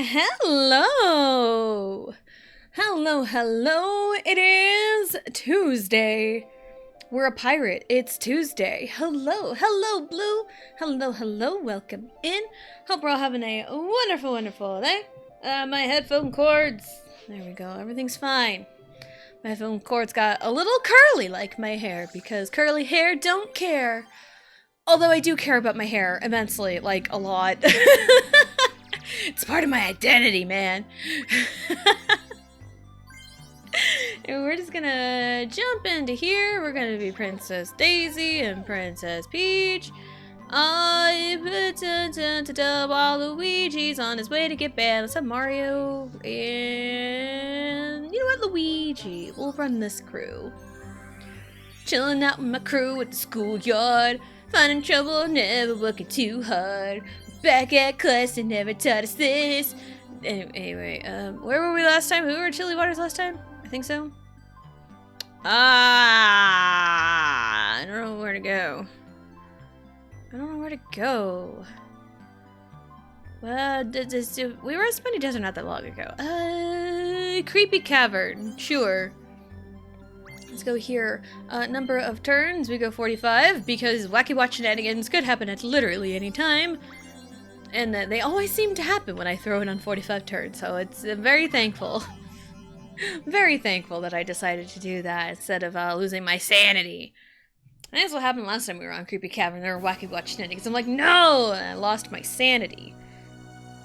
Hello! Hello. It is Tuesday. We're a pirate. It's Tuesday. Hello, Blue. Hello. Welcome in. Hope we're all having a wonderful day. My headphone cords. There we go. Everything's fine. My headphone cords got a little curly like my hair because curly hair don't care. Although I do care about my hair immensely, like a lot. It's part of my identity, man. And we're just gonna jump into here. We're gonna be Princess Daisy and Princess Peach. Waluigi's on his way to get banned. Let's have Mario and you know what, Luigi. We'll run this crew. Chilling out with my crew at the schoolyard. Finding trouble, never working too hard. Back at class, they never taught us this. Anyway, where were we last time? We were at Chili Waters last time? I think so. I don't know where to go. Well, we were at Spiny Desert not that long ago. Creepy Cavern, sure. Let's go here. Number of turns, we go 45 because wacky watch shenanigans could happen at literally any time. And they always seem to happen when I throw it on 45 turns, so it's very thankful. Very thankful that I decided to do that instead of losing my sanity. And that's what happened last time we were on Creepy Cavern. There were wacky watch shenanigans. I'm like, no! And I lost my sanity.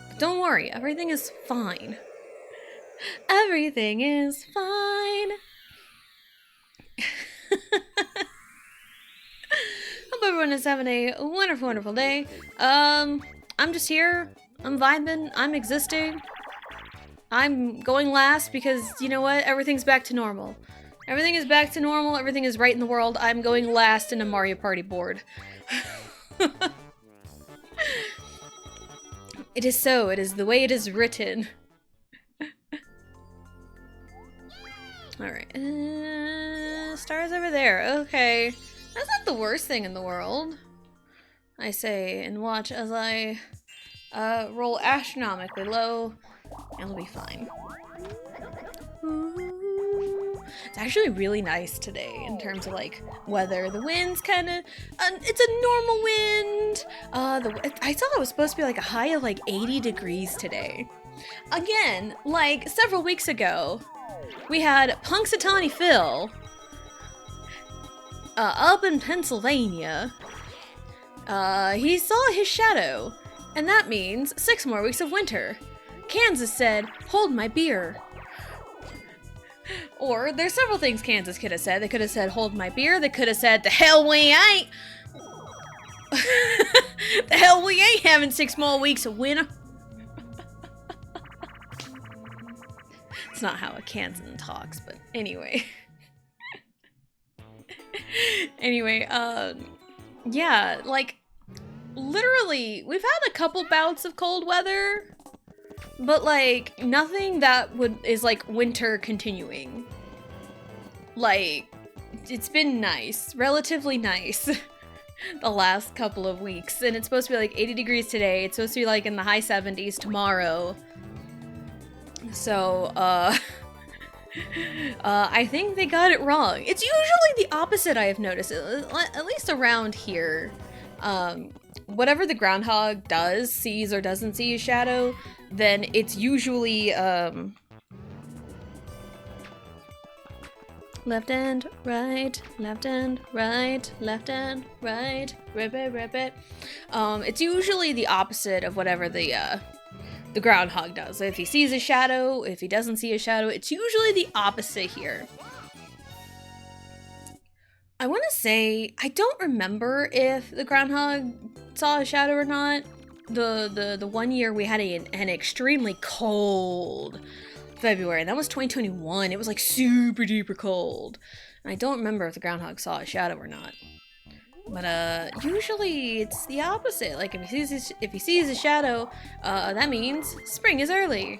But don't worry, everything is fine. Everything is fine. Hope everyone is having a wonderful day. I'm just here. I'm vibing. I'm existing. I'm going last because, you know what? Everything's back to normal. Everything is back to normal. Everything is right in the world. I'm going last in a Mario Party board. It is so. It is the way it is written. Alright. Stars over there. Okay. That's not the worst thing in the world. I say, and watch as I roll astronomically low. It'll be fine. Ooh. It's actually really nice today in terms of like weather. The wind's kind of, it's a normal wind. I saw it was supposed to be like a high of like 80 degrees today. Again, like several weeks ago, we had Punxsutawney Phil up in Pennsylvania. He saw his shadow, and that means 6 more weeks of winter. Kansas said, hold my beer. Or, there's several things Kansas could have said. They could have said, hold my beer. They could have said, the hell we ain't. The hell we ain't having 6 more weeks of winter. It's not how a Kansan talks, but anyway. Anyway, yeah, like, literally, we've had a couple bouts of cold weather, but, like, nothing that is, like, winter continuing. Like, it's been nice, relatively nice, the last couple of weeks, and it's supposed to be, like, 80 degrees today, it's supposed to be, like, in the high 70s tomorrow, so, I think they got it wrong. It's usually the opposite, I have noticed, at least around here. Whatever the groundhog does, sees or doesn't see a shadow, then it's usually, left and right, left and right, left and right, ribbit. It's usually the opposite of whatever the groundhog does. If he sees a shadow, if he doesn't see a shadow, it's usually the opposite here. I want to say, I don't remember if the groundhog saw a shadow or not. The one year we had an extremely cold February, and that was 2021. It was like super duper cold. And I don't remember if the groundhog saw a shadow or not. But usually it's the opposite. Like if he sees a shadow, that means spring is early.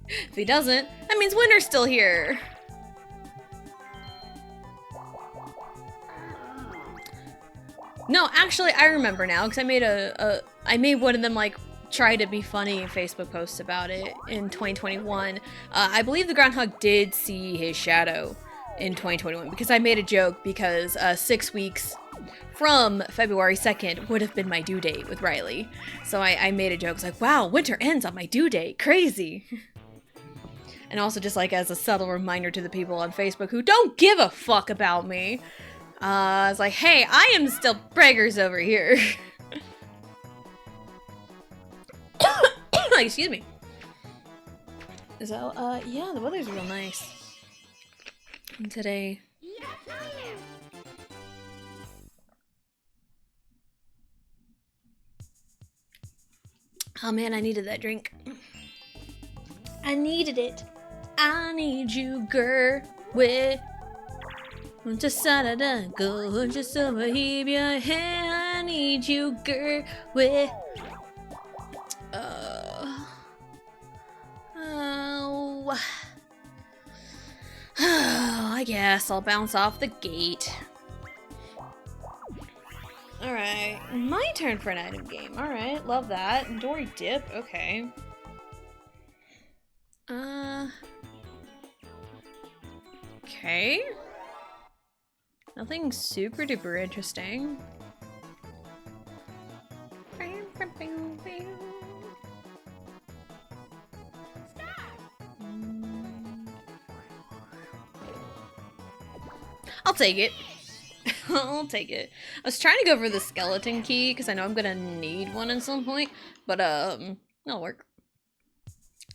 If he doesn't, that means winter's still here. No, actually, I remember now because I made I made one of them like try to be funny in Facebook posts about it in 2021. I believe the groundhog did see his shadow in 2021 because I made a joke because 6 weeks from February 2nd would have been my due date with Riley. So I made a joke. It's like, wow, winter ends on my due date. Crazy. And also just like as a subtle reminder to the people on Facebook who don't give a fuck about me. It's like, hey, I am still Braggers over here. Excuse me. So, yeah, the weather's real nice today. Oh man, I needed that drink. I needed it. I need you, girl. With just go just over here, your hand. I need you, girl. With I guess I'll bounce off the gate. Alright, my turn for an item game. Alright, love that. Dory Dip, okay. Okay. Nothing super duper interesting. I'll take it. I'll take it. I was trying to go for the skeleton key because I know I'm gonna need one at some point, but that'll work.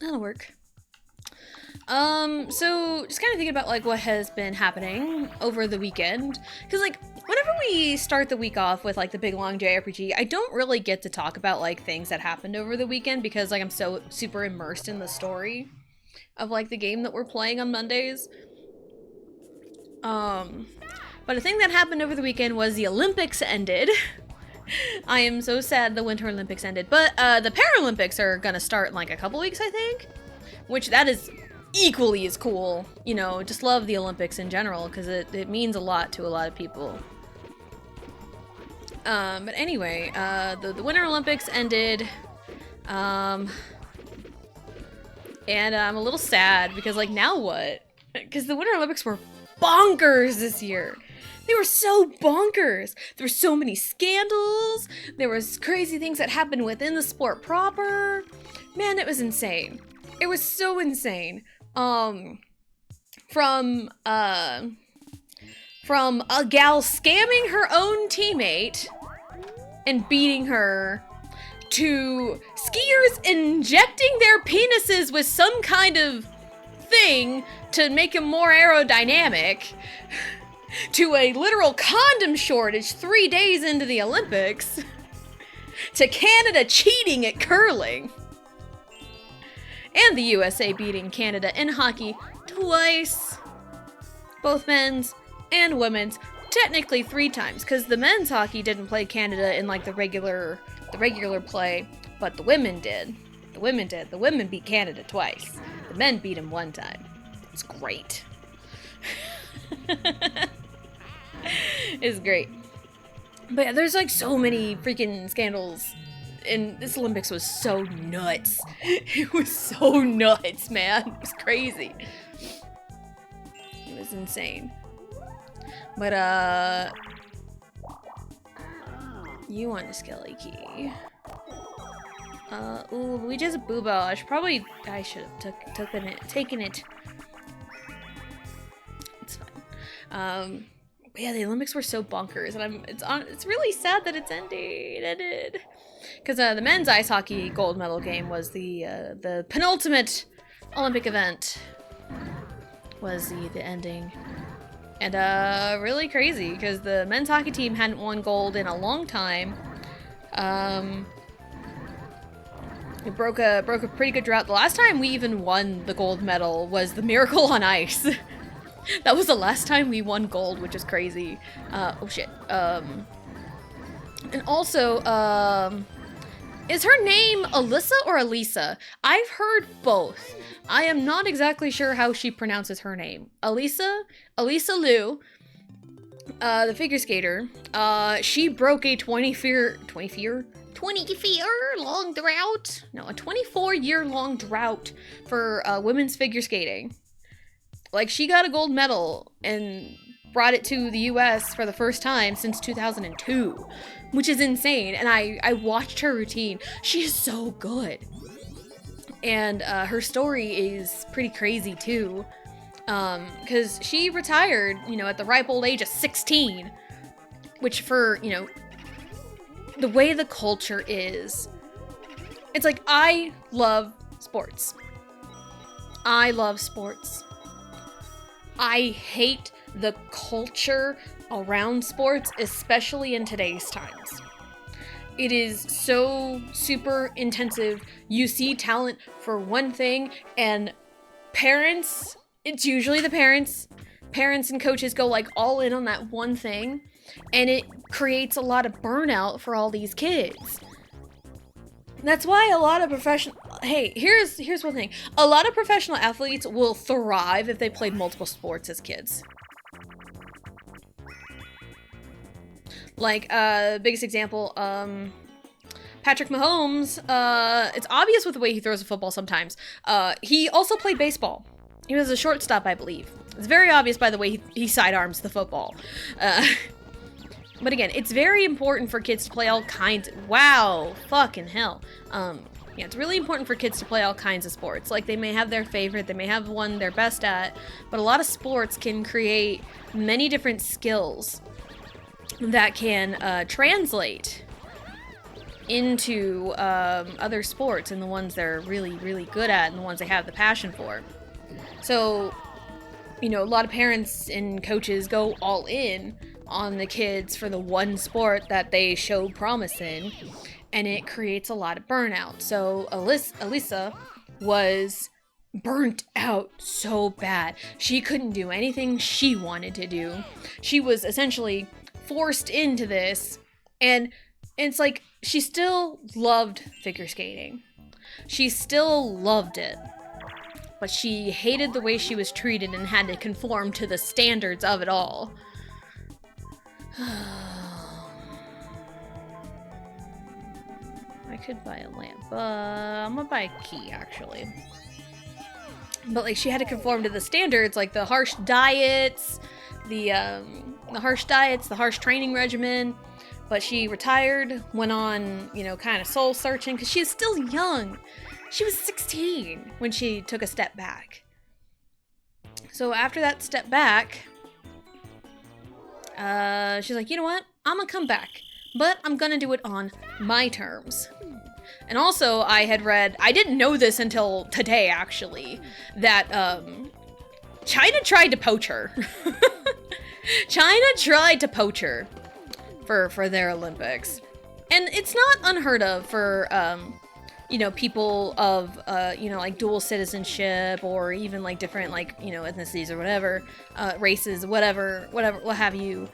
That'll work. So just kind of thinking about like what has been happening over the weekend, because like whenever we start the week off with like the big long JRPG, I don't really get to talk about like things that happened over the weekend because like I'm so super immersed in the story of like the game that we're playing on Mondays. But a thing that happened over the weekend was the Olympics ended. I am so sad the Winter Olympics ended, but the Paralympics are gonna start in like a couple weeks, I think, which that is equally as cool. You know, just love the Olympics in general because it means a lot to a lot of people. But anyway, the Winter Olympics ended, and I'm a little sad because like now what? Because the Winter Olympics were bonkers this year. They were so bonkers. There were so many scandals. There was crazy things that happened within the sport proper. Man, it was insane. It was so insane. From a gal scamming her own teammate and beating her, to skiers injecting their penises with some kind of thing to make them more aerodynamic, to a literal condom shortage 3 days into the Olympics, to Canada cheating at curling, and the USA beating Canada in hockey twice, both men's and women's, technically 3 times, because the men's hockey didn't play Canada in like the regular play, but the women did. The women beat Canada twice. The men beat them 1 time. It's great. It's great. But yeah, there's like so many freaking scandals, and this Olympics was so nuts. It was so nuts, man. It was crazy. It was insane. But you want a skelly key. Ooh, Luigi's a booba. I should have taken it. It's fine. But yeah, the Olympics were so bonkers, and it's really sad that it's ended. Because the men's ice hockey gold medal game was the penultimate Olympic event. Was the ending. And really crazy, because the men's hockey team hadn't won gold in a long time. It broke a pretty good drought. The last time we even won the gold medal was the Miracle on Ice. That was the last time we won gold, which is crazy. Oh shit. And also, is her name Alyssa or Elisa? I've heard both. I am not exactly sure how she pronounces her name. Elisa Liu, the figure skater, she broke a 24 24-long drought. No, a 24-year-long drought for women's figure skating. Like, she got a gold medal and brought it to the US for the first time since 2002, which is insane. And I watched her routine. She is so good. And her story is pretty crazy too. Because she retired, you know, at the ripe old age of 16, which for, you know, the way the culture is, it's like, I love sports. I love sports. I hate the culture around sports, especially in today's times. It is so super intensive. You see talent for one thing, and parents, it's usually the parents and coaches go like all in on that one thing, and it creates a lot of burnout for all these kids. That's why a lot of here's one thing. A lot of professional athletes will thrive if they played multiple sports as kids. Like, biggest example, Patrick Mahomes, it's obvious with the way he throws a football sometimes. He also played baseball. He was a shortstop, I believe. It's very obvious by the way he sidearms the football. But again, it's very important for kids to play all kinds. Wow, fucking hell. Yeah, it's really important for kids to play all kinds of sports. Like, they may have their favorite, they may have one they're best at, but a lot of sports can create many different skills that can translate into other sports and the ones they're really, really good at and the ones they have the passion for. So, you know, a lot of parents and coaches go all in on the kids for the one sport that they show promise in, and it creates a lot of burnout. So Alyssa was burnt out so bad. She couldn't do anything she wanted to do. She was essentially forced into this, and it's like, she still loved figure skating. She still loved it. But she hated the way she was treated and had to conform to the standards of it all. I could buy a lamp, but I'm gonna buy a key, actually. But, like, she had to conform to the standards, like the harsh diets, the harsh training regimen. But she retired, went on, you know, kind of soul searching, because she's still young. She was 16 when she took a step back. So after that step back, she's like, you know what? I'm gonna come back, but I'm gonna do it on my terms. And also, I had read, I didn't know this until today, actually, that China tried to poach her. China tried to poach her for their Olympics. And it's not unheard of for, you know, people of, you know, like dual citizenship, or even like different, like, you know, ethnicities or whatever, races, whatever, what have you,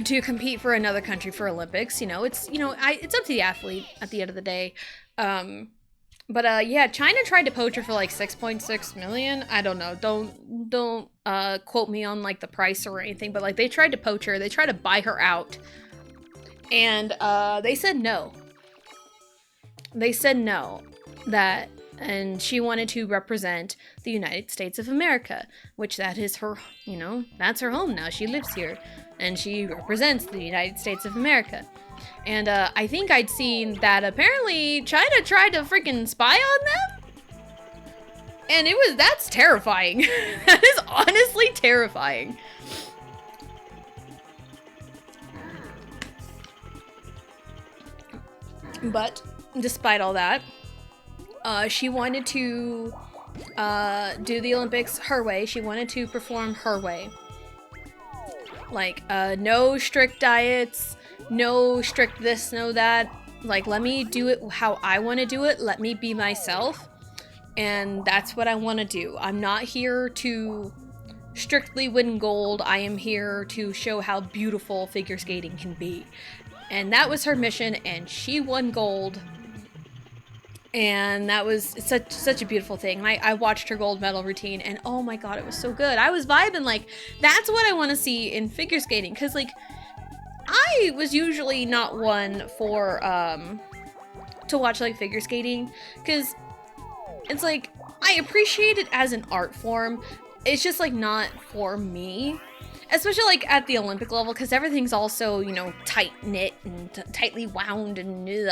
to compete for another country for Olympics. You know, it's, you know, it's up to the athlete at the end of the day. But yeah, China tried to poach her for like 6.6 million. I don't know. Don't quote me on like the price or anything, but like, they tried to poach her. They tried to buy her out. And they said no. They said no. And she wanted to represent the United States of America, which that is her, you know, that's her home now. She lives here, and she represents the United States of America. And I think I'd seen that apparently China tried to freaking spy on them. And that's terrifying. That is honestly terrifying. But despite all that, she wanted to do the Olympics her way. She wanted to perform her way. Like, no strict diets, no strict this, no that. Like, let me do it how I want to do it. Let me be myself. And that's what I want to do. I'm not here to strictly win gold. I am here to show how beautiful figure skating can be. And that was her mission, and she won gold. And that was such a beautiful thing. And I watched her gold medal routine, and oh my god, it was so good. I was vibing, like, that's what I want to see in figure skating. Because, like, I I was usually not one for, to watch, like, figure skating, because it's like, I appreciate it as an art form, it's just, like, not for me. Especially, like, at the Olympic level, because everything's also, you know, tight-knit and tightly wound and, you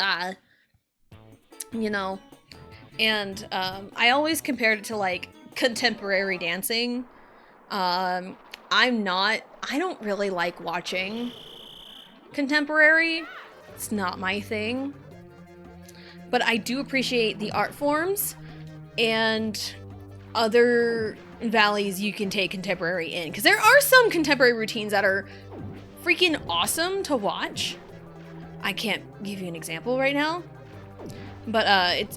know. And, I always compared it to, like, contemporary dancing. I don't really like watching contemporary. It's not my thing. But I do appreciate the art forms and other valleys you can take contemporary in, because there are some contemporary routines that are freaking awesome to watch. I can't give you an example right now, but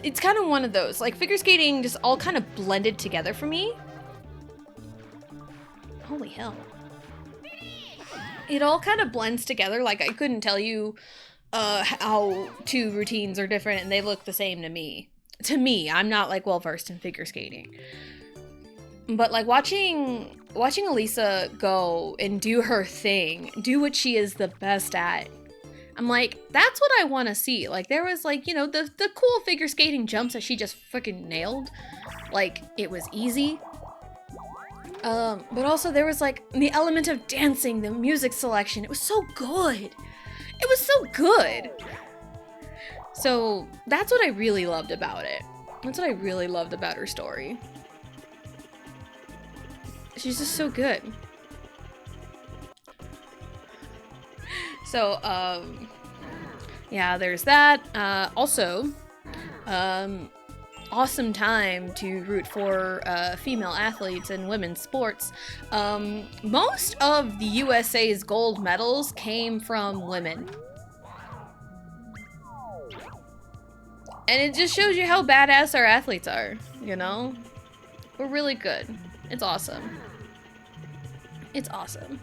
it's kind of one of those, like, figure skating just all kind of blended together for me. Holy hell. It all kind of blends together. Like, I couldn't tell you how two routines are different and they look the same to me. I'm not, like, well versed in figure skating. But, like, watching Elisa go and do her thing, do what she is the best at, I'm like, that's what I want to see. Like, there was, like, you know, the cool figure skating jumps that she just freaking nailed. Like, it was easy. But also there was, like, the element of dancing, the music selection. It was so good. It was so good. So that's what I really loved about it. That's what I really loved about her story. She's just so good. So, yeah, there's that. Also, awesome time to root for female athletes in women's sports. Most of the USA's gold medals came from women. And it just shows you how badass our athletes are, you know? We're really good. It's awesome. It's awesome.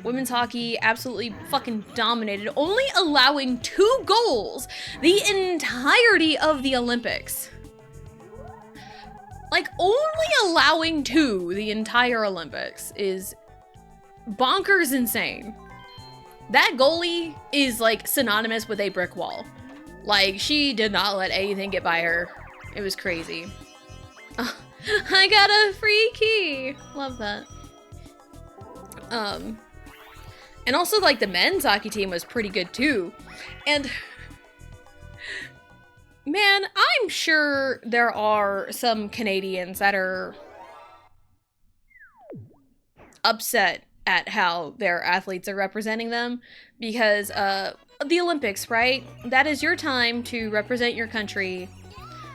Women's hockey absolutely fucking dominated, only allowing 2 goals the entirety of the Olympics. Like, only allowing 2 the entire Olympics is bonkers insane. That goalie is, like, synonymous with a brick wall. Like, she did not let anything get by her. It was crazy. I got a free key. Love that. And also, like, the men's hockey team was pretty good too. And man, I'm sure there are some Canadians that are upset at how their athletes are representing them, because the Olympics, right? That is your time to represent your country.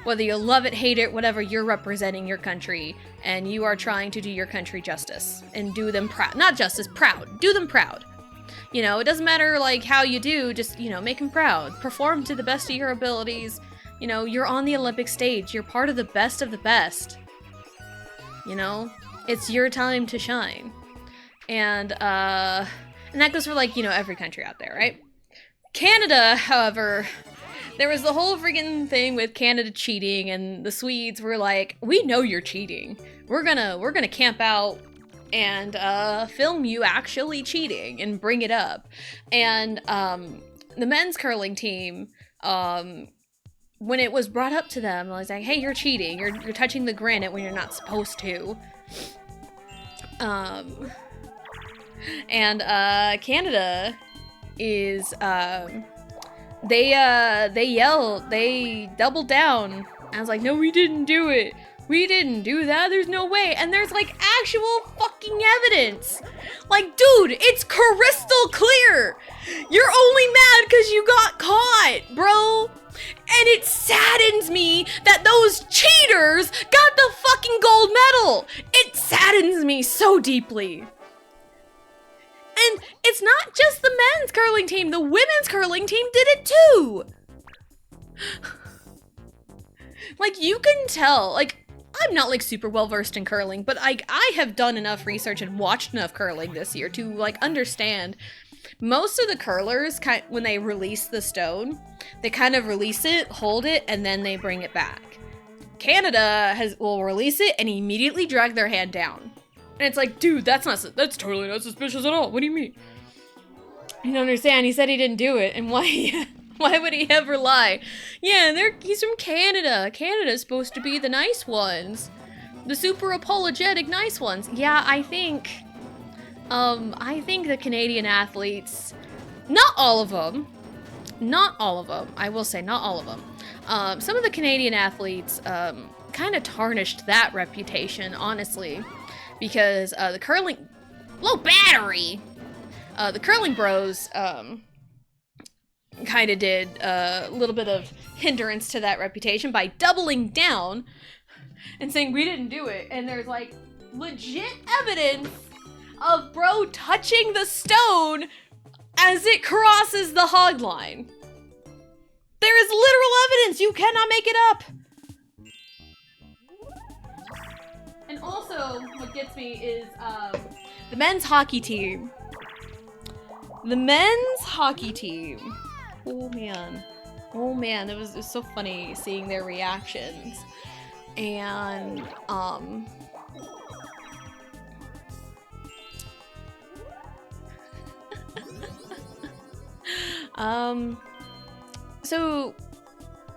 Whether you love it, hate it, whatever, you're representing your country, and you are trying to do your country justice and do them proud. Not justice, proud. Do them proud. You know, it doesn't matter, like, how you do, just, you know, make them proud. Perform to the best of your abilities. You know, you're on the Olympic stage. You're part of the best of the best. You know? It's your time to shine. And that goes for, like, you know, every country out there, right? Canada, however, there was the whole friggin' thing with Canada cheating, and the Swedes were like, we know you're cheating. We're gonna camp out and film you actually cheating and bring it up. And the men's curling team, when it was brought up to them, I was like, hey, you're cheating. You're touching the granite when you're not supposed to. And Canada is they doubled down. I was like, no, we didn't do it. We didn't do that. There's no way. And there's, like, actual fucking evidence. Like, dude, it's crystal clear. You're only mad because you got caught, bro. And it saddens me that those cheaters got the fucking gold medal. It saddens me so deeply. And it's not just the men's curling team. The women's curling team did it too. Like, you can tell, like, I'm not, like, super well versed in curling, but I have done enough research and watched enough curling this year to, like, understand. Most of the curlers, when they release the stone, they kind of release it, hold it, and then they bring it back. Canada will release it and immediately drag their hand down. And it's like, dude, that's totally not suspicious at all. What do you mean? You don't understand. He said he didn't do it, and why? Why would he ever lie? Yeah, he's from Canada. Canada's supposed to be the nice ones, the super apologetic nice ones. Yeah, I think the Canadian athletes, not all of them. I will say not all of them. Some of the Canadian athletes kind of tarnished that reputation, honestly, because the curling, low battery. The curling bros kind of did a little bit of hindrance to that reputation by doubling down and saying we didn't do it. And there's like legit evidence of bro touching the stone as it crosses the hog line. There is literal evidence. You cannot make it up. And also, what gets me is the men's hockey team. The men's hockey team. Oh man, it was so funny seeing their reactions. And so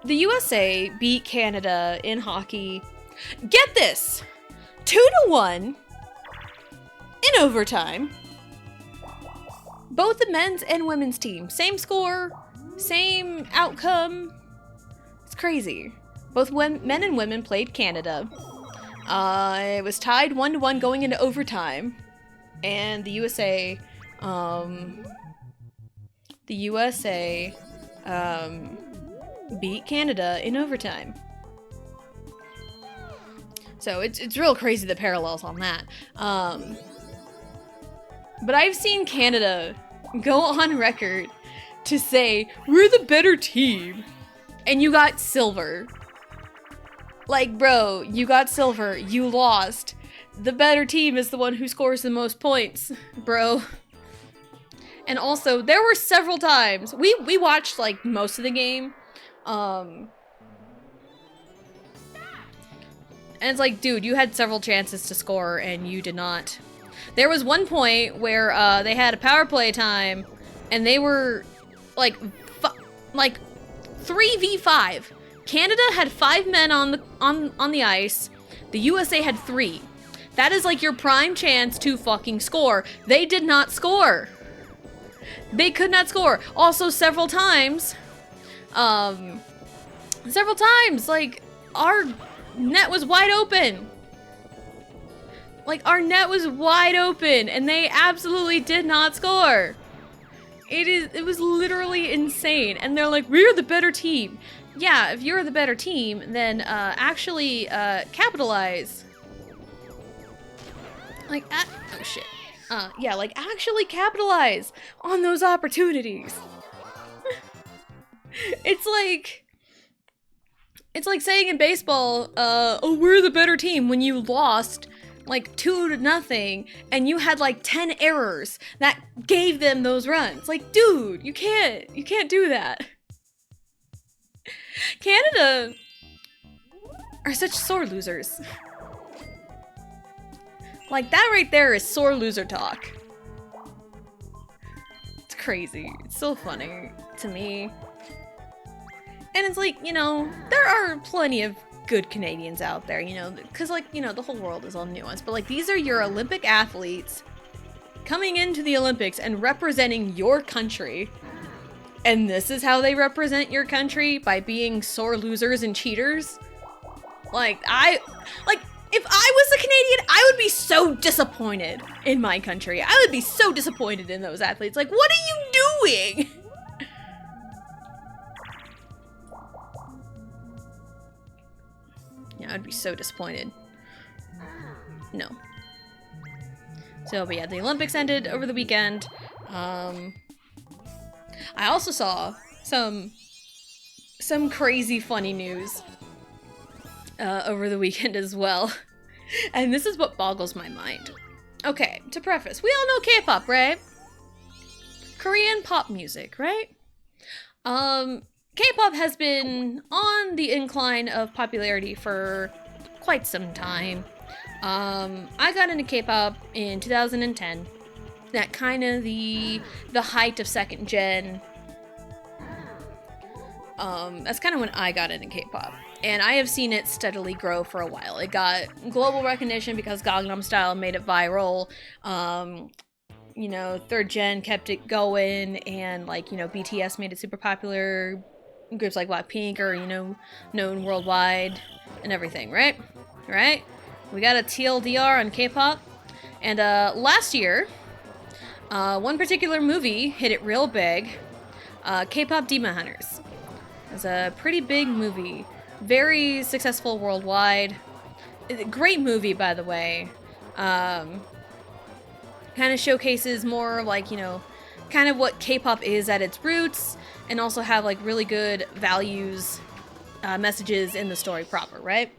the USA beat Canada in hockey. Get this! 2-1 in overtime. Both the men's and women's team. Same score, same outcome. It's crazy. Both men and women played Canada. It was tied 1-1 going into overtime. And the USA, beat Canada in overtime. So it's real crazy, the parallels on that. But I've seen Canada go on record to say, we're the better team, and you got silver. Like, bro, you got silver, you lost. The better team is the one who scores the most points, bro. And also, there were several times, we watched, like, most of the game, and it's like, dude, you had several chances to score, and you did not. There was one point where they had a power play time, and they were like 3v5. Canada had 5 men on the ice. The USA had 3. That is like your prime chance to fucking score. They did not score. They could not score. Also, several times, like, our net was wide open. Like, our net was wide open, and they absolutely did not score. It was literally insane. And they're like, we're the better team. Yeah, if you're the better team, then actually capitalize. Like, oh shit. Yeah, like, actually capitalize on those opportunities. It's like saying in baseball, oh, we're the better team when you lost like 2-0 and you had like 10 errors that gave them those runs. Like, dude, you can't do that. Canada are such sore losers. Like, that right there is sore loser talk. It's crazy. It's so funny to me. And it's like, you know, there are plenty of good Canadians out there, you know, because, like, you know, the whole world is all nuanced, but like, these are your Olympic athletes coming into the Olympics and representing your country. And this is how they represent your country, by being sore losers and cheaters. Like, if I was a Canadian, I would be so disappointed in my country. I would be so disappointed in those athletes. Like, what are you doing? Yeah, I'd be so disappointed. No. So, but yeah, the Olympics ended over the weekend. I also saw some crazy funny news over the weekend as well. And this is what boggles my mind. Okay, to preface, we all know K-pop, right? Korean pop music, right? K-pop has been on the incline of popularity for quite some time. I got into K-pop in 2010. at kind of the height of second gen. That's kind of when I got into K-pop. And I have seen it steadily grow for a while. It got global recognition because Gangnam Style made it viral. You know, third gen kept it going, and like, you know, BTS made it super popular. Groups like Blackpink are, you know, known worldwide and everything, right? Right? We got a TLDR on K-pop. And last year, one particular movie hit it real big. K-pop Demon Hunters. It was a pretty big movie. Very successful worldwide. Great movie, by the way. Kind of showcases more like, you know, kind of what K-pop is at its roots, and also have like really good values, messages in the story proper, right?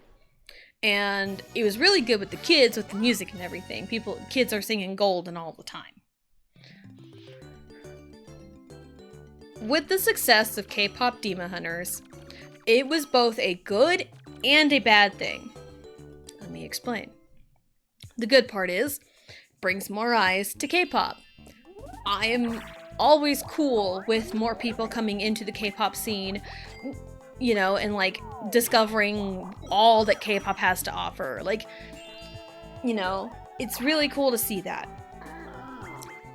And it was really good with the kids, with the music and everything. Kids are singing Golden all the time. With the success of K-pop Demon Hunters, it was both a good and a bad thing. Let me explain. The good part is, brings more eyes to K-pop. I am always cool with more people coming into the K-pop scene, you know, and like discovering all that K-pop has to offer. Like, you know, it's really cool to see that.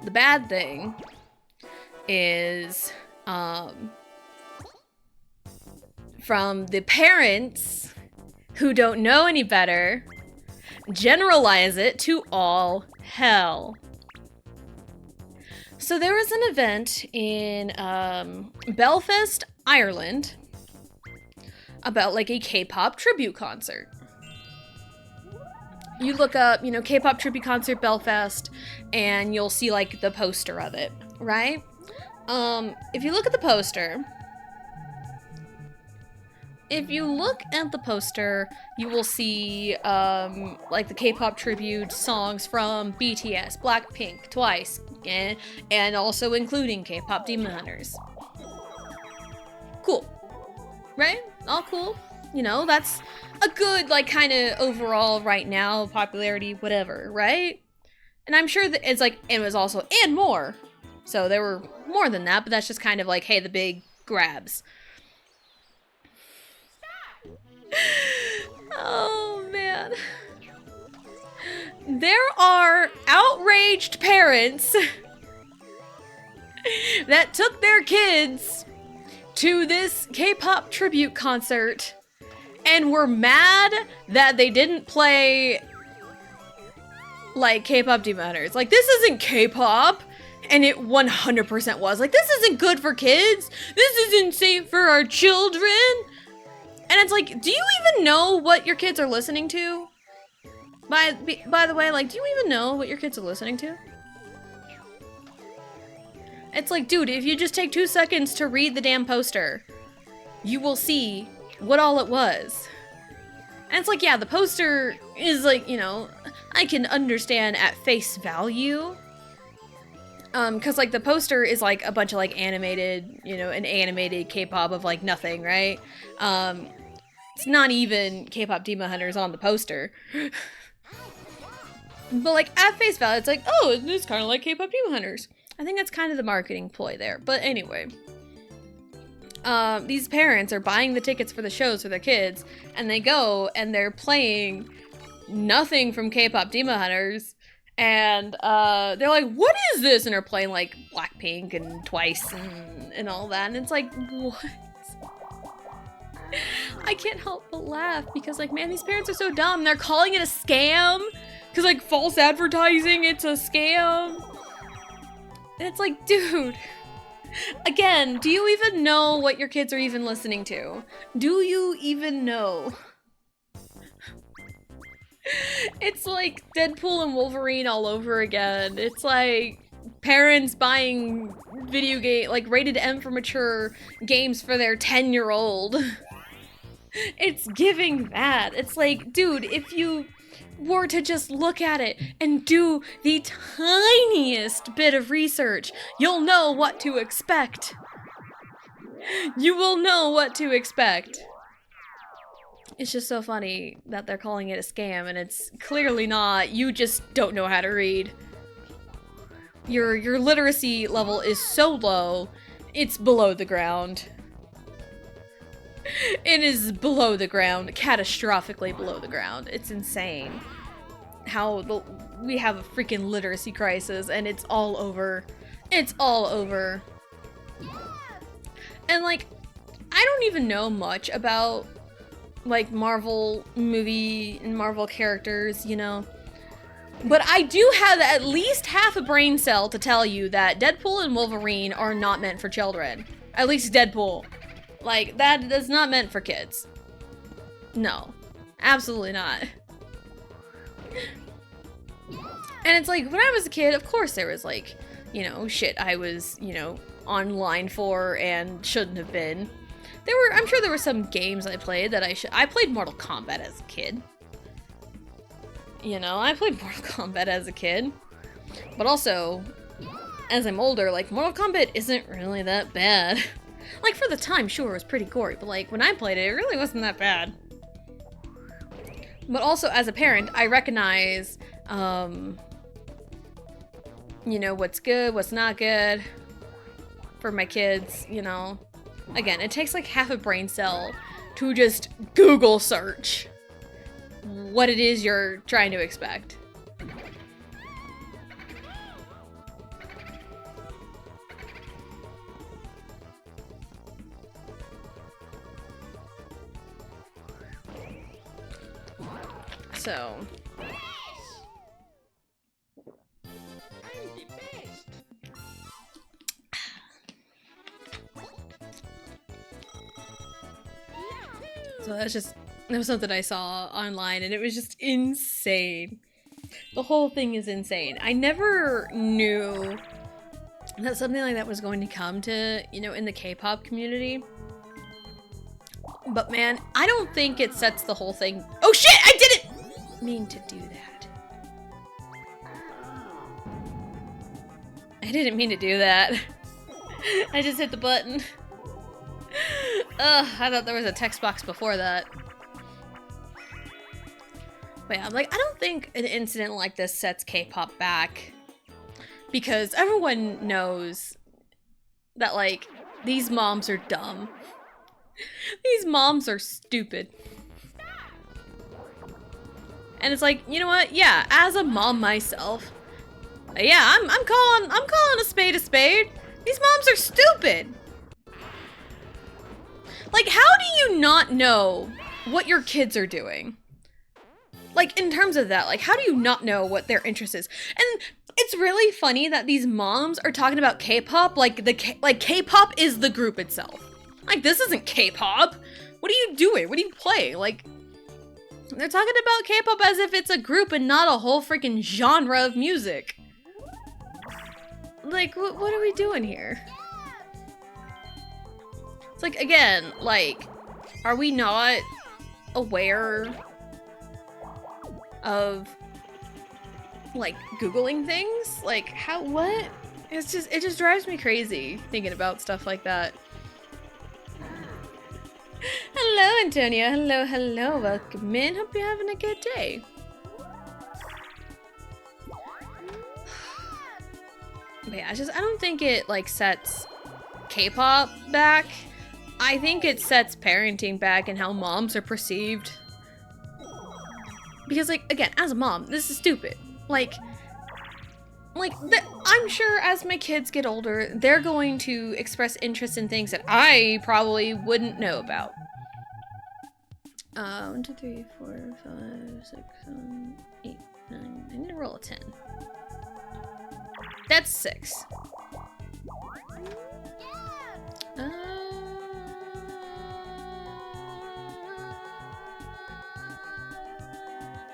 The bad thing is, from the parents who don't know any better, generalize it to all hell. So there was an event in Belfast, Ireland, about like a K-pop tribute concert. You look up, you know, K-pop tribute concert Belfast, and you'll see like the poster of it, right? If you look at the poster, you will see, like the K-pop tribute songs from BTS, Blackpink, Twice, and also including K-pop Demon Hunters. Cool. Right? All cool. You know, that's a good, like, kind of overall right now, popularity, whatever, right? And I'm sure that it's like, it was also, and more. So there were more than that, but that's just kind of like, hey, the big grabs. Oh, man. There are outraged parents that took their kids to this K-pop tribute concert and were mad that they didn't play like K-pop Demon Hunters. Like, this isn't K-pop. And it 100% was. Like, this isn't good for kids. This isn't safe for our children. And it's like, do you even know what your kids are listening to? By the way, like, do you even know what your kids are listening to? It's like, dude, if you just take 2 seconds to read the damn poster, you will see what all it was. And it's like, yeah, the poster is like, you know, I can understand at face value. Cause like the poster is like a bunch of like animated, you know, an animated K-pop of like nothing, right? It's not even K-pop Demon Hunters on the poster. But like at face value, it's like, oh, it's kind of like K-pop Demon Hunters. I think that's kind of the marketing ploy there. But anyway, these parents are buying the tickets for the shows for their kids, and they go and they're playing nothing from K-pop Demon Hunters. And they're like, what is this? And they're playing like Blackpink and Twice and all that. And it's like, what? I can't help but laugh because like, man, these parents are so dumb. They're calling it a scam because like false advertising, it's a scam. And it's like, dude, again, do you even know what your kids are even listening to? Do you even know? It's like Deadpool and Wolverine all over again. It's like parents buying video game, like rated M for mature games for their 10-year-old. It's giving that. It's like, dude, if you were to just look at it and do the tiniest bit of research, you'll know what to expect. You will know what to expect. It's just so funny that they're calling it a scam, and it's clearly not. You just don't know how to read. Your literacy level is so low, it's below the ground. It is below the ground, catastrophically below the ground. It's insane how we have a freaking literacy crisis, and it's all over. It's all over. And like, I don't even know much about like Marvel movie and Marvel characters, you know. But I do have at least half a brain cell to tell you that Deadpool and Wolverine are not meant for children. At least Deadpool. Like, that's not meant for kids. No. Absolutely not. And it's like, when I was a kid, of course there was like, you know, shit I was, you know, online for and shouldn't have been. I'm sure there were some games I played that I played Mortal Kombat as a kid. You know, I played Mortal Kombat as a kid. But also, as I'm older, like, Mortal Kombat isn't really that bad. Like, for the time, sure, it was pretty gory, but like, when I played it, it really wasn't that bad. But also, as a parent, I recognize, you know, what's good, what's not good for my kids, you know. Again, it takes like half a brain cell to just Google search what it is you're trying to expect. So... So that was something I saw online, and it was just insane. The whole thing is insane. I never knew that something like that was going to come to, you know, in the K-pop community. But man, I don't think it sets the whole thing. Oh shit! I didn't mean to do that. I didn't mean to do that. I just hit the button. Ugh, I thought there was a text box before that. But yeah, like, I don't think an incident like this sets K-pop back. Because everyone knows that, like, these moms are dumb. These moms are stupid. And it's like, you know what? Yeah, as a mom myself, yeah, I'm calling a spade a spade. These moms are stupid. Like, how do you not know what your kids are doing? Like, in terms of that, like, how do you not know what their interest is? And it's really funny that these moms are talking about K-pop like K-pop is the group itself. Like, this isn't K-pop. What are you doing? What are you playing? Like, they're talking about K-pop as if it's a group and not a whole freaking genre of music. Like, what are we doing here? It's like, again, like, are we not aware of, like, Googling things? Like, what? It just drives me crazy thinking about stuff like that. Hello, Antonia. Hello. Welcome in. Hope you're having a good day. But yeah, I don't think it, like, sets K-pop back. I think it sets parenting back and how moms are perceived. Because, like, again, as a mom, this is stupid. I'm sure as my kids get older, they're going to express interest in things that I probably wouldn't know about. 1, 2, 3, 4, 5, 6, 7, 8, 9. I need to roll a 10. That's 6.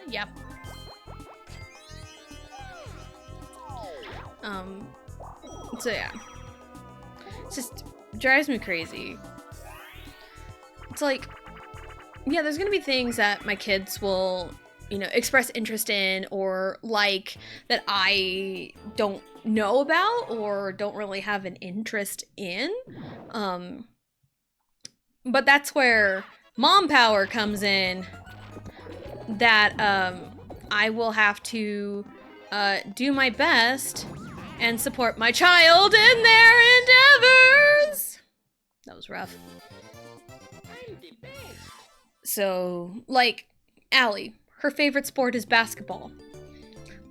Yep. So yeah. It just drives me crazy. It's like, yeah, there's gonna be things that my kids will, you know, express interest in or like that I don't know about or don't really have an interest in. But that's where mom power comes in, that I will have to do my best and support my child in their endeavors. That was rough. So, like, Allie, her favorite sport is basketball.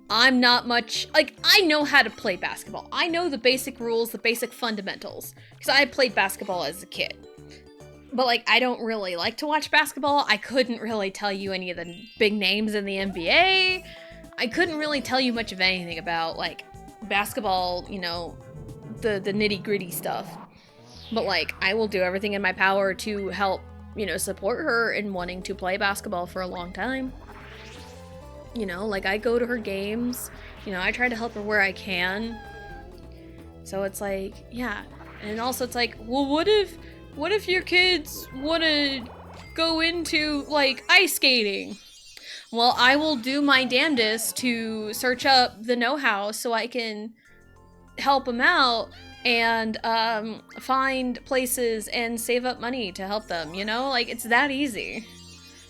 I'm not much, like, I know how to play basketball. I know the basic rules, the basic fundamentals, because I played basketball as a kid. But, like, I don't really like to watch basketball. I couldn't really tell you any of the big names in the NBA. I couldn't really tell you much of anything about, like, basketball, you know, the nitty-gritty stuff. But, like, I will do everything in my power to help, you know, support her in wanting to play basketball for a long time. You know, like, I go to her games. You know, I try to help her where I can. So it's like, yeah. And also it's like, well, what if your kids want to go into, like, ice skating? Well, I will do my damnedest to search up the know-how so I can help them out and find places and save up money to help them, you know? Like, it's that easy.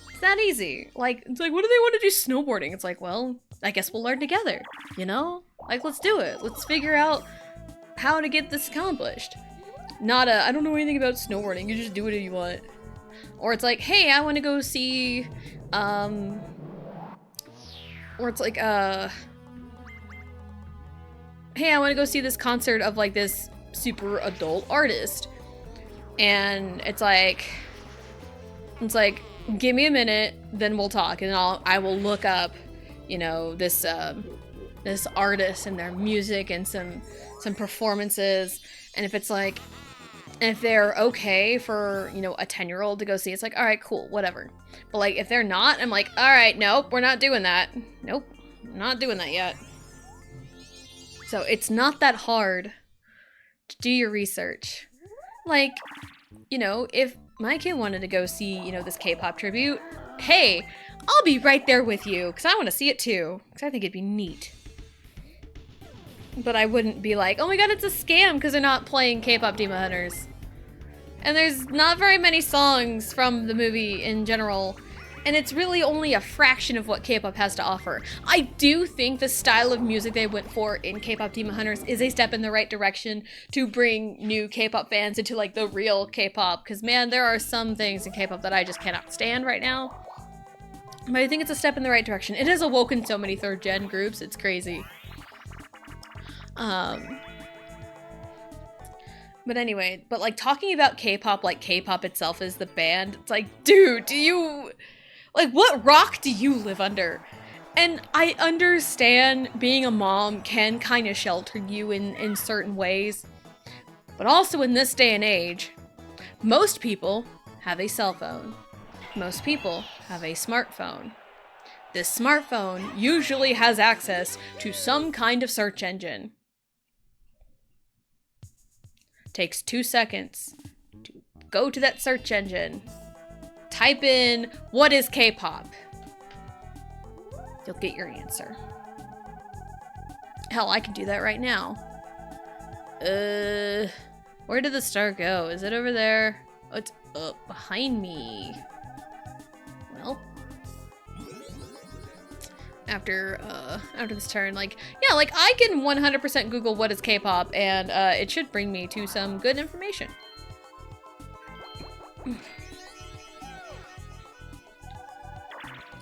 It's that easy. Like, it's like, what do they want to do snowboarding? It's like, well, I guess we'll learn together, you know? Like, let's do it. Let's figure out how to get this accomplished. Not I don't know anything about snowboarding, you just do whatever you want. Or it's like, hey, I want to go see, or it's like, hey, I want to go see this concert of, like, this super adult artist. And it's like, give me a minute, then we'll talk, and I will look up, you know, this artist and their music and some performances. And if it's like, and if they're okay for, you know, a 10-year-old to go see, it's like, all right, cool, whatever. But, like, if they're not, I'm like, all right, nope, we're not doing that. Nope, not doing that yet. So it's not that hard to do your research. Like, you know, if my kid wanted to go see, you know, this K-pop tribute, hey, I'll be right there with you, because I want to see it too, because I think it'd be neat. But I wouldn't be like, oh my god, it's a scam because they're not playing K-pop Demon Hunters. And there's not very many songs from the movie in general, and it's really only a fraction of what K-pop has to offer. I do think the style of music they went for in K-pop Demon Hunters is a step in the right direction to bring new K-pop fans into, like, the real K-pop, because, man, there are some things in K-pop that I just cannot stand right now. But I think it's a step in the right direction. It has awoken so many third-gen groups, it's crazy. But anyway, but, like, talking about K-pop like K-pop itself is the band, it's like, dude, do you, like, what rock do you live under? And I understand being a mom can kind of shelter you in certain ways, but also in this day and age, most people have a cell phone. Most people have a smartphone. This smartphone usually has access to some kind of search engine. Takes 2 seconds to go to that search engine, type in, what is K-pop? You'll get your answer. Hell, I can do that right now. Where did the star go? Is it over there? Oh, it's up behind me. Well, after this turn, like, yeah, like, I can 100% Google what is K-pop, and it should bring me to some good information.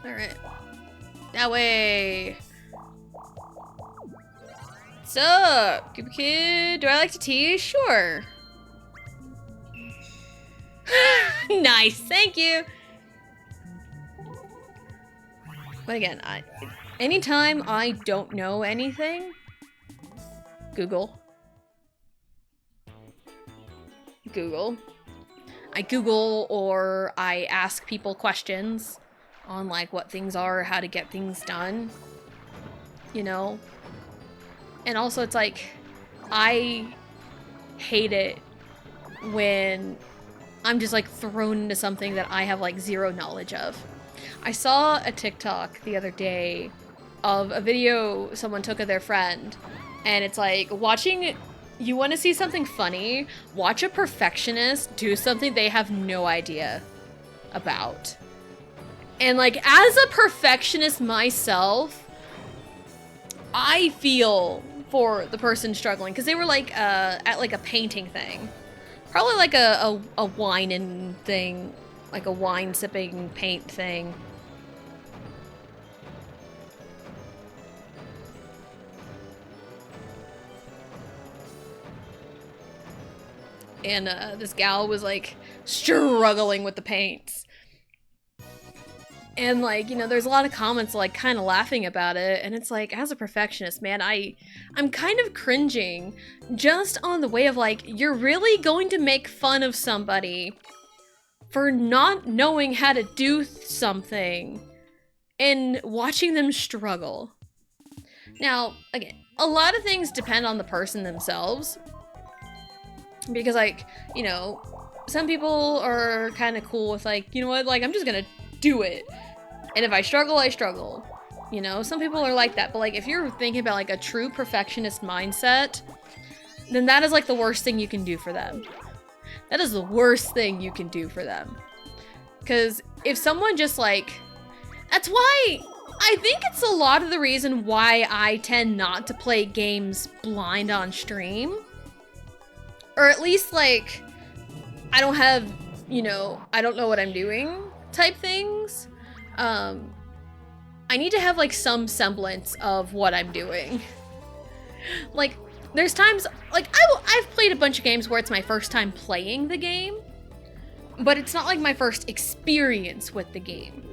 Alright. That way! What's up, Koopa Kid? Do I like to tease? Sure. Nice, thank you! But again, anytime I don't know anything, Google. I Google, or I ask people questions on, like, what things are, how to get things done, you know? And also it's like, I hate it when I'm just, like, thrown into something that I have, like, zero knowledge of. I saw a TikTok the other day of a video someone took of their friend, and it's like, you want to see something funny? Watch a perfectionist do something they have no idea about. And, like, as a perfectionist myself, I feel for the person struggling, because they were like at like a painting thing, probably like a wine and thing, like a wine sipping paint thing. And this gal was like struggling with the paints. And like, you know, there's a lot of comments like kind of laughing about it, and it's like, as a perfectionist, man, I'm kind of cringing just on the way of like, you're really going to make fun of somebody for not knowing how to do something and watching them struggle. Now, again, a lot of things depend on the person themselves, because like, you know, some people are kind of cool with like, you know what, like, I'm just gonna do it. And if I struggle, I struggle. You know, some people are like that. But like, if you're thinking about like a true perfectionist mindset, then that is like the worst thing you can do for them. That is the worst thing you can do for them. Because if someone just like, that's why I think it's a lot of the reason why I tend not to play games blind on stream. Or at least like, I don't have, you know, I don't know what I'm doing type things. I need to have like some semblance of what I'm doing. Like, there's times, like, I've played a bunch of games where it's my first time playing the game, but it's not like my first experience with the game.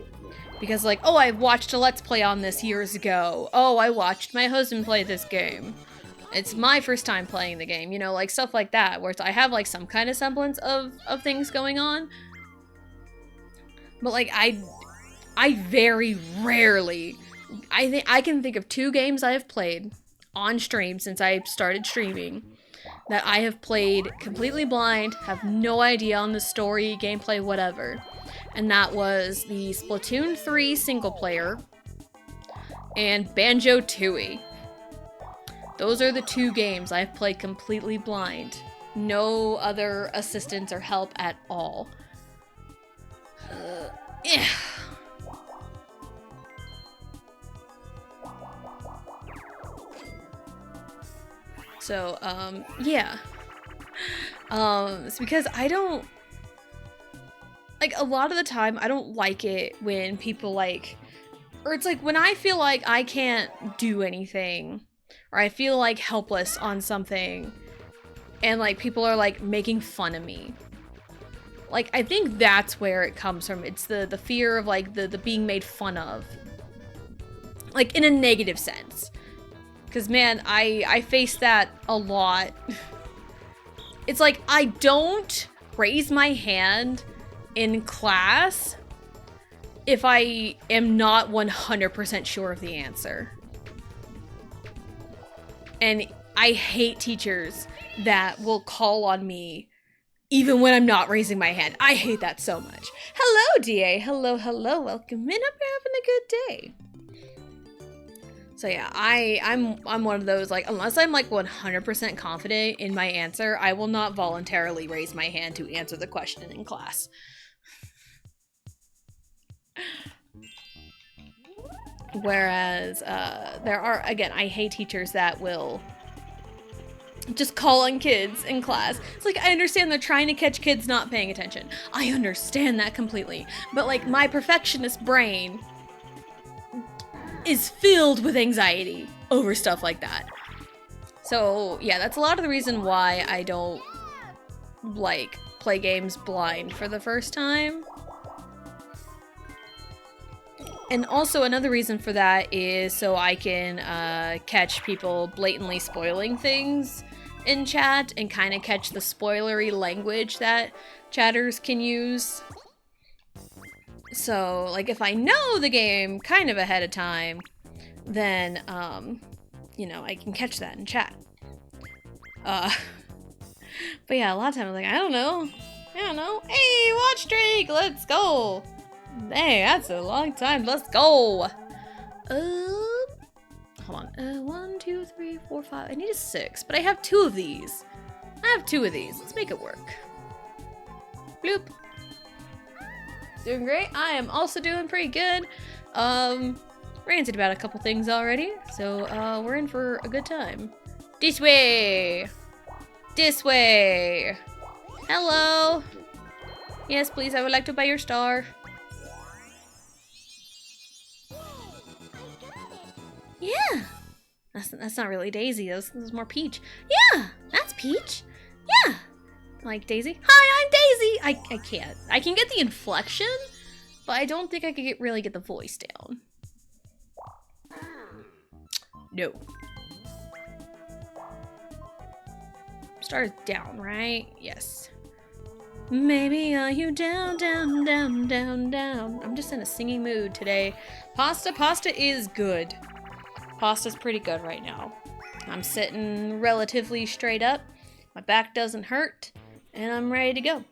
Because like, oh, I watched a Let's Play on this years ago. Oh, I watched my husband play this game. It's my first time playing the game, you know, like stuff like that, where I have like some kind of semblance of things going on. But like, I very rarely, I can think of 2 games I have played on stream since I started streaming that I have played completely blind, have no idea on the story, gameplay, whatever. And that was the Splatoon 3 single player and Banjo-Tooie. Those are the 2 games I've played completely blind. No other assistance or help at all. Yeah. So, yeah. It's because I don't, like, a lot of the time, I don't like it when people, like, or it's like, when I feel like I can't do anything, or I feel, like, helpless on something, and, like, people are, like, making fun of me. Like, I think that's where it comes from. It's the fear of, like, the being made fun of. Like, in a negative sense. Because, man, I face that a lot. It's like, I don't raise my hand in class if I am not 100% sure of the answer. And I hate teachers that will call on me even when I'm not raising my hand. I hate that so much. Hello, DA. Hello, hello. Welcome in. Hope you're having a good day. So yeah, I'm one of those, like, unless I'm like 100% confident in my answer, I will not voluntarily raise my hand to answer the question in class. Whereas, there are, again, I hate teachers that will just call on kids in class. It's like, I understand they're trying to catch kids not paying attention. I understand that completely. But like, my perfectionist brain is filled with anxiety over stuff like that. So yeah, that's a lot of the reason why I don't like play games blind for the first time. And also another reason for that is so I can catch people blatantly spoiling things in chat and kind of catch the spoilery language that chatters can use. So, like, if I know the game kind of ahead of time, then, you know, I can catch that in chat. But yeah, a lot of times I'm like, I don't know. Hey, watch streak, let's go. Hey, that's a long time. Let's go. Hold on. 1, 2, 3, 4, 5. I need a 6, but I have 2 of these. Let's make it work. Bloop. Doing great. I am also doing pretty good. Ranted about a couple things already, so we're in for a good time. This way! This way! Hello! Yes, please, I would like to buy your star. Yeah! That's not really Daisy, that's more Peach. Yeah! That's Peach! Yeah! Like Daisy? Hi, I'm Daisy! I can't. I can get the inflection, but I don't think I could really get the voice down. No. Star is down, right? Yes. Maybe are you down, down, down, down, down. I'm just in a singing mood today. Pasta is good. Pasta's pretty good right now. I'm sitting relatively straight up. My back doesn't hurt. And I'm ready to go.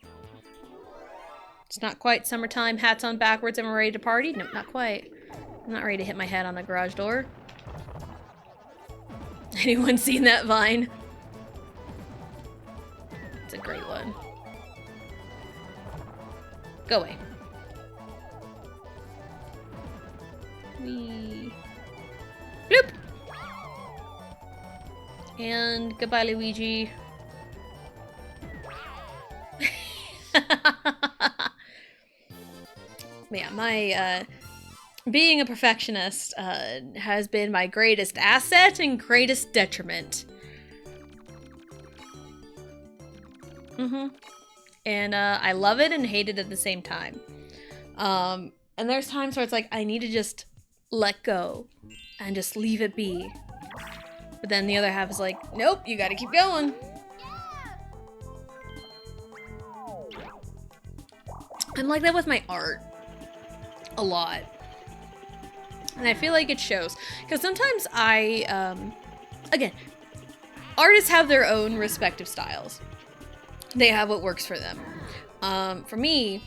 It's not quite summertime, hats on backwards, and we're ready to party. Nope, not quite. I'm not ready to hit my head on the garage door. Anyone seen that Vine? It's a great one. Go away. Whee. Bloop! And goodbye, Luigi. Yeah, my being a perfectionist has been my greatest asset and greatest detriment. And I love it and hate it at the same time. And there's times where it's like I need to just let go and just leave it be. But then the other half is like, nope, you gotta keep going. I'm like that with my art a lot. And I feel like it shows. Because sometimes again, artists have their own respective styles. They have what works for them. For me,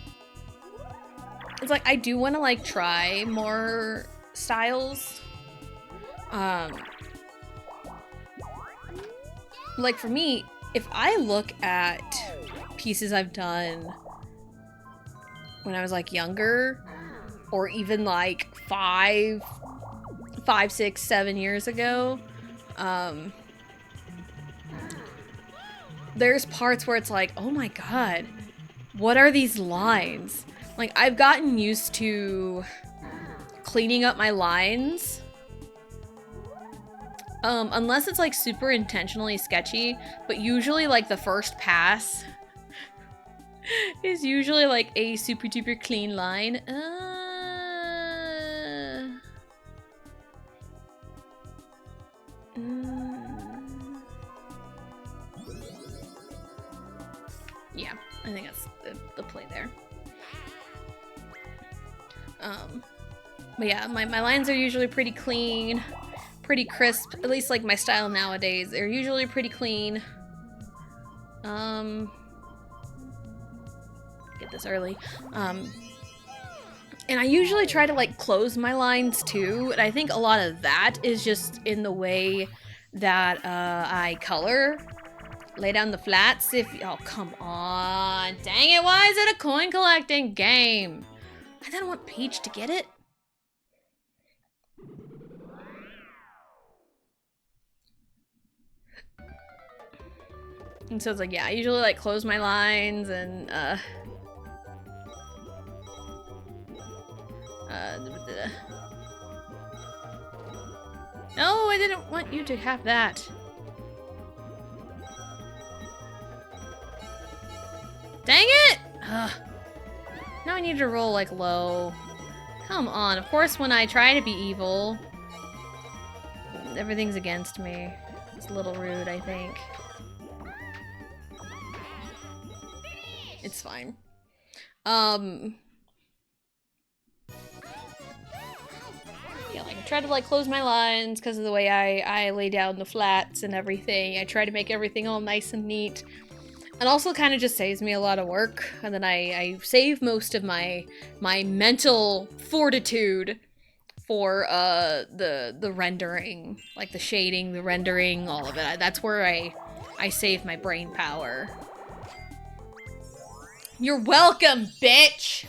it's like I do want to like try more styles. Like for me, if I look at pieces I've done when I was like younger, or even like 5, 6, 7 years ago, there's parts where it's like, oh my god, what are these lines? Like, I've gotten used to cleaning up my lines. Unless it's like super intentionally sketchy, but usually like the first pass is usually like a super duper clean line. Yeah, I think that's the play there. But yeah, my lines are usually pretty clean, pretty crisp. At least like my style nowadays, they're usually pretty clean. Get this early. And I usually try to like close my lines too, and I think a lot of that is just in the way that I color. Lay down the flats if- oh, come on. Dang it, why is it a coin collecting game? I didn't want Peach to get it. And so it's like, yeah, I usually like close my lines and no, I didn't want you to have that. Dang it! Ugh. Now I need to roll like low. Come on, of course when I try to be evil, everything's against me. It's a little rude, I think. It's fine. Yeah, like I try to like close my lines because of the way I lay down the flats and everything. I try to make everything all nice and neat. It also kind of just saves me a lot of work, and then I save most of my mental fortitude for the rendering, like the shading, the rendering, all of it. That's where I save my brain power. You're welcome, bitch!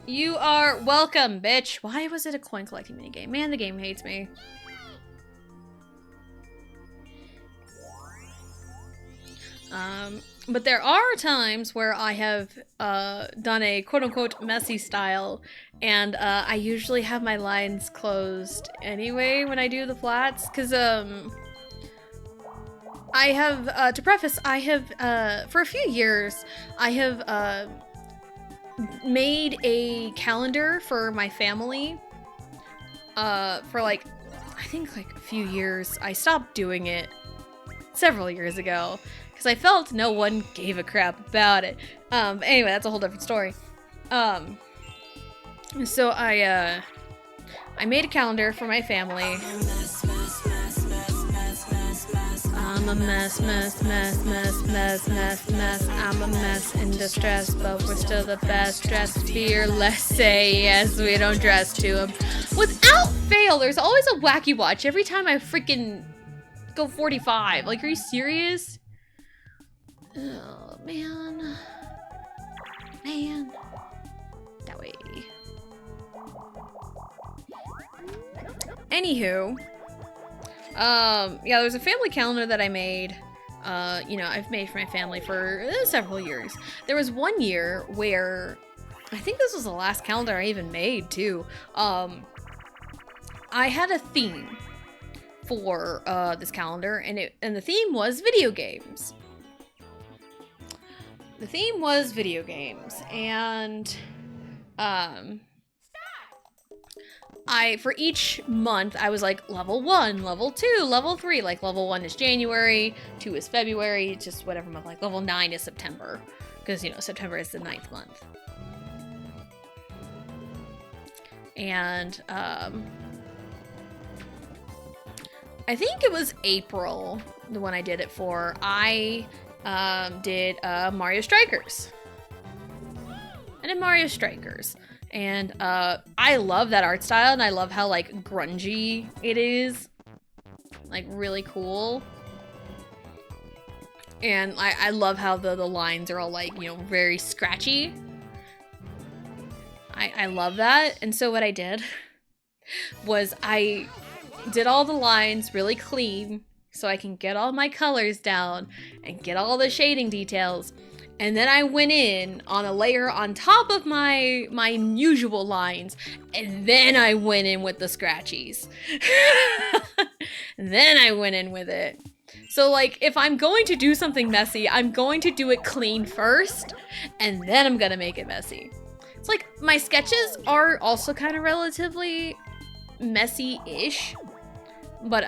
You are welcome, bitch! Why was it a coin collecting minigame? Man, the game hates me. But there are times where I have done a quote-unquote messy style, and I usually have my lines closed anyway when I do the flats, because I have, to preface, I have, for a few years, I have made a calendar for my family for like, I think like a few years. I stopped doing it several years ago because I felt no one gave a crap about it. Anyway, that's a whole different story. So I made a calendar for my family. I'm a mess, mess, mess, mess, mess, mess, mess. I'm a mess in distress, but we're still the best. Dress fearless, say yes, we don't dress to them. Without fail, there's always a wacky watch every time I freaking go 45. Like, are you serious? Oh, man. Man. That way. Anywho. Yeah, there's a family calendar that I made. You know, I've made for my family for several years. There was one year where, I think this was the last calendar I even made, too. I had a theme for this calendar, and the theme was video games. The theme was video games, and for each month, I was like level 1, level 2, level 3. Like level 1 is January, 2 is February, just whatever month. Like level 9 is September, because, you know, September is the 9th month. And I think it was April, the one I did it for. I did Mario Strikers. I did Mario Strikers. And I love that art style, and I love how, like, grungy it is. Like, really cool. And I love how the lines are all, like, you know, very scratchy. I love that. And so what I did was I did all the lines really clean so I can get all my colors down and get all the shading details. And then I went in on a layer on top of my usual lines, and then I went in with the scratchies. Then I went in with it. So, like, if I'm going to do something messy, I'm going to do it clean first, and then I'm gonna make it messy. It's like, my sketches are also kind of relatively messy-ish, but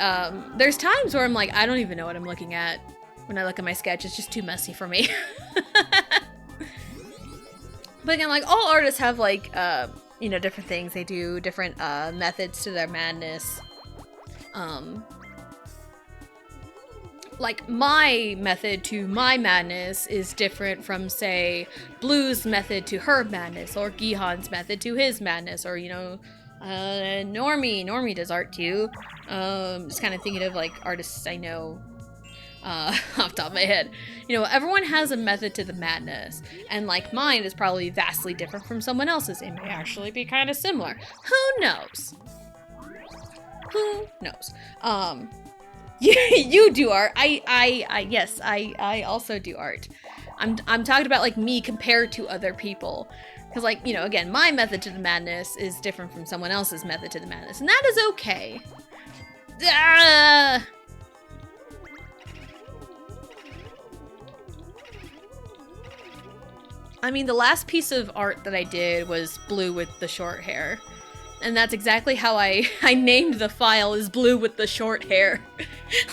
there's times where I'm like, I don't even know what I'm looking at. When I look at my sketch, it's just too messy for me. But again, like, all artists have, like, you know, different things. They do different methods to their madness. Like, my method to my madness is different from, say, Blue's method to her madness, or Gihan's method to his madness, or, you know, Normie does art too. Just kind of thinking of, like, artists I know off the top of my head. You know, everyone has a method to the madness, and like mine is probably vastly different from someone else's. It may actually be kind of similar. Who knows? Who knows? You do art. Yes, I also do art. I'm talking about like me compared to other people. Because, like, you know, again, my method to the madness is different from someone else's method to the madness, and that is okay. I mean, the last piece of art that I did was Blue with the short hair. And that's exactly how I named the file, is Blue with the short hair.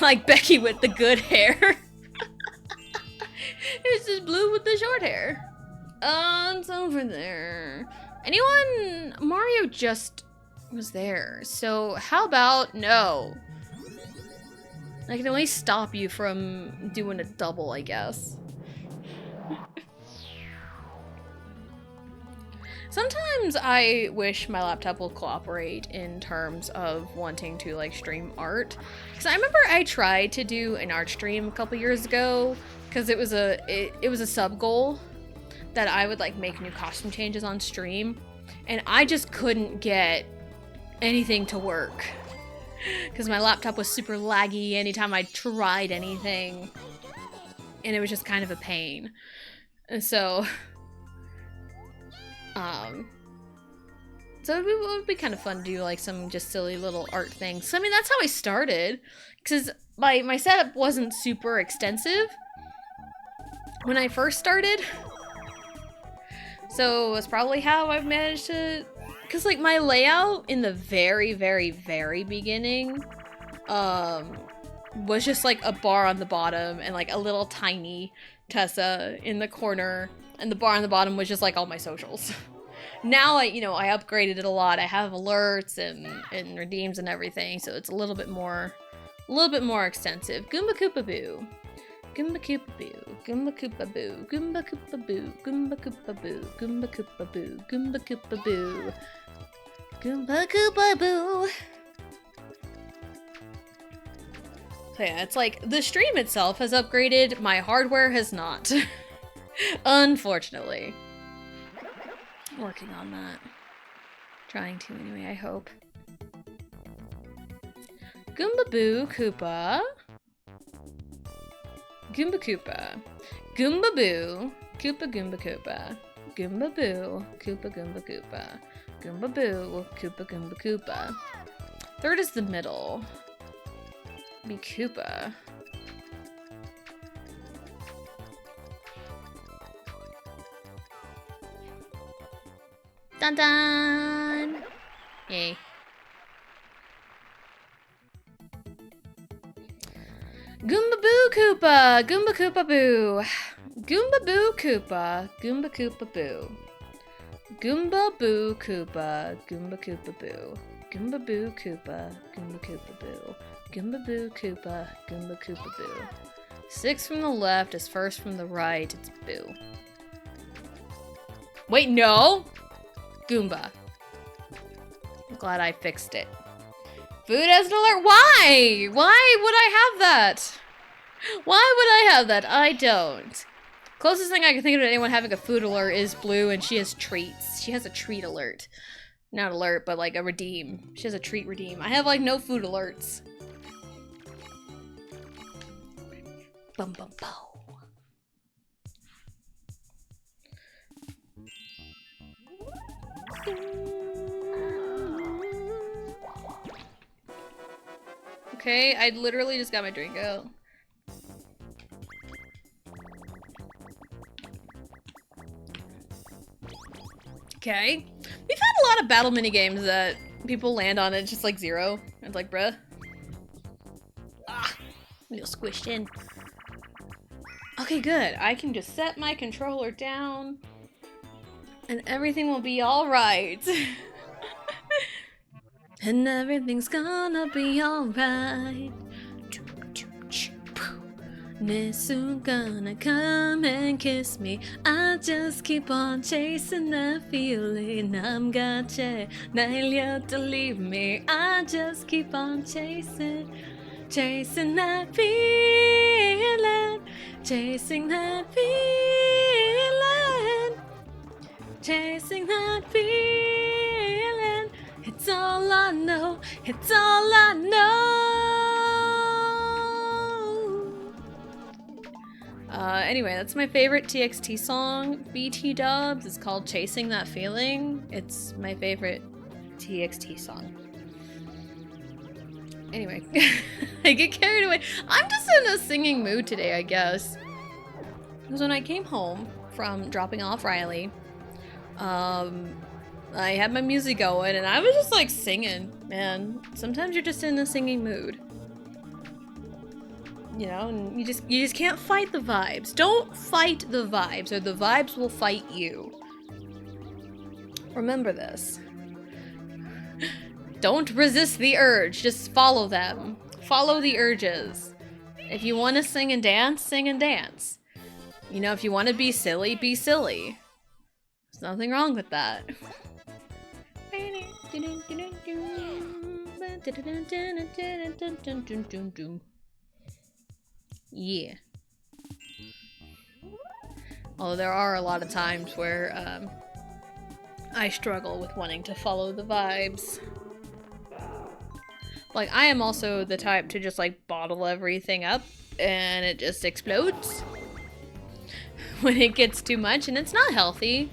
Like Becky with the good hair. It's just Blue with the short hair. It's over there. Anyone? Mario just was there. So how about no? I can only stop you from doing a double, I guess. Sometimes I wish my laptop will cooperate in terms of wanting to, like, stream art. Because I remember I tried to do an art stream a couple years ago, because it was a sub goal that I would, like, make new costume changes on stream, and I just couldn't get anything to work. Because my laptop was super laggy anytime I tried anything. and it was just kind of a pain. And so, so it would be kind of fun to do like some just silly little art things. So, I mean, that's how I started, because my setup wasn't super extensive when I first started. So it's probably how I've managed to, because like my layout in the very, very, very beginning, was just like a bar on the bottom and like a little tiny Tessa in the corner, and the bar on the bottom was just like all my socials. Now I upgraded it a lot. I have alerts and redeems and everything, so it's a little bit more extensive. Goomba Koopa Boo. Goomba Koopa Boo. Goomba Koopa Boo. Goomba Koopa Boo. Goomba Koopa Boo. Goomba Koopa Boo. Goomba Koopa Boo. Goomba Koopa Boo. So yeah, it's like the stream itself has upgraded, my hardware has not. Unfortunately. Working on that. Trying to anyway, I hope. Goomba Boo Koopa. Goomba Koopa. Goomba Boo. Koopa Goomba Koopa. Goomba Boo. Koopa Goomba Koopa. Goomba Boo. Koopa Goomba Koopa. Third is the middle. Be Koopa. Dun dun! Yay. Goomba Boo Koopa! Goomba Koopa Boo! Goomba Boo Koopa! Goomba Koopa Boo! Goomba Boo Koopa! Goomba Koopa Boo! Goomba Boo Koopa! Goomba Koopa Boo! Goomba Boo Koopa! Goomba Koopa Boo! 6 from the left is first from the right. It's Boo. Wait, no! Goomba. I'm glad I fixed it. Food as an alert. Why? Why would I have that? Why would I have that? I don't. Closest thing I can think of to anyone having a food alert is Blue, and she has treats. She has a treat alert. Not alert, but like a redeem. She has a treat redeem. I have like no food alerts. Bum bum pow. Okay, I literally just got my drink out. Okay. We've had a lot of battle minigames that people land on and it's just like 0. It's like, bruh. Ah, a little squished in. Okay, good. I can just set my controller down and everything will be alright. And everything's gonna be alright. Nesu gonna come and kiss me. I just keep on chasing that feeling. I'm gotcha. Nailed to leave me. I just keep on chasing that feeling. Chasing that feeling. Chasing that feeling. It's all I know. It's all I know. Anyway, that's my favorite TXT song. BT Dubs. It's called Chasing That Feeling. It's my favorite TXT song. Anyway, I get carried away. I'm just in a singing mood today, I guess. Because when I came home from dropping off Riley, I had my music going and I was just like singing, man. Sometimes you're just in a singing mood. You know, and you just can't fight the vibes. Don't fight the vibes or the vibes will fight you. Remember this. Don't resist the urge, just follow them. Follow the urges. If you want to sing and dance, sing and dance. You know, if you want to be silly, be silly. There's nothing wrong with that. Yeah. Although there are a lot of times where I struggle with wanting to follow the vibes. Like, I am also the type to just like bottle everything up and it just explodes. when it gets too much, and it's not healthy.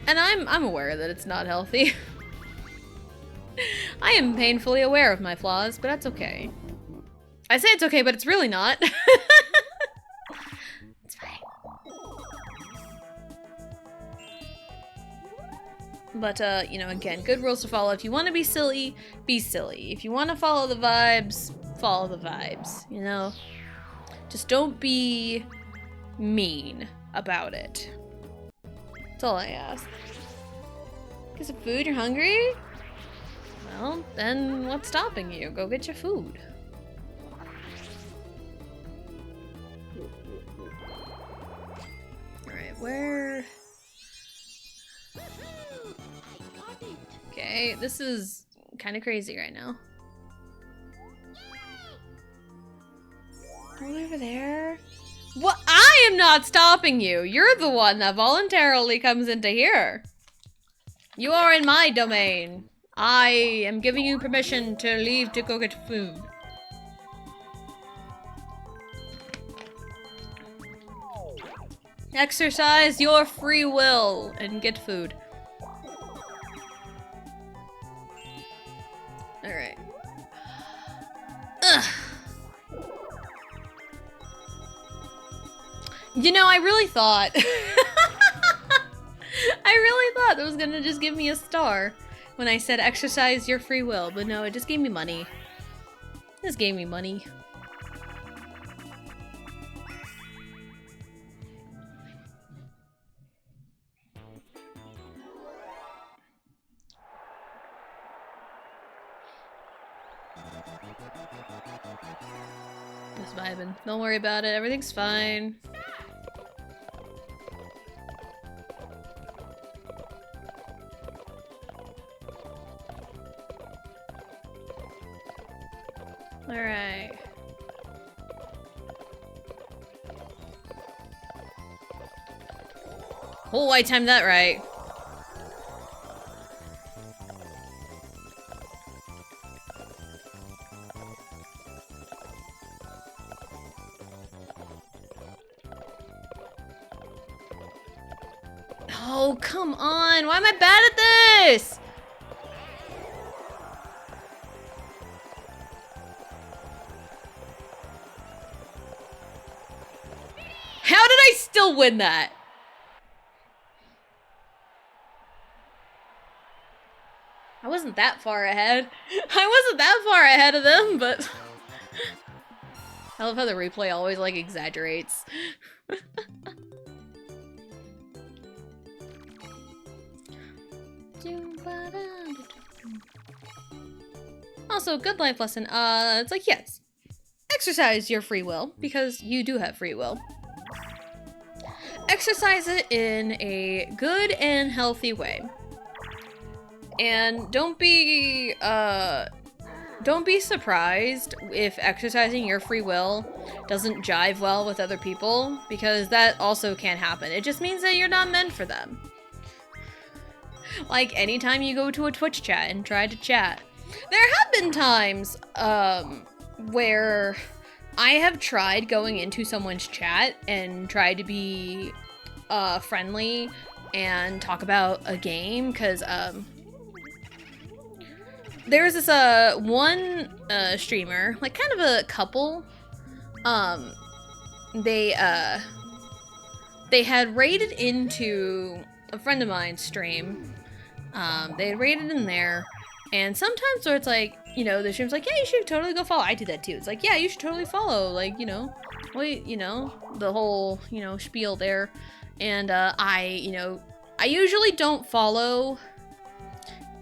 And I'm aware that it's not healthy. I am painfully aware of my flaws, but that's okay. I say it's okay, but it's really not. It's fine. But, you know, again, good rules to follow. If you want to be silly, be silly. If you want to follow the vibes, follow the vibes, you know? Just don't be mean about it. That's all I ask. Get some food? You're hungry? Well, then what's stopping you? Go get your food. Alright, where... Okay, this is kind of crazy right now. All over there? What? I am not stopping you! You're the one that voluntarily comes into here. You are in my domain. I am giving you permission to leave to go get food. Exercise your free will and get food. Alright. Ugh. You know, I really thought... I really thought it was gonna just give me a star when I said exercise your free will, but no, it just gave me money. It just gave me money. Just vibing. Don't worry about it, everything's fine. Alright. Oh, I timed that right. Oh, come on. Why am I bad at this? How did I still win that? I wasn't that far ahead. I wasn't that far ahead of them, but... I love how the replay always, like, exaggerates. Also, good life lesson. It's like, yes. Exercise your free will, because you do have free will. Exercise it in a good and healthy way. And don't be surprised if exercising your free will doesn't jive well with other people, because that also can happen. It just means that you're not meant for them. Like, anytime you go to a Twitch chat and try to chat, there have been times, where I have tried going into someone's chat and tried to be, friendly and talk about a game, because, there was this, one, streamer, like, kind of a couple, they had raided into a friend of mine's stream. They had raided in there, and sometimes where it's like, you know, the stream's like, yeah, you should totally go follow. I do that too. It's like, yeah, you should totally follow, like, you know, wait, you know, the whole, you know, spiel there. And, I usually don't follow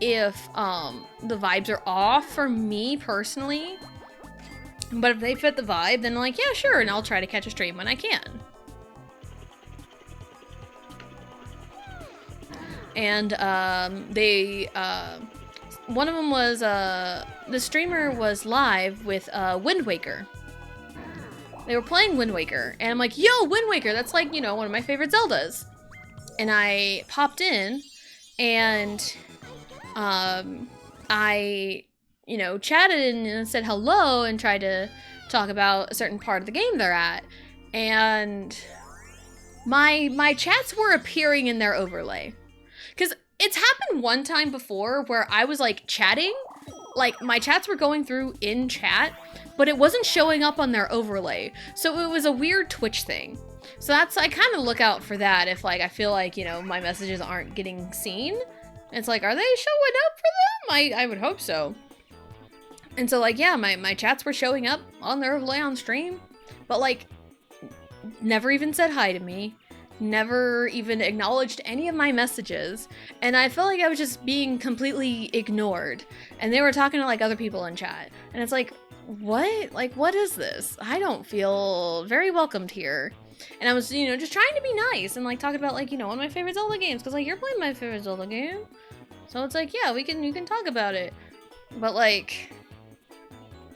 if, the vibes are off for me personally. But if they fit the vibe, then I'm like, yeah, sure, and I'll try to catch a stream when I can. And, one of them was, the streamer was live with, Wind Waker. They were playing Wind Waker, and I'm like, yo, Wind Waker, that's like, you know, one of my favorite Zeldas. And I popped in, and, I, you know, chatted and said hello and tried to talk about a certain part of the game they're at. And my chats were appearing in their overlay. Because it's happened one time before where I was like chatting, like my chats were going through in chat, but it wasn't showing up on their overlay. So it was a weird Twitch thing. So that's, I kind of look out for that if like I feel like, you know, my messages aren't getting seen. It's like, are they showing up for them? I would hope so. And so like, yeah, my chats were showing up on their overlay on stream, but like never even said hi to me. Never even acknowledged any of my messages, and I felt like I was just being completely ignored. And they were talking to like other people in chat, and it's like, what? Like, what is this? I don't feel very welcomed here. And I was, you know, just trying to be nice and like talking about like, you know, one of my favorite Zelda games, because like you're playing my favorite Zelda game, so it's like, yeah, you can talk about it. But like,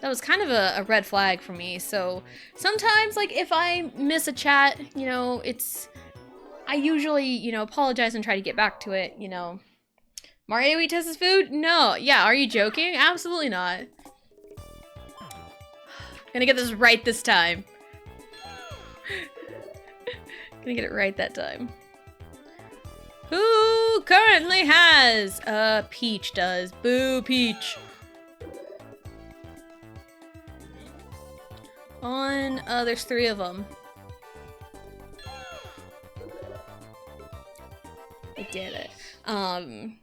that was kind of a red flag for me. So sometimes like if I miss a chat, you know, I usually, you know, apologize and try to get back to it, you know. Mario eat Tessa's food? No. Yeah, are you joking? Absolutely not. Gonna get this right this time. Gonna get it right that time. Who currently has? Peach does. Boo, Peach. There's 3 of them. I did it. And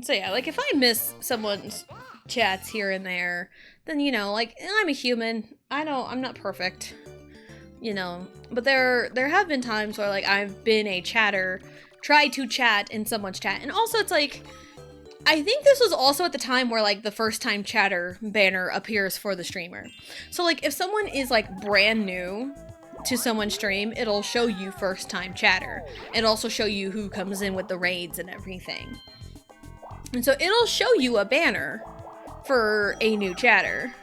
so yeah, like if I miss someone's chats here and there, then, you know, like I'm a human. I'm not perfect, you know, but there have been times where like I've been a chatter, tried to chat in someone's chat. And also it's like, I think this was also at the time where like the first time chatter banner appears for the streamer. So like if someone is like brand new to someone's stream, it'll show you first time chatter. It'll also show you who comes in with the raids and everything. And so it'll show you a banner for a new chatter.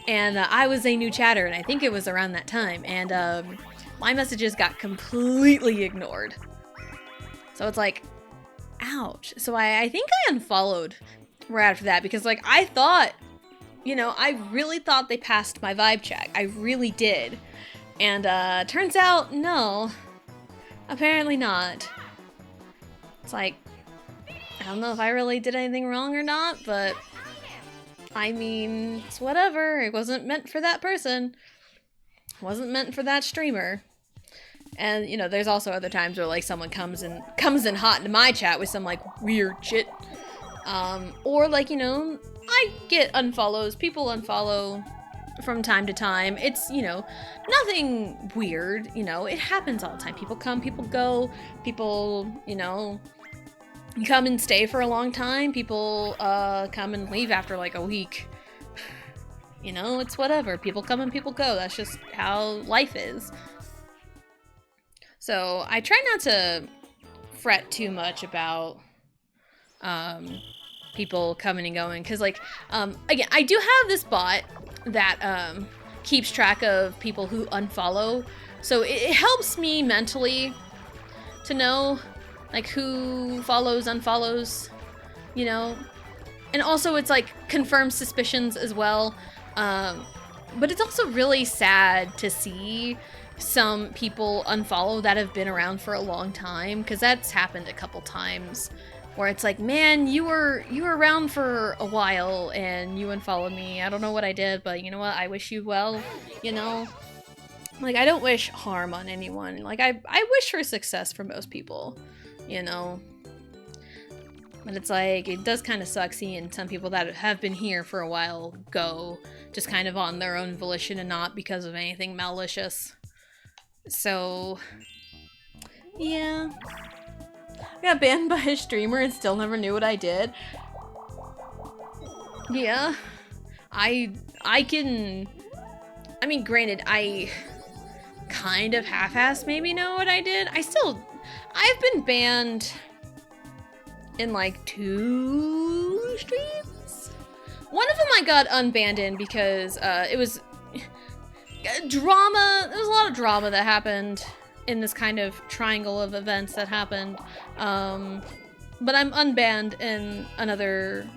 And I was a new chatter, and I think it was around that time. And my messages got completely ignored. So it's like, ouch. So I think I unfollowed right after that, because like I thought, you know, I really thought they passed my vibe check. I really did. And turns out, no. Apparently not. It's like, I don't know if I really did anything wrong or not, but I mean, it's whatever. It wasn't meant for that person. It wasn't meant for that streamer. And, you know, there's also other times where like someone comes in hot into my chat with some like weird shit. Or like, you know, I get unfollows. People unfollow from time to time. It's, you know, nothing weird, you know, it happens all the time. People come, people go, people, you know, come and stay for a long time. People come and leave after like a week. You know, it's whatever. People come and people go. That's just how life is. So I try not to fret too much about people coming and going, because like again, I do have this bot that keeps track of people who unfollow, so it helps me mentally to know like who follows, unfollows, you know. And also it's like confirms suspicions as well. But it's also really sad to see some people unfollow that have been around for a long time, because that's happened a couple times where it's like, man, you were around for a while and you unfollowed me. I don't know what I did, but you know what? I wish you well, you know? Like, I don't wish harm on anyone. Like, I wish for success for most people, you know? But it's like, it does kind of suck seeing some people that have been here for a while go just kind of on their own volition and not because of anything malicious. So, yeah. I got banned by a streamer and still never knew what I did. Yeah. I mean, granted, I kind of half-assed maybe know what I did. I've been banned in like 2 streams. One of them I got unbanned in because it was drama. There was a lot of drama that happened in this kind of triangle of events that happened. But I'm unbanned in another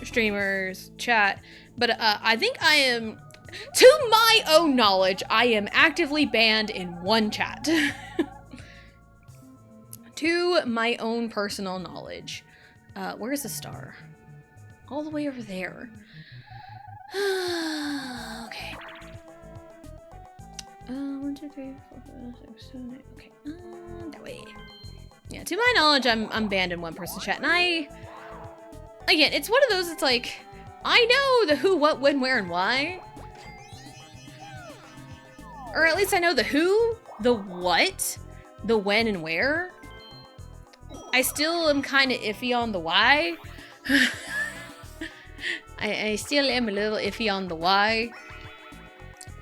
streamer's chat. But I think I am To my own knowledge, I am actively banned in one chat. To my own personal knowledge. Where's the star? All the way over there. Okay. 1, 2, 3, 4, 5, 6, 7, 8. Okay. That way. Yeah, to my knowledge, I'm banned in one person chat, and again, it's one of those, it's like, I know the who, what, when, where, and why. Or at least I know the who, the what, the when, and where. I still am kind of iffy on the why. I still am a little iffy on the why.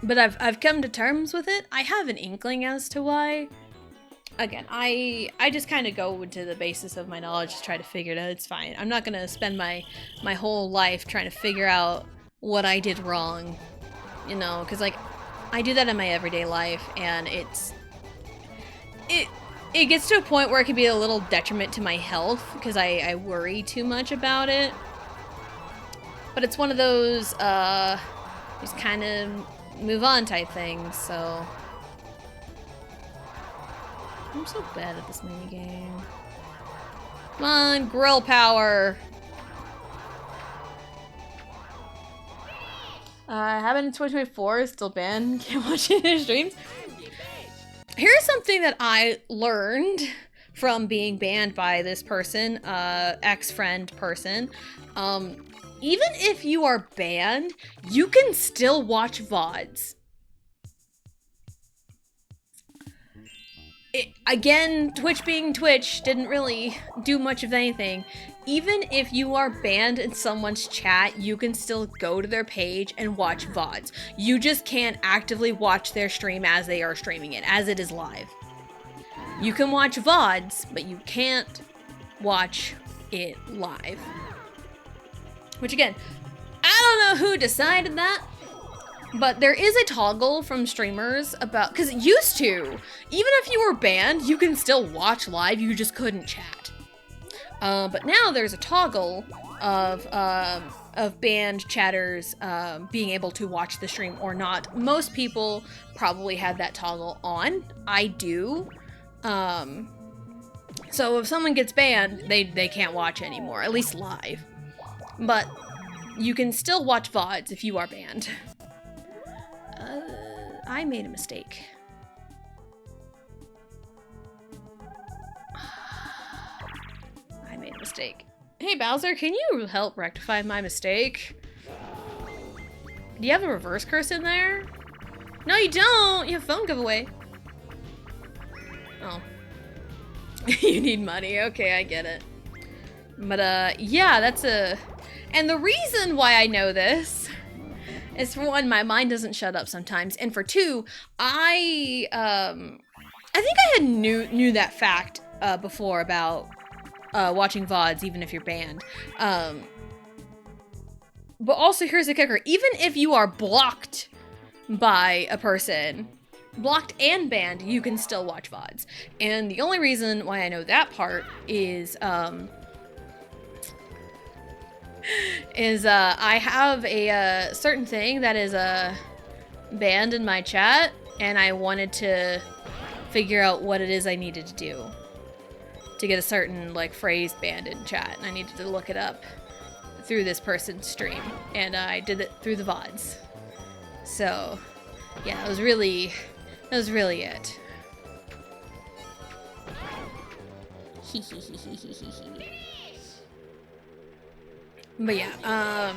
But I've come to terms with it. I have an inkling as to why. Again, I just kind of go into the basis of my knowledge to try to figure it out. It's fine. I'm not gonna spend my whole life trying to figure out what I did wrong, you know, because like I do that in my everyday life, and it gets to a point where it can be a little detriment to my health because I worry too much about it. But it's one of those just kind of move on type things, so. I'm so bad at this minigame. Come on, grill power! Happened in 2024, still banned, can't watch any streams. Here's something that I learned from being banned by this person, ex-friend person. Even if you are banned, you can still watch VODs. Again, Twitch being Twitch didn't really do much of anything. Even if you are banned in someone's chat, you can still go to their page and watch VODs. You just can't actively watch their stream as they are streaming it, as it is live. You can watch VODs, but you can't watch it live. Which again, I don't know who decided that, but there is a toggle from streamers about, because it used to, even if you were banned, you can still watch live, you just couldn't chat. But now there's a toggle of banned chatters being able to watch the stream or not. Most people probably have that toggle on. I do. So if someone gets banned, they can't watch anymore, at least live. But you can still watch VODs if you are banned. I made a mistake. I made a mistake. Hey Bowser, can you help rectify my mistake? Do you have a reverse curse in there? No, you don't! You have phone giveaway. Oh. You need money. Okay, I get it. But, yeah, that's a... And the reason why I know this is, for one, my mind doesn't shut up sometimes, and for two, I think I had knew that fact before about watching VODs even if you're banned. But also, here's the kicker: even if you are blocked by a person, blocked and banned, you can still watch VODs. And the only reason why I know that part is I have a certain thing that is banned in my chat, and I wanted to figure out what it is I needed to do to get a certain like phrase banned in chat, and I needed to look it up through this person's stream, and I did it through the VODs. So yeah, that was really it. But yeah,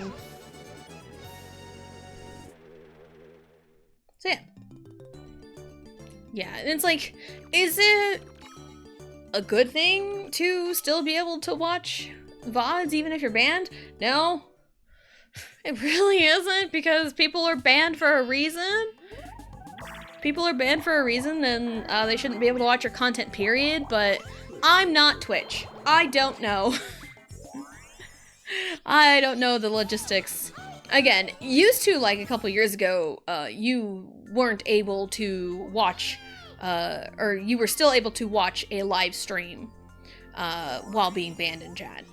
so yeah. Yeah, and it's like, is it a good thing to still be able to watch VODs even if you're banned? No, it really isn't, because people are banned for a reason. People are banned for a reason, and they shouldn't be able to watch your content, period. But I'm not Twitch. I don't know. I don't know the logistics. Again, used to, like a couple years ago, you weren't able to watch, or you were still able to watch a live stream while being banned in chat.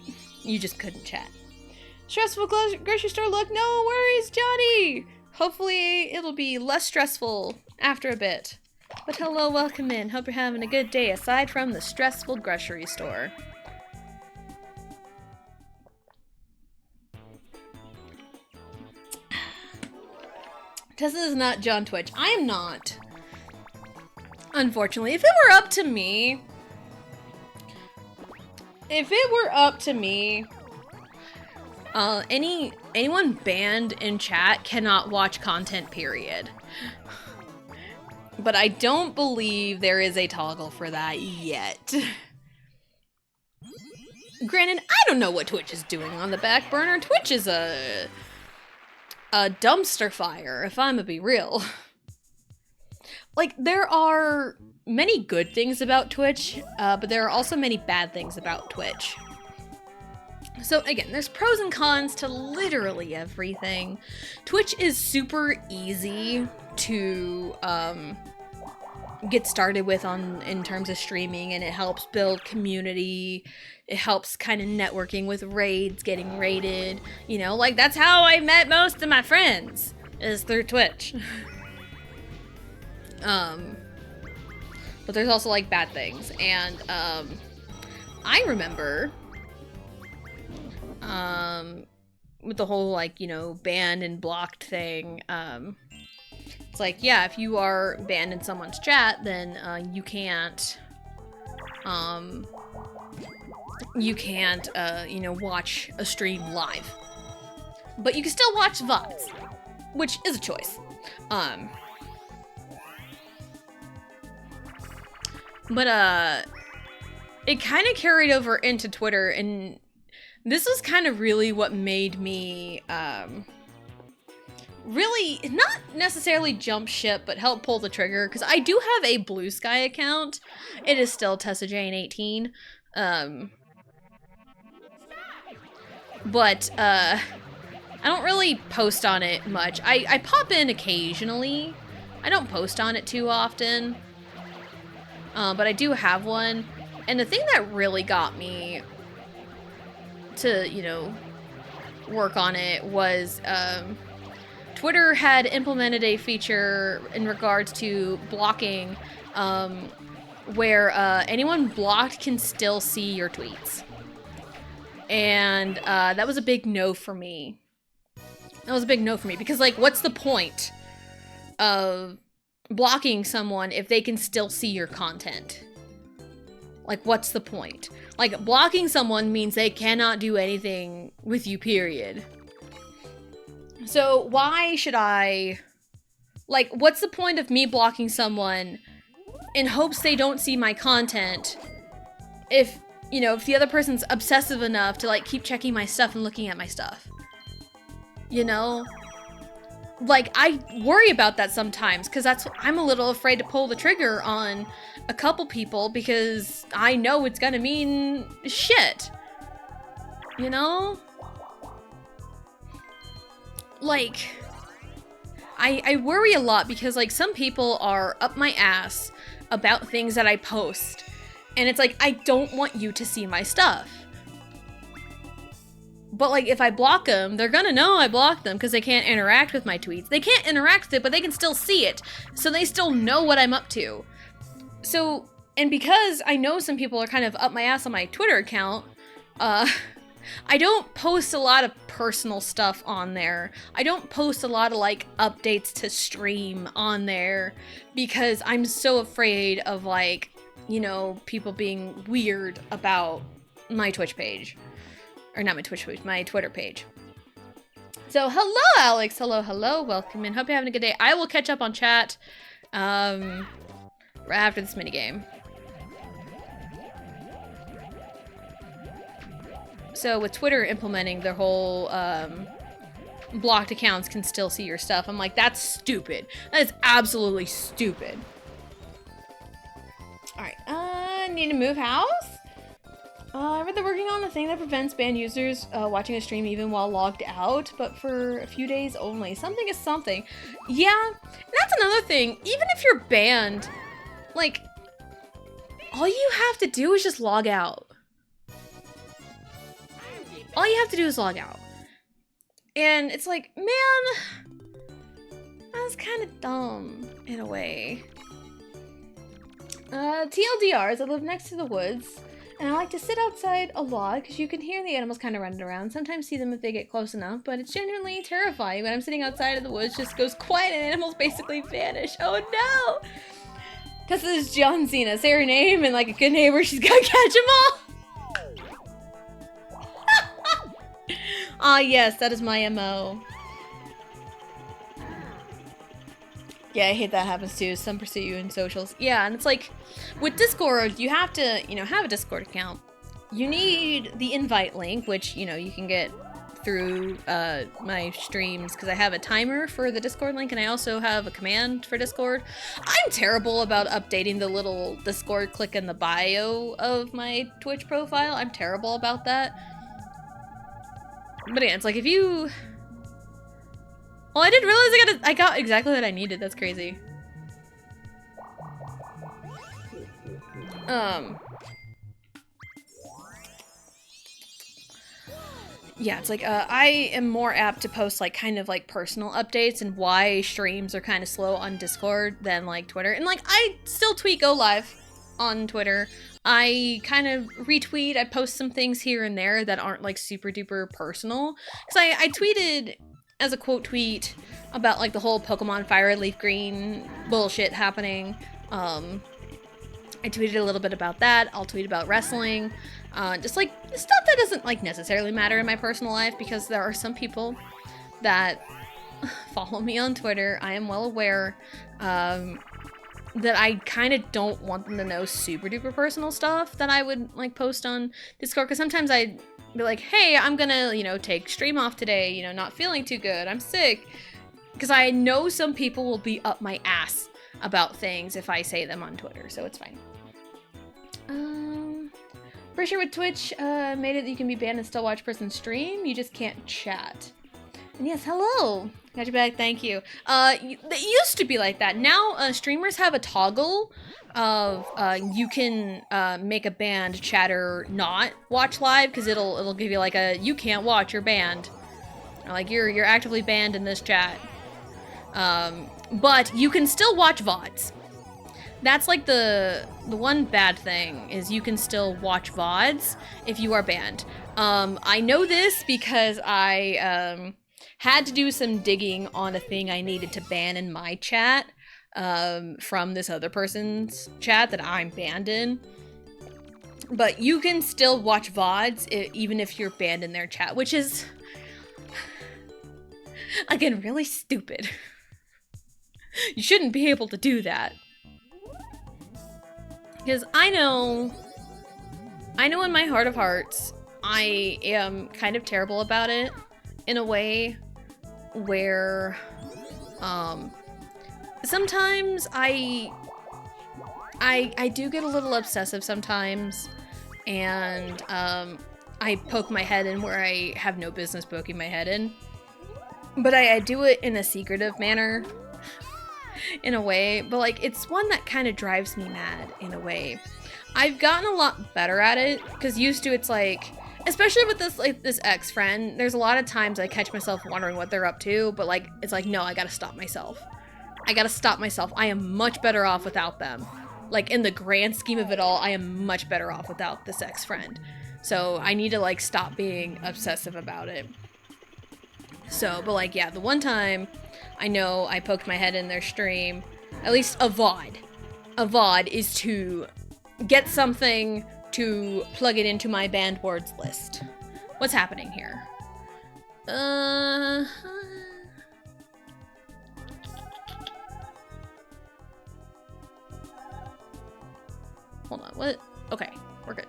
You just couldn't chat. Stressful grocery store look, no worries, Johnny! Hopefully it'll be less stressful after a bit. But hello, welcome in. Hope you're having a good day aside from the stressful grocery store. Tessa is not John Twitch. I am not. Unfortunately, if it were up to me, anyone banned in chat cannot watch content, period. But I don't believe there is a toggle for that yet. Granted, I don't know what Twitch is doing on the back burner. Twitch is a dumpster fire, if I'm gonna be real. Like, there are many good things about Twitch, but there are also many bad things about Twitch. So again, there's pros and cons to literally everything. Twitch is super easy to get started with in terms of streaming, and it helps build community. It helps kind of networking with raids, getting raided. You know, like that's how I met most of my friends, is through Twitch. But there's also like bad things, and I remember with the whole like, you know, banned and blocked thing, it's like, yeah, if you are banned in someone's chat, then you can't you know, watch a stream live, but you can still watch VODs, which is a choice. But it kind of carried over into Twitter, and this was kind of really what made me really not necessarily jump ship, but help pull the trigger, because I do have a Blue Sky account. It is still TessaJane18. But I don't really post on it much. I pop in occasionally. I don't post on it too often. But I do have one. And the thing that really got me to, you know, work on it was Twitter had implemented a feature in regards to blocking, where anyone blocked can still see your tweets. And that was a big no for me. That was a big no for me, because, like, what's the point of blocking someone if they can still see your content? Like, what's the point? Like, blocking someone means they cannot do anything with you, period. So why should I... Like, what's the point of me blocking someone in hopes they don't see my content if, you know, if the other person's obsessive enough to, like, keep checking my stuff and looking at my stuff? You know? Like, I worry about that sometimes, because I'm a little afraid to pull the trigger on a couple people, because I know it's gonna mean shit. You know? Like, I worry a lot, because, like, some people are up my ass about things that I post, and it's like, I don't want you to see my stuff. But, like, if I block them, they're gonna know I blocked them, because they can't interact with my tweets. They can't interact with it, but they can still see it, so they still know what I'm up to. So, and because I know some people are kind of up my ass on my Twitter account, I don't post a lot of personal stuff on there. I don't post a lot of, like, updates to stream on there, because I'm so afraid of, like, you know, people being weird about my Twitch page. Or not my Twitch page, my Twitter page. So, hello, Alex. Hello, hello. Welcome in. Hope you're having a good day. I will catch up on chat right after this minigame. So, with Twitter implementing their whole blocked accounts can still see your stuff, I'm like, that's stupid. That is absolutely stupid. Alright, need to move house? I read they're working on a thing that prevents banned users watching a stream even while logged out, but for a few days only. Something is something. Yeah, that's another thing. Even if you're banned, like, all you have to do is just log out. All you have to do is log out. And it's like, man, was kind of dumb in a way. TLDR is I live next to the woods, and I like to sit outside a lot because you can hear the animals kind of running around. Sometimes see them if they get close enough, but it's genuinely terrifying when I'm sitting outside of the woods, just goes quiet and animals basically vanish. Oh no! Because this is John Cena. Say her name and like a good neighbor, she's gonna catch them all! Ah yes, that is my MO. Yeah, I hate that happens too. Some pursue you in socials. Yeah, and it's like, with Discord, you have to, you know, have a Discord account. You need the invite link, which, you know, you can get through my streams, because I have a timer for the Discord link, and I also have a command for Discord. I'm terrible about updating the little Discord click in the bio of my Twitch profile. I'm terrible about that. But yeah, it's like if you... Well, I didn't realize I got exactly what I needed. That's crazy. Yeah, it's like, I am more apt to post, like, kind of, like, personal updates and why streams are kind of slow on Discord than, like, Twitter. And, like, I still tweet Go Live on Twitter. I kind of retweet, I post some things here and there that aren't, like, super duper personal. Because I tweeted... as a quote tweet about like the whole Pokemon Fire Red Leaf Green bullshit happening. I tweeted a little bit about that. I'll tweet about wrestling. Just like stuff that doesn't like necessarily matter in my personal life, because there are some people that follow me on Twitter. I am well aware that I kind of don't want them to know super duper personal stuff that I would like post on Discord, because sometimes I be like, hey, I'm gonna, you know, take stream off today, you know, not feeling too good, I'm sick. Because I know some people will be up my ass about things if I say them on Twitter, so it's fine. Pretty sure with Twitch, made it that you can be banned and still watch person stream, you just can't chat. And yes, hello! Got you back, thank you. It used to be like that. Now, streamers have a toggle of, you can, make a banned chatter not watch live, because it'll give you like a, you can't watch, you're banned. Or like, you're actively banned in this chat. But you can still watch VODs. That's like the one bad thing, is you can still watch VODs if you are banned. I know this because I, had to do some digging on a thing I needed to ban in my chat from this other person's chat that I'm banned in. But you can still watch VODs even if you're banned in their chat, which is, again, really stupid. You shouldn't be able to do that. Because I know in my heart of hearts, I am kind of terrible about it in a way where sometimes I do get a little obsessive sometimes, and I poke my head in where I have no business poking my head in, but I do it in a secretive manner in a way, but like it's one that kind of drives me mad in a way. I've gotten a lot better at it, because used to it's like, especially with this ex-friend, there's a lot of times I catch myself wondering what they're up to, but like, it's like, no, I gotta stop myself. I gotta stop myself. I am much better off without them. Like, in the grand scheme of it all, I am much better off without this ex-friend. So I need to like stop being obsessive about it. So, but like, yeah, the one time I know I poked my head in their stream, at least a VOD. A VOD is to get something to plug it into my banned words list. What's happening here? Hold on, what? Okay, we're good.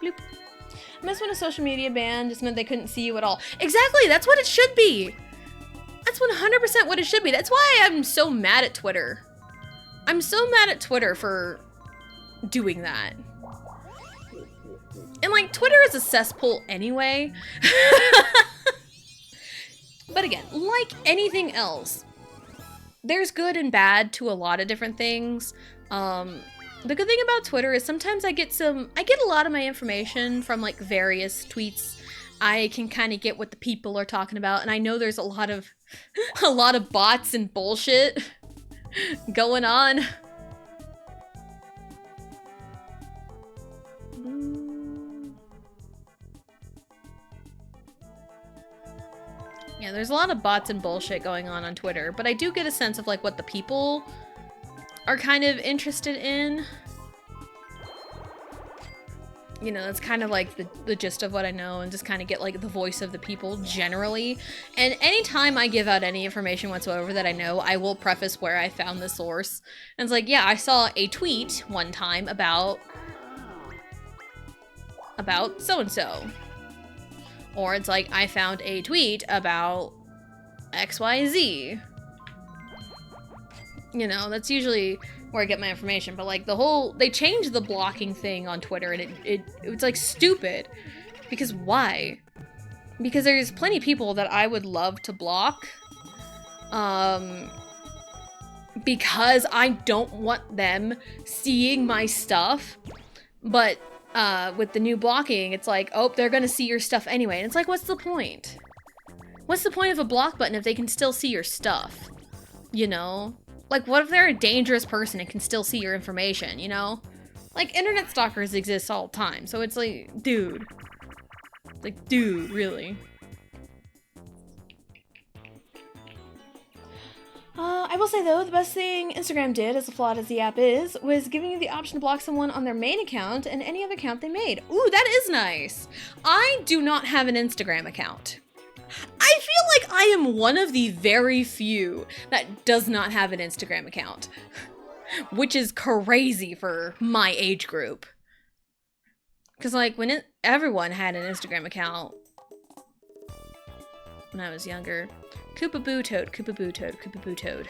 Bloop. I miss when a social media ban just meant they couldn't see you at all. Exactly, that's what it should be! That's 100% what it should be. That's why I'm so mad at Twitter. I'm so mad at Twitter for doing that. And like, Twitter is a cesspool anyway. But again, like anything else, there's good and bad to a lot of different things. The good thing about Twitter is sometimes I get a lot of my information from like various tweets I can kind of get what the people are talking about, and I know there's a lot of bots and bullshit going on. Yeah, there's a lot of bots and bullshit going on Twitter, but I do get a sense of like what the people are kind of interested in. You know, that's kind of like the gist of what I know, and just kind of get like the voice of the people generally. And anytime I give out any information whatsoever that I know, I will preface where I found the source. And it's like, yeah, I saw a tweet one time about so-and-so. Or it's like, I found a tweet about XYZ. You know, that's usually where I get my information, but like they changed the blocking thing on Twitter, and it's like stupid. Because why? Because there's plenty of people that I would love to block, because I don't want them seeing my stuff, but with the new blocking, it's like, oh, they're gonna see your stuff anyway, and it's like, what's the point? What's the point of a block button if they can still see your stuff? You know? Like, what if they're a dangerous person and can still see your information, you know? Like, internet stalkers exist all the time, so it's like, dude. Like, dude, really? I will say, though, the best thing Instagram did, as flawed as the app is, was giving you the option to block someone on their main account and any other account they made. Ooh, that is nice. I do not have an Instagram account. I feel like I am one of the very few that does not have an Instagram account, which is crazy for my age group. Because, like, when everyone had an Instagram account when I was younger. Koopa-Boo Toad, Koopa-Boo Toad, Koopa-Boo Toad,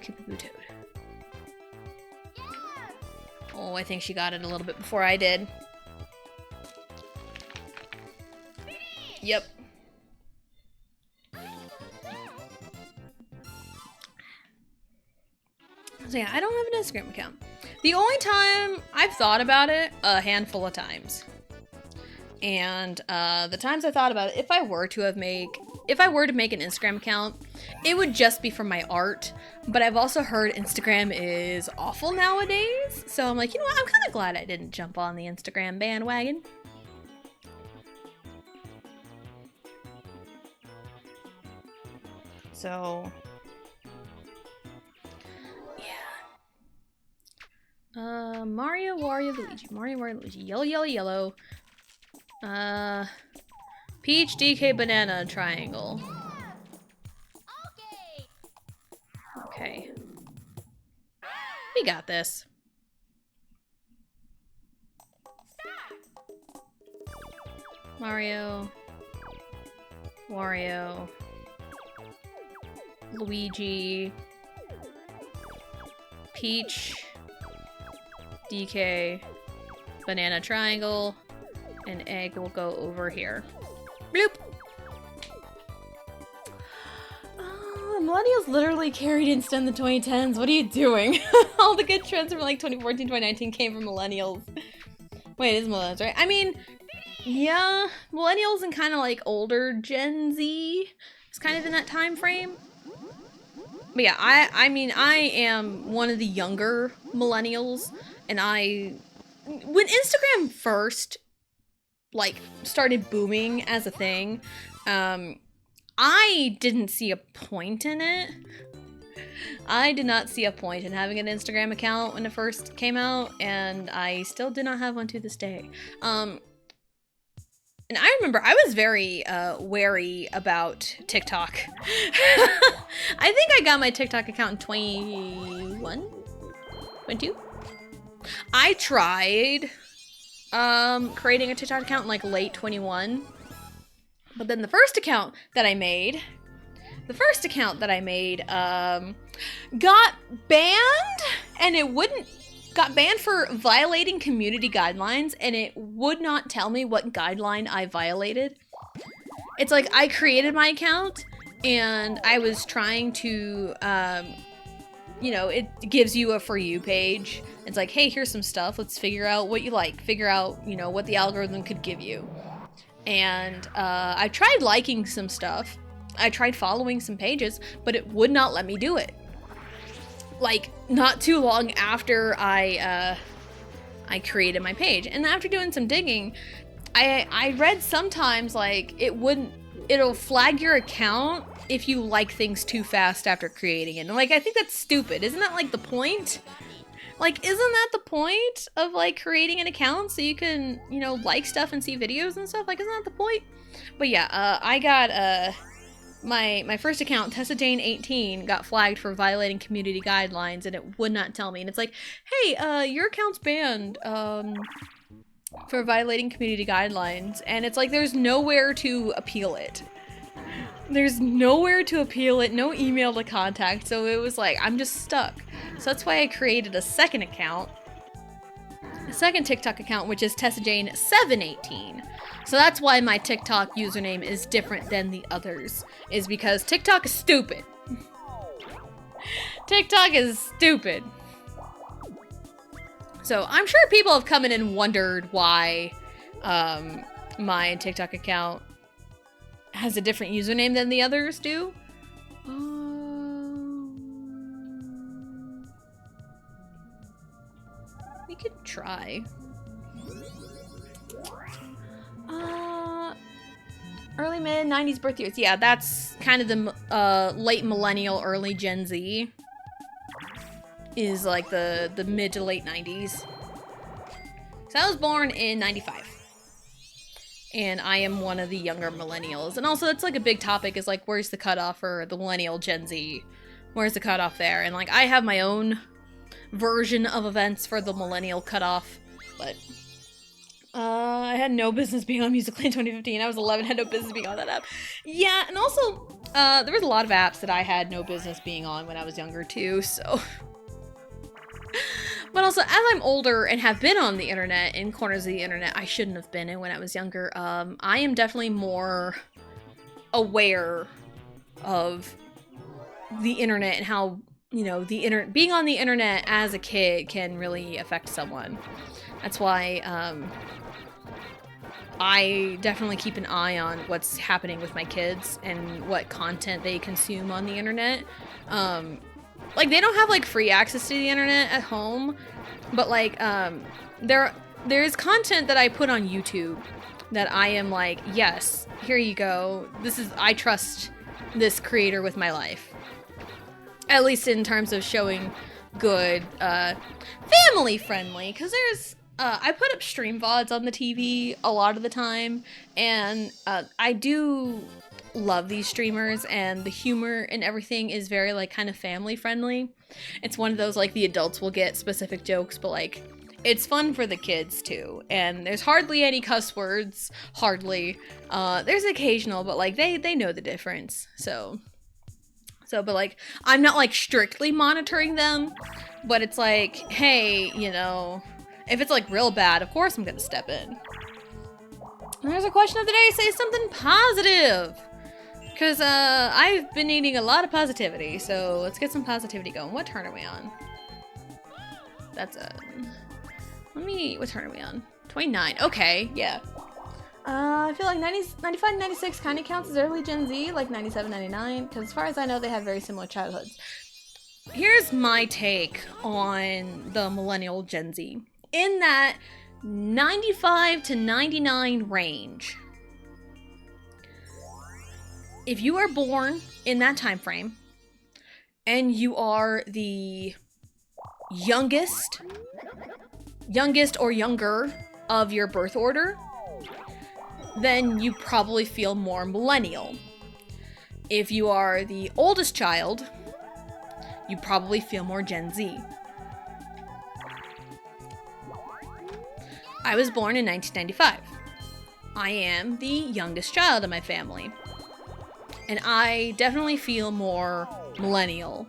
Koopa-Boo Toad. Oh, I think she got it a little bit before I did. Yep. So yeah, I don't have an Instagram account. The only time I've thought about it, a handful of times. And the times I thought about it, if I were to make an Instagram account, it would just be for my art. But I've also heard Instagram is awful nowadays. So I'm like, you know what? I'm kind of glad I didn't jump on the Instagram bandwagon. So, yeah. Mario, Wario, Luigi. Mario, Wario, Luigi. Yellow, yellow, yellow. Peach, DK, banana, triangle. Okay. We got this. Mario. Wario. Luigi. Peach. DK. Banana, triangle. An egg will go over here. Bloop! Millennials literally carried Insta in the 2010s. What are you doing? All the good trends from like 2014, 2019 came from millennials. Wait, it is millennials, right? I mean, yeah, millennials and kind of like older Gen Z. It's kind of in that time frame. But yeah, I mean, I am one of the younger millennials, and when Instagram first like started booming as a thing, I didn't see a point in it. I did not see a point in having an Instagram account when it first came out, and I still do not have one to this day. And I remember I was very wary about TikTok. I think I got my TikTok account in 21? 22? I tried creating a TikTok account in like late 21. But then the first account that I made got banned, and got banned for violating community guidelines, and it would not tell me what guideline I violated. It's like I created my account and I was trying to, you know, it gives you a For You page. It's like, hey, here's some stuff. Let's figure out what you like. Figure out, you know, what the algorithm could give you. And I tried liking some stuff. I tried following some pages, but it would not let me do it. Like, not too long after I created my page. And after doing some digging, I read sometimes, like, it'll flag your account if you like things too fast after creating it. And, like, I think that's stupid. Isn't that, like, the point? Like, isn't that the point of, like, creating an account so you can, you know, like stuff and see videos and stuff? Like, isn't that the point? But yeah, I got, my first account, TessaJane18, got flagged for violating community guidelines, and it would not tell me. And it's like, hey, your account's banned, for violating community guidelines. And it's like, there's nowhere to appeal it. There's nowhere to appeal it, no email to contact, so it was like, I'm just stuck. So that's why I created a second account, a second TikTok account, which is TessaJane718. So that's why my TikTok username is different than the others, is because TikTok is stupid. TikTok is stupid. So I'm sure people have come in and wondered why my TikTok account has a different username than the others do. We could try. Early mid 90s birth years. Yeah, that's kind of the late millennial, early Gen Z. Is like the mid to late 90s. So I was born in 95. And I am one of the younger millennials. And also it's like a big topic is like, where's the cutoff for the millennial Gen Z? Where's the cutoff there? And like, I have my own version of events for the millennial cutoff, but I had no business being on Musical.ly in 2015. I was 11, had no business being on that app. Yeah, and also, there was a lot of apps that I had no business being on when I was younger too, so. But also, as I'm older and have been on the internet, in corners of the internet I shouldn't have been in when I was younger, I am definitely more aware of the internet and how, you know, being on the internet as a kid can really affect someone. That's why, I definitely keep an eye on what's happening with my kids and what content they consume on the internet. Like, they don't have, like, free access to the internet at home, but, like, there's content that I put on YouTube that I am like, yes, here you go. I trust this creator with my life. At least in terms of showing good, family friendly, because there's, I put up stream VODs on the TV a lot of the time, and I do love these streamers, and the humor and everything is very, like, kind of family friendly. It's one of those, like, the adults will get specific jokes, but, like, it's fun for the kids too. And there's hardly any cuss words, hardly. There's occasional, but, like, they know the difference. So, but, like, I'm not, like, strictly monitoring them, but it's like, hey, you know, if it's, like, real bad, of course I'm gonna step in. And there's a question of the day, say something positive! Because, I've been needing a lot of positivity, so let's get some positivity going. What turn are we on? That's what turn are we on? 29, okay, yeah. I feel like 95, 96 kind of counts as early Gen Z, like 97, 99, because as far as I know, they have very similar childhoods. Here's my take on the millennial Gen Z. In that 95 to 99 range, if you are born in that time frame and you are the youngest or younger of your birth order, then you probably feel more millennial. If you are the oldest child, you probably feel more Gen Z. I was born in 1995. I am the youngest child in my family. And I definitely feel more millennial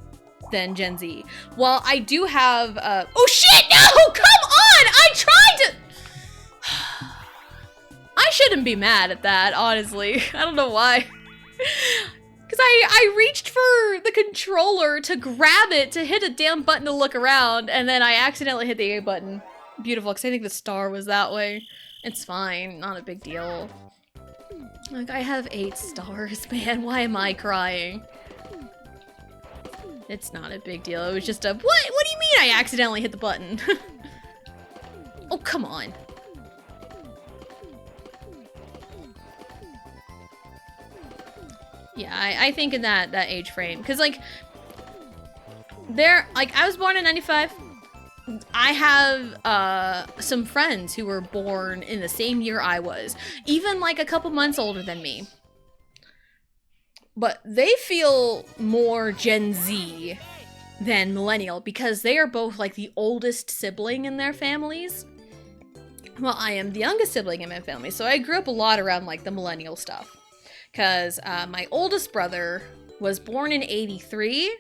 than Gen Z. While I do have, oh shit, no! Come on! I tried to... I shouldn't be mad at that, honestly. I don't know why. Because I reached for the controller to grab it, to hit a damn button to look around, and then I accidentally hit the A button. Beautiful, because I think the star was that way. It's fine, not a big deal. Like, I have 8 stars, man. Why am I crying? It's not a big deal. It was just a, what? What do you mean I accidentally hit the button? Oh, come on. Yeah, I think in that age frame. Because, like, I was born in 95. I have some friends who were born in the same year I was, even like a couple months older than me. But they feel more Gen Z than millennial because they are both like the oldest sibling in their families. Well, I am the youngest sibling in my family, so I grew up a lot around like the millennial stuff. Because my oldest brother was born in 83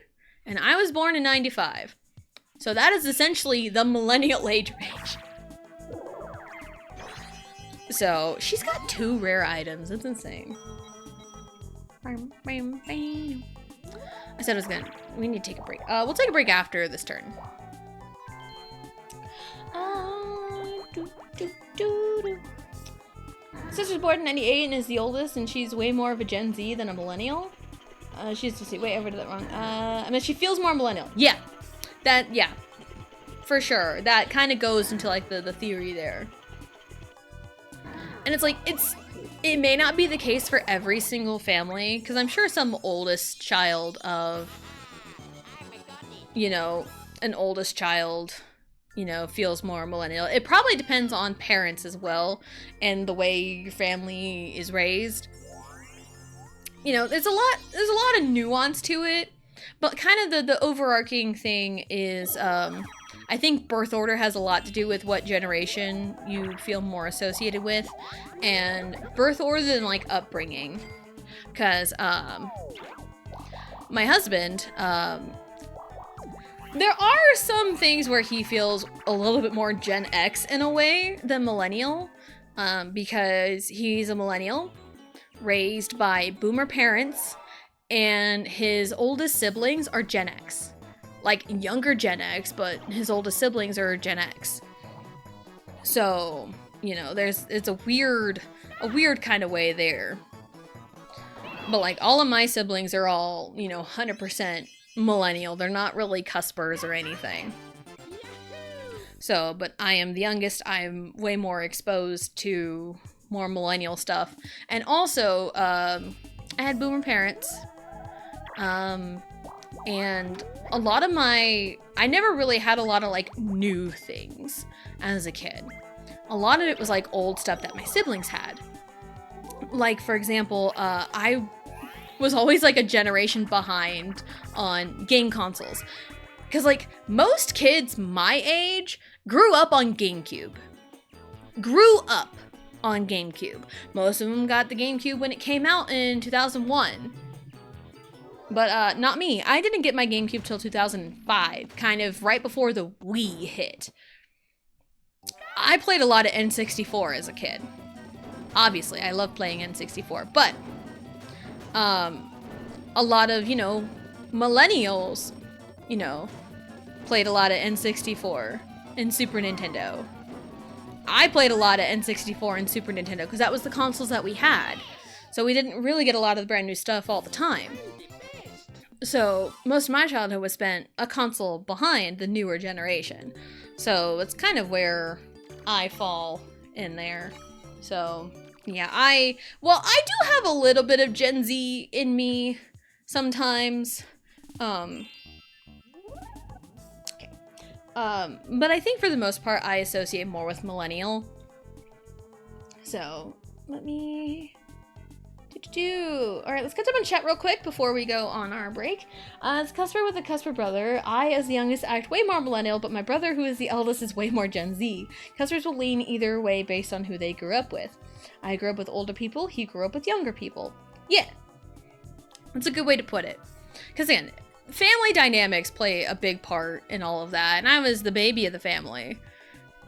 and I was born in 95. So that is essentially the millennial age range. So she's got 2 rare items. That's insane. I said I was gonna. We need to take a break. We'll take a break after this turn. Sister's born in 98 and is the oldest, and she's way more of a Gen Z than a millennial. She's just wait, I read that wrong. I mean, she feels more millennial. Yeah. Yeah, for sure. That kind of goes into like the theory there. And it's like, it may not be the case for every single family, because I'm sure some oldest child of, you know, an oldest child, you know, feels more millennial. It probably depends on parents as well, and the way your family is raised. You know, there's a lot of nuance to it. But kind of the overarching thing is, I think birth order has a lot to do with what generation you feel more associated with, and birth order than like upbringing. Because my husband, there are some things where he feels a little bit more Gen X in a way than millennial, because he's a millennial raised by boomer parents. And his oldest siblings are Gen X. Like, younger Gen X, but his oldest siblings are Gen X. So, you know, it's a weird kind of way there. But, like, all of my siblings are all, you know, 100% millennial. They're not really cuspers or anything. So, but I am the youngest. I'm way more exposed to more millennial stuff. And also, I had boomer parents. And a lot of I never really had a lot of like new things as a kid. A lot of it was like old stuff that my siblings had. Like, for example, I was always like a generation behind on game consoles. Because like most kids my age grew up on GameCube. Most of them got the GameCube when it came out in 2001. But not me. I didn't get my GameCube till 2005, kind of right before the Wii hit. I played a lot of N64 as a kid. Obviously, I love playing N64, but a lot of, you know, millennials, you know, played a lot of N64 and Super Nintendo. I played a lot of N64 and Super Nintendo because that was the consoles that we had. So we didn't really get a lot of the brand new stuff all the time. So most of my childhood was spent a console behind the newer generation. So it's kind of where I fall in there. So yeah, I do have a little bit of Gen Z in me sometimes. Okay. But I think for the most part, I associate more with millennial. So let me... Alright, let's catch up on chat real quick before we go on our break. It's Cusper with a Cusper brother. I, as the youngest, act way more millennial, but my brother, who is the eldest, is way more Gen Z. Cuspers will lean either way based on who they grew up with. I grew up with older people, he grew up with younger people. Yeah. That's a good way to put it. Because again, family dynamics play a big part in all of that, and I was the baby of the family.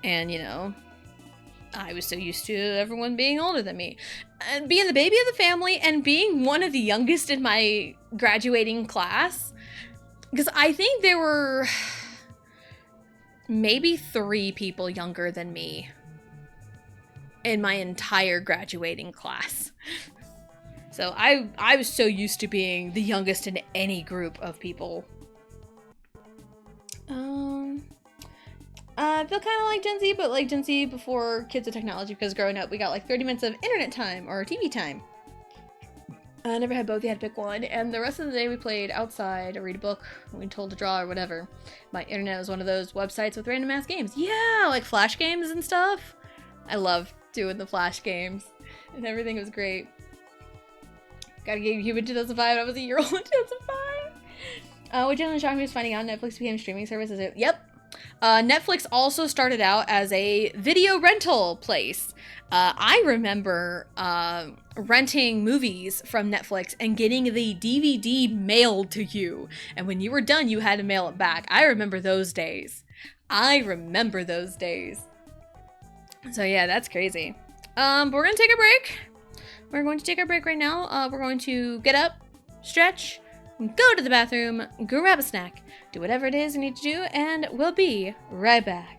And, you know, I was so used to everyone being older than me. And being the baby of the family and being one of the youngest in my graduating class. Because I think there were maybe 3 people younger than me in my entire graduating class. So I was so used to being the youngest in any group of people. I feel kind of like Gen Z, but like Gen Z before kids of technology, because growing up we got like 30 minutes of internet time or TV time. I never had both, you had to pick one, and the rest of the day we played outside or read a book, we were told to draw or whatever. My internet was one of those websites with random ass games. Yeah, like Flash games and stuff. I love doing the Flash games, and everything was great. Gotta get Human 2005, I was a year old in 2005. What generally shocked me was finding out Netflix became a streaming service. Yep. Netflix also started out as a video rental place. I remember renting movies from Netflix and getting the DVD mailed to you. And when you were done, you had to mail it back. I remember those days. So yeah, that's crazy. But we're gonna take a break. We're going to take our break right now. We're going to get up, stretch, go to the bathroom, grab a snack, do whatever it is you need to do, and we'll be right back.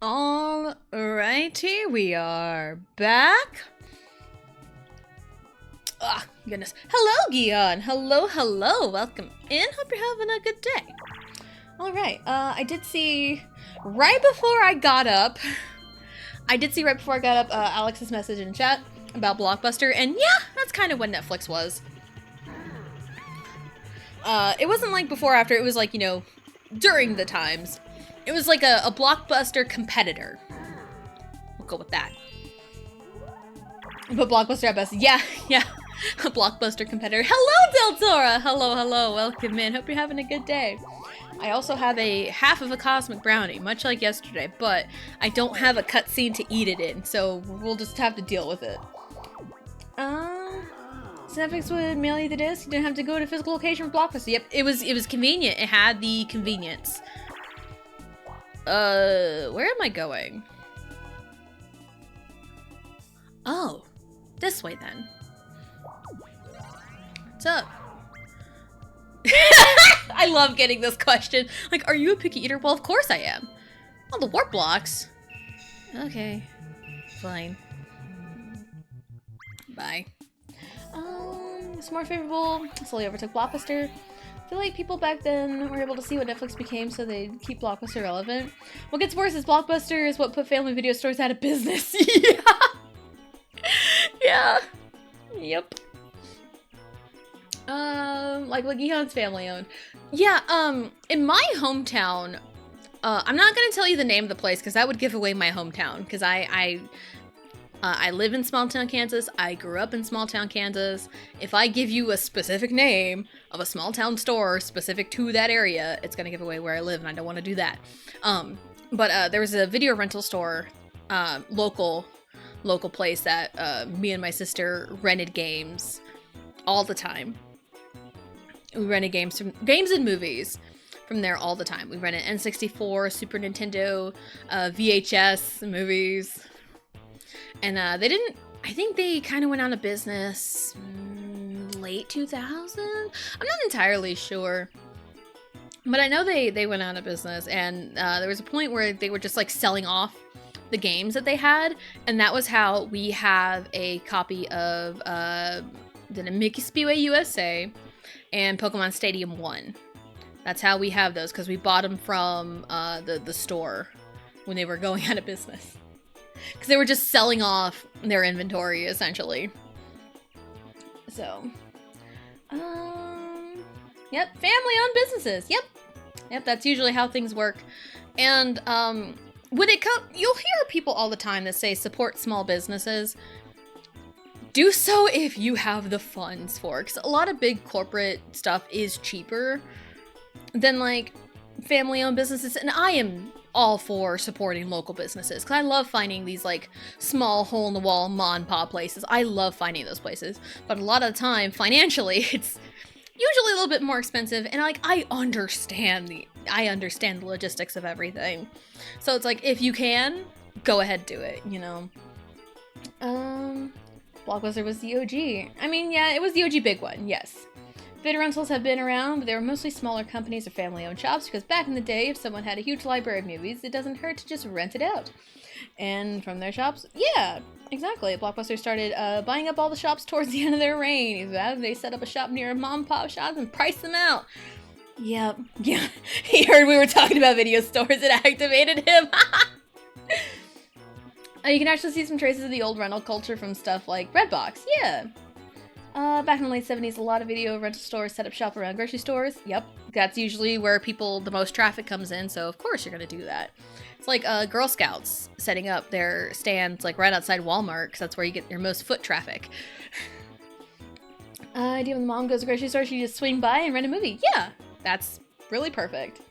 Alrighty, we are back. Ah, goodness. Hello, Gion. Hello. Welcome in. Hope you're having a good day. Alright, I did see right before I got up, Alex's message in chat about Blockbuster, and yeah, that's kind of what Netflix was. It wasn't like before or after, it was like, you know, during the times. It was like a Blockbuster competitor. We'll go with that. But Blockbuster at best. Yeah. A Blockbuster competitor. Hello, Del Tora! Hello. Welcome in. Hope you're having a good day. I also have a half of a Cosmic Brownie, much like yesterday, but I don't have a cutscene to eat it in, so we'll just have to deal with it. Netflix would mail you the disc. You didn't have to go to a physical location for Blockbuster. Yep, it was convenient. It had the convenience. Where am I going? Oh, this way then. What's up? I love getting this question. Like, are you a picky eater? Well, of course I am. Oh, the warp blocks. Okay, fine. Bye. It's more favorable. Slowly overtook Blockbuster. I feel like people back then were able to see what Netflix became, so they'd keep Blockbuster relevant. What gets worse is Blockbuster is what put family video stores out of business. Yeah. Yep. Like Gihon's family owned. Yeah, in my hometown, I'm not gonna tell you the name of the place because that would give away my hometown, because I live in small town Kansas. I grew up in small town Kansas. If I give you a specific name of a small town store specific to that area, it's gonna give away where I live, and I don't want to do that. But there was a video rental store, local place that me and my sister rented games all the time. We rented games and movies from there all the time. We rented N64, Super Nintendo, VHS movies. And I think they kind of went out of business late 2000? I'm not entirely sure. But I know they went out of business, and there was a point where they were just like selling off the games that they had, and that was how we have a copy of the Mickey Speedway USA and Pokemon Stadium 1. That's how we have those, because we bought them from the store when they were going out of business. Because they were just selling off their inventory, essentially. So, yep, family-owned businesses. Yep, that's usually how things work. And when it comes, you'll hear people all the time that say support small businesses. Do so if you have the funds for it, because a lot of big corporate stuff is cheaper than like family-owned businesses, and I am all for supporting local businesses because I love finding these like small hole-in-the-wall mom and pop places. I love finding those places, but a lot of the time, financially, it's usually a little bit more expensive, and like I understand the logistics of everything. So it's like if you can, go ahead, do it. You know. Blockbuster was the OG. I mean, yeah, it was the OG big one, yes. Video rentals have been around, but they were mostly smaller companies or family-owned shops, because back in the day, if someone had a huge library of movies, it doesn't hurt to just rent it out. And from their shops, yeah, exactly. Blockbuster started buying up all the shops towards the end of their reign. They set up a shop near a mom-and-pop shop and priced them out. Yep, yeah, he heard we were talking about video stores and activated him. You can actually see some traces of the old rental culture from stuff like Redbox, yeah. Back in the late 70s, a lot of video rental stores set up shop around grocery stores. Yep, that's usually where the most traffic comes in, so of course you're gonna do that. It's like Girl Scouts setting up their stands like right outside Walmart, because that's where you get your most foot traffic. Idea when the mom goes to the grocery store, she just swing by and rent a movie. Yeah, that's really perfect.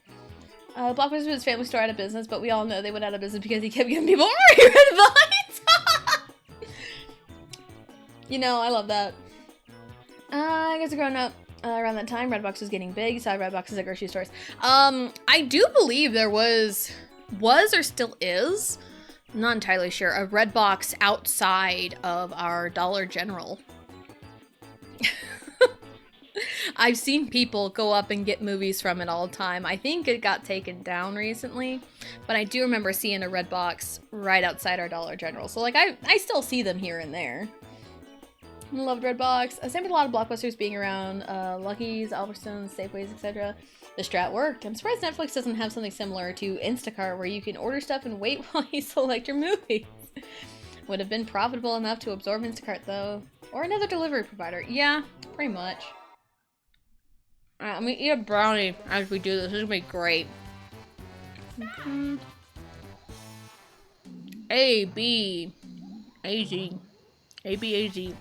Blockbuster was his family store out of business, but we all know they went out of business because he kept giving people red vines. You know, I love that. I guess growing up around that time, Redbox was getting big. You saw Redboxes at grocery stores. I do believe there was or still is, I'm not entirely sure, a Redbox outside of our Dollar General. I've seen people go up and get movies from it all the time. I think it got taken down recently, but I do remember seeing a red box right outside our Dollar General. So like I still see them here and there. I loved Redbox. Same with a lot of Blockbusters being around, Lucky's, Albertsons, Safeways, etc. The strat worked. I'm surprised Netflix doesn't have something similar to Instacart where you can order stuff and wait while you select your movies. Would have been profitable enough to absorb Instacart though. Or another delivery provider. Yeah, pretty much. Alright, let me eat a brownie as we do this. This is gonna be great. A, B, A, Z. A, B, A, Z.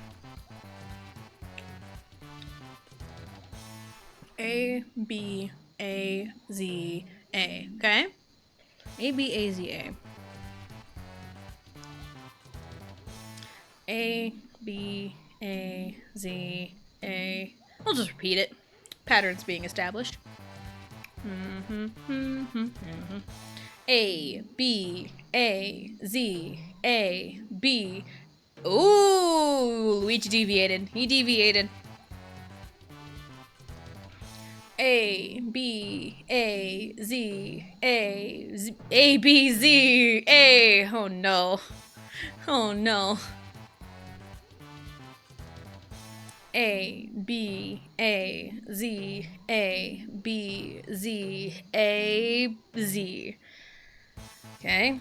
A, B, A, Z, A. Okay? A, B, A, Z, A. A, B, A, Z, A. I'll just repeat it. Patterns being established. A, B, A, Z, A, B. Ooh, Luigi deviated. He deviated. A, B, A, Z, A, Z, A, B, Z, A. Oh no. Oh no. A, B, A, Z, A, B, Z, A, Z. Okay.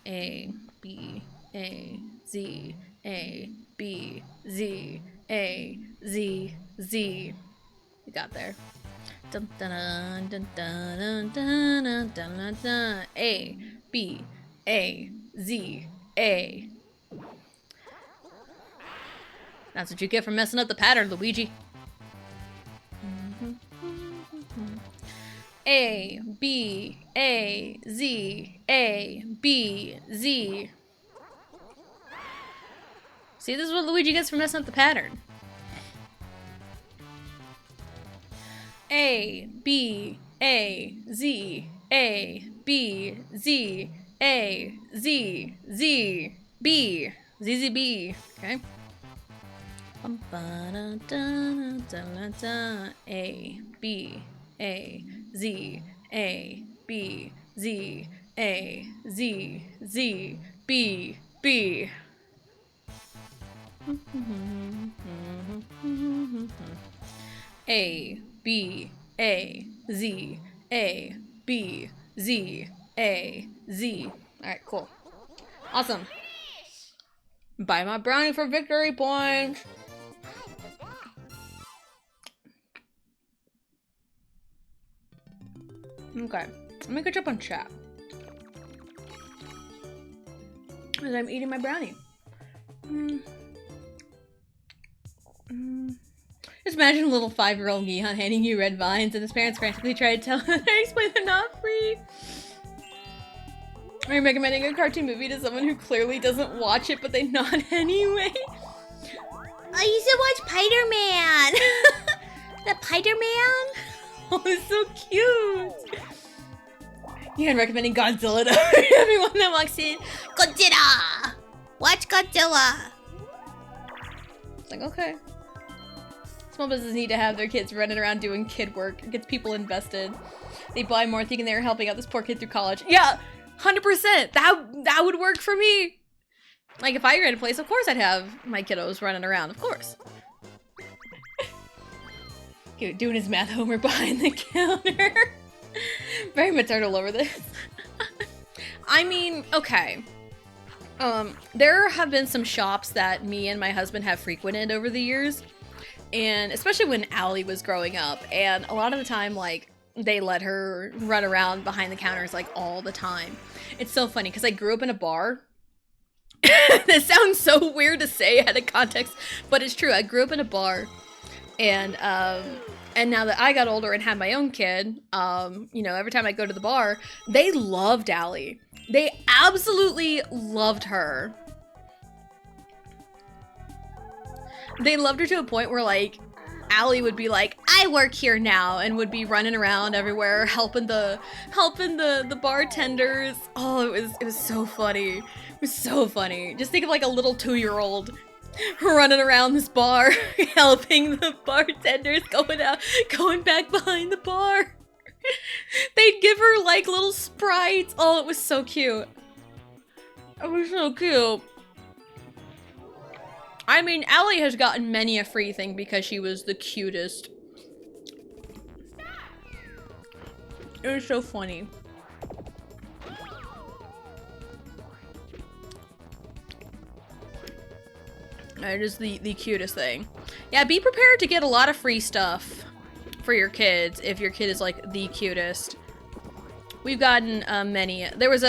A, B, A, Z, A, B, Z, A, Z, Z. We got there. Dun, dun, dun, dun, dun, dun, dun, dun, dun. A, B, A, Z, A. That's what you get for messing up the pattern, Luigi. A, B, A, Z, A, B, Z. See, this is what Luigi gets for messing up the pattern. A, B, A, Z, A, B, Z, A, Z, Z, B, Z, Z, B. Okay. A, B, A, Z, A, B, Z, A, Z, Z, B, B. A, B, A, Z, A, B, Z, A, Z. Alright, cool. Awesome. Buy my brownie for victory points. Okay, let me catch up on chat. As I'm eating my brownie. Just imagine a little 5-year-old Gihan handing you red vines and his parents frantically try to tell him to explain they're not free. Are you recommending a cartoon movie to someone who clearly doesn't watch it but they nod anyway? I used to watch Spider-Man! The Spider-Man? Oh, it's so cute! You're recommending Godzilla to everyone that walks in. Godzilla! Watch Godzilla! It's like, okay. Small businesses need to have their kids running around doing kid work. It gets people invested. They buy more thinking they're helping out this poor kid through college. Yeah, 100%! That would work for me! Like, if I ran a place, of course I'd have my kiddos running around, of course. Doing his math homework behind the counter. Very maternal over this. I mean, okay. There have been some shops that me and my husband have frequented over the years. And especially when Allie was growing up. And a lot of the time, like, they let her run around behind the counters, like, all the time. It's so funny, because I grew up in a bar. This sounds so weird to say out of context, but it's true. I grew up in a bar. And now that I got older and had my own kid, you know, every time I go to the bar, they loved Allie. They absolutely loved her. They loved her to a point where, like, Allie would be like, I work here now, and would be running around everywhere, helping the bartenders. Oh, it was so funny. It was so funny. Just think of, like, a little 2-year-old running around this bar, helping the bartenders, going back behind the bar. They'd give her like little sprites. Oh, it was so cute. It was so cute. I mean, Allie has gotten many a free thing because she was the cutest. It was so funny. It is the cutest thing. Yeah, be prepared to get a lot of free stuff for your kids if your kid is like the cutest. We've gotten many. There was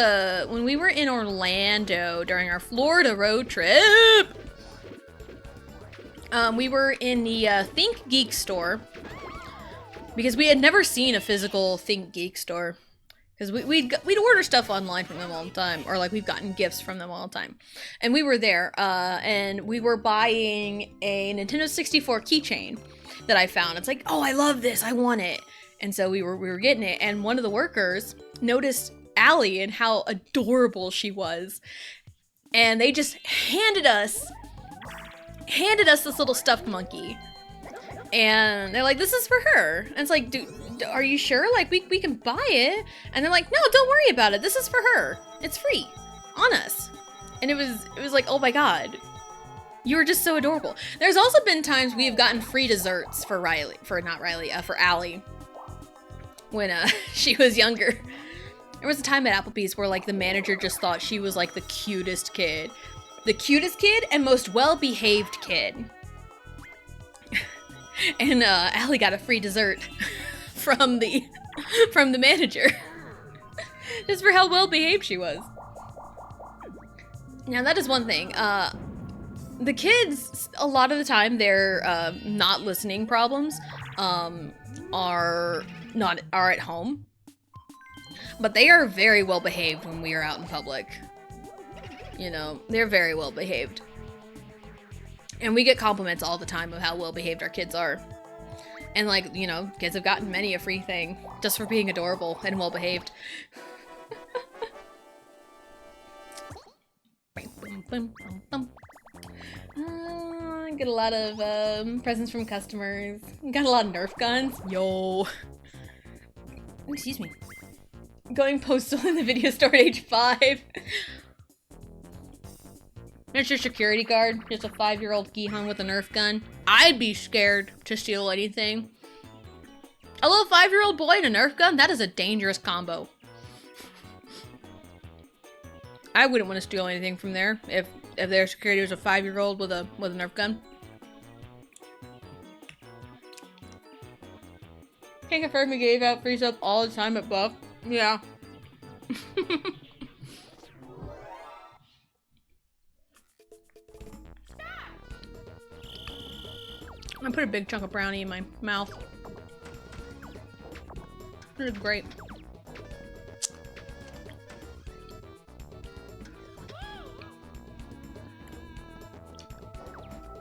when we were in Orlando during our Florida road trip, we were in the Think Geek store because we had never seen a physical Think Geek store. Because we'd order stuff online from them all the time, or like we've gotten gifts from them all the time. And we were there, and we were buying a Nintendo 64 keychain that I found. It's like, oh, I love this, I want it. And so we were getting it, and one of the workers noticed Allie and how adorable she was. And they just handed us this little stuffed monkey. And they're like, this is for her. And it's like, dude, are you sure? Like, we can buy it. And they're like, no, don't worry about it. This is for her. It's free. On us. And it was like, oh my god. You were just so adorable. There's also been times we have gotten free desserts for for Allie. When she was younger. There was a time at Applebee's where like the manager just thought she was like the cutest kid. The cutest kid and most well-behaved kid. And Allie got a free dessert from the manager. Just for how well behaved she was. Now that is one thing. The kids, a lot of the time, their not listening problems are at home. But they are very well behaved when we are out in public. You know, they're very well behaved. And we get compliments all the time of how well behaved our kids are. And like, you know, kids have gotten many a free thing just for being adorable and well behaved. Get a lot of presents from customers. Got a lot of Nerf guns. Yo. Excuse me. Going postal in the video store at age 5. It's your security guard, just a 5-year-old Gihan with a Nerf gun. I'd be scared to steal anything. A little 5-year-old boy and a Nerf gun? That is a dangerous combo. I wouldn't want to steal anything from there if their security was a 5-year-old with a Nerf gun. Can't confirm he gave out free stuff all the time at Buff. Yeah. I put a big chunk of brownie in my mouth. This is great.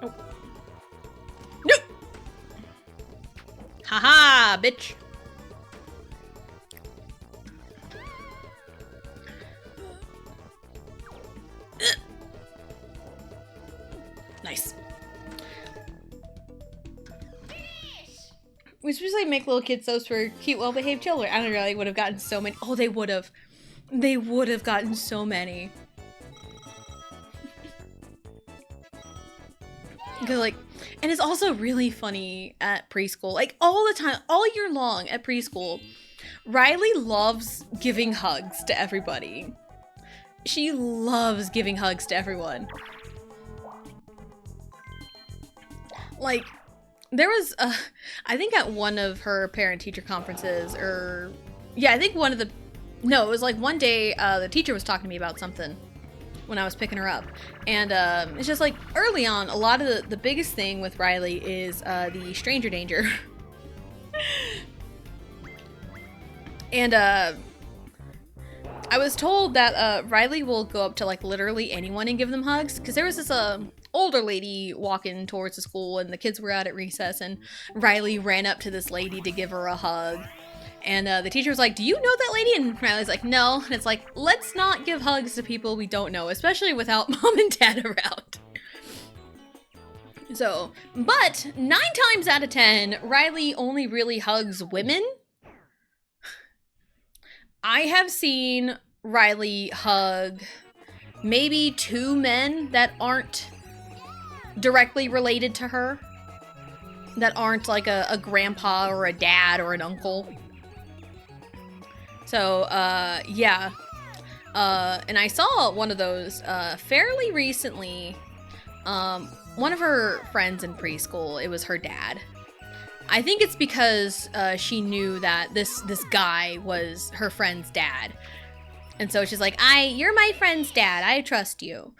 Oh. No! Haha, bitch. Nice. We supposed to like, make little kids soaps for cute, well-behaved children. I don't know, they would have gotten so many. Oh, they would have. They would have gotten so many. Because like, and it's also really funny at preschool. Like all the time, all year long at preschool, Riley loves giving hugs to everybody. She loves giving hugs to everyone. Like, there was, I think at one of her parent-teacher conferences, or, yeah, I think one of the, no, it was like one day, the teacher was talking to me about something when I was picking her up. And it's just like, early on, a lot of the biggest thing with Riley is the stranger danger. And I was told that Riley will go up to like literally anyone and give them hugs. Because there was this older lady walking towards the school and the kids were out at recess and Riley ran up to this lady to give her a hug. And the teacher was like, do you know that lady? And Riley's like, no. And it's like, let's not give hugs to people we don't know, especially without mom and dad around. So, but 9 times out of 10, Riley only really hugs women. I have seen Riley hug maybe 2 men that aren't directly related to her. That aren't like a grandpa or a dad or an uncle. So, yeah. And I saw one of those fairly recently. One of her friends in preschool, it was her dad. I think it's because she knew that this guy was her friend's dad. And so she's like, you're my friend's dad. I trust you.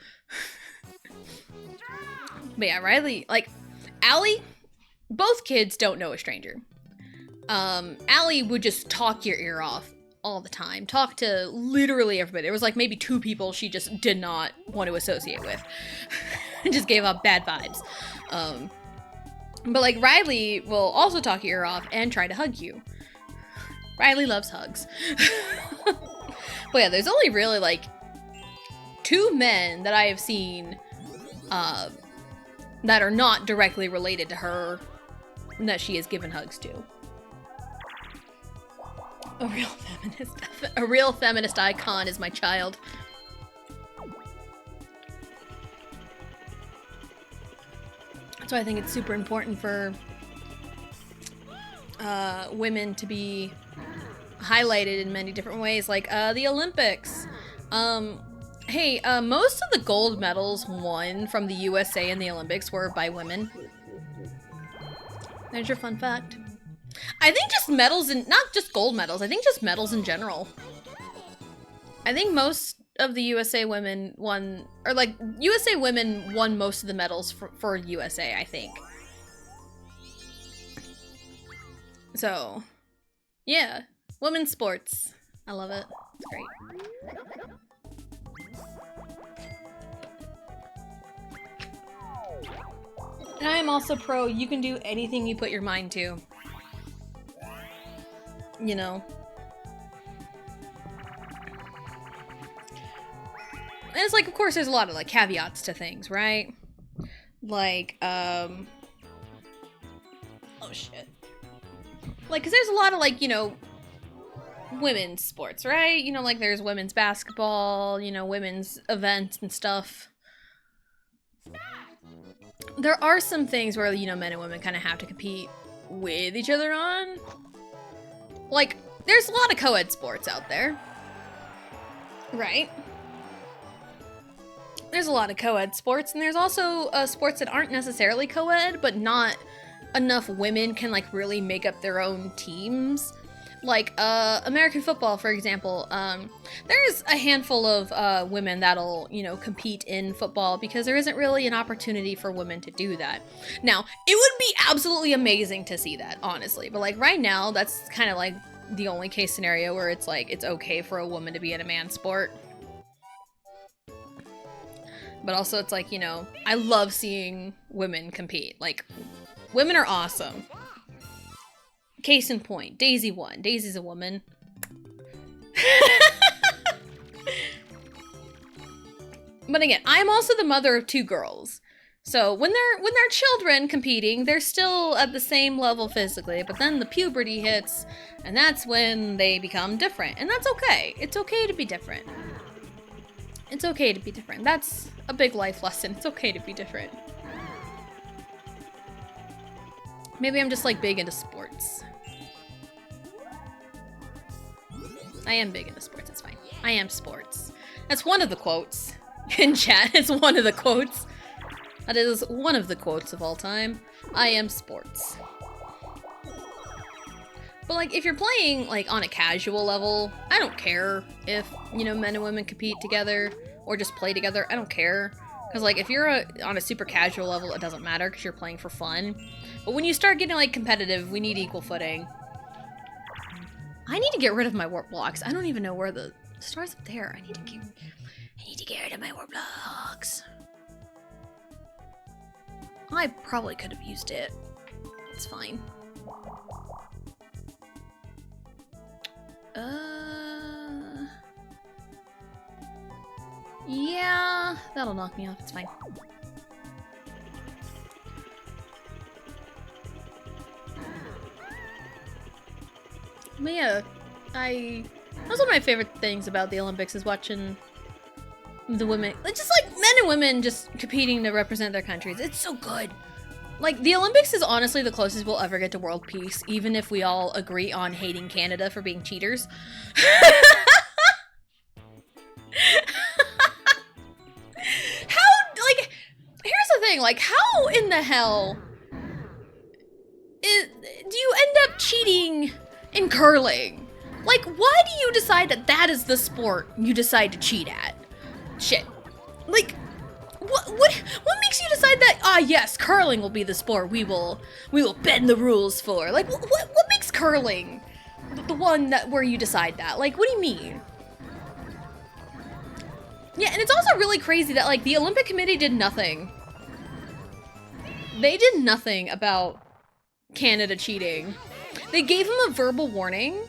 But yeah, Riley, like, Allie, both kids don't know a stranger. Allie would just talk your ear off all the time. Talk to literally everybody. There was like maybe 2 people she just did not want to associate with. Just gave up bad vibes. But like Riley will also talk your ear off and try to hug you. Riley loves hugs. But yeah, there's only really like 2 men that I have seen that are not directly related to her that she has given hugs to. A real feminist icon is my child. That's why I think it's super important for women to be highlighted in many different ways, like the Olympics. Hey, most of the gold medals won from the USA in the Olympics were by women. There's your fun fact. I think just medals, and not just gold medals, I think just medals in general. I think most of the USA women won, or like, USA women won most of the medals for USA, I think. So, yeah. Women's sports. I love it. It's great. And I am also pro, you can do anything you put your mind to. You know. And it's like, of course, there's a lot of like caveats to things, right? Like, oh shit. Like, cause there's a lot of like, you know, women's sports, right? You know, like there's women's basketball, you know, women's events and stuff. There are some things where, you know, men and women kind of have to compete with each other on. Like, there's a lot of co-ed sports out there. Right? There's a lot of co-ed sports, and there's also sports that aren't necessarily co-ed, but not enough women can, like, really make up their own teams. Like, American football, for example, there's a handful of women that'll, you know, compete in football because there isn't really an opportunity for women to do that. Now, it would be absolutely amazing to see that, honestly, but like right now, that's kind of like the only case scenario where it's like, it's okay for a woman to be in a man's sport. But also it's like, you know, I love seeing women compete. Like, women are awesome. Case in point, Daisy won. Daisy's a woman. But again, I'm also the mother of 2 girls. So when they're children competing, they're still at the same level physically, but then the puberty hits, and that's when they become different. And that's okay. It's okay to be different. It's okay to be different. That's a big life lesson. It's okay to be different. Maybe I'm just like big into sports. I am big into sports, it's fine. I am sports. That's one of the quotes in chat. It's one of the quotes. That is one of the quotes of all time. I am sports. But like, if you're playing like on a casual level, I don't care if, you know, men and women compete together or just play together. I don't care. Because like, if you're on a super casual level, it doesn't matter because you're playing for fun. But when you start getting like competitive, we need equal footing. I need to get rid of my warp blocks. I don't even know where the star's up there. I need to get rid of my warp blocks. I probably could have used it. It's fine. Yeah, that'll knock me off. It's fine. But yeah, that's one of my favorite things about the Olympics is watching the women, just like men and women just competing to represent their countries. It's so good. Like, the Olympics is honestly the closest we'll ever get to world peace, even if we all agree on hating Canada for being cheaters. Here's the thing, like, how in the hell do you end up cheating in curling? Like, why do you decide that that is the sport you decide to cheat at? Shit. Like, what makes you decide that, yes, curling will be the sport we will bend the rules for? Like, what makes curling the one where you decide that? Like, what do you mean? Yeah, and it's also really crazy that, like, the Olympic Committee did nothing. They did nothing about Canada cheating. They gave him a verbal warning,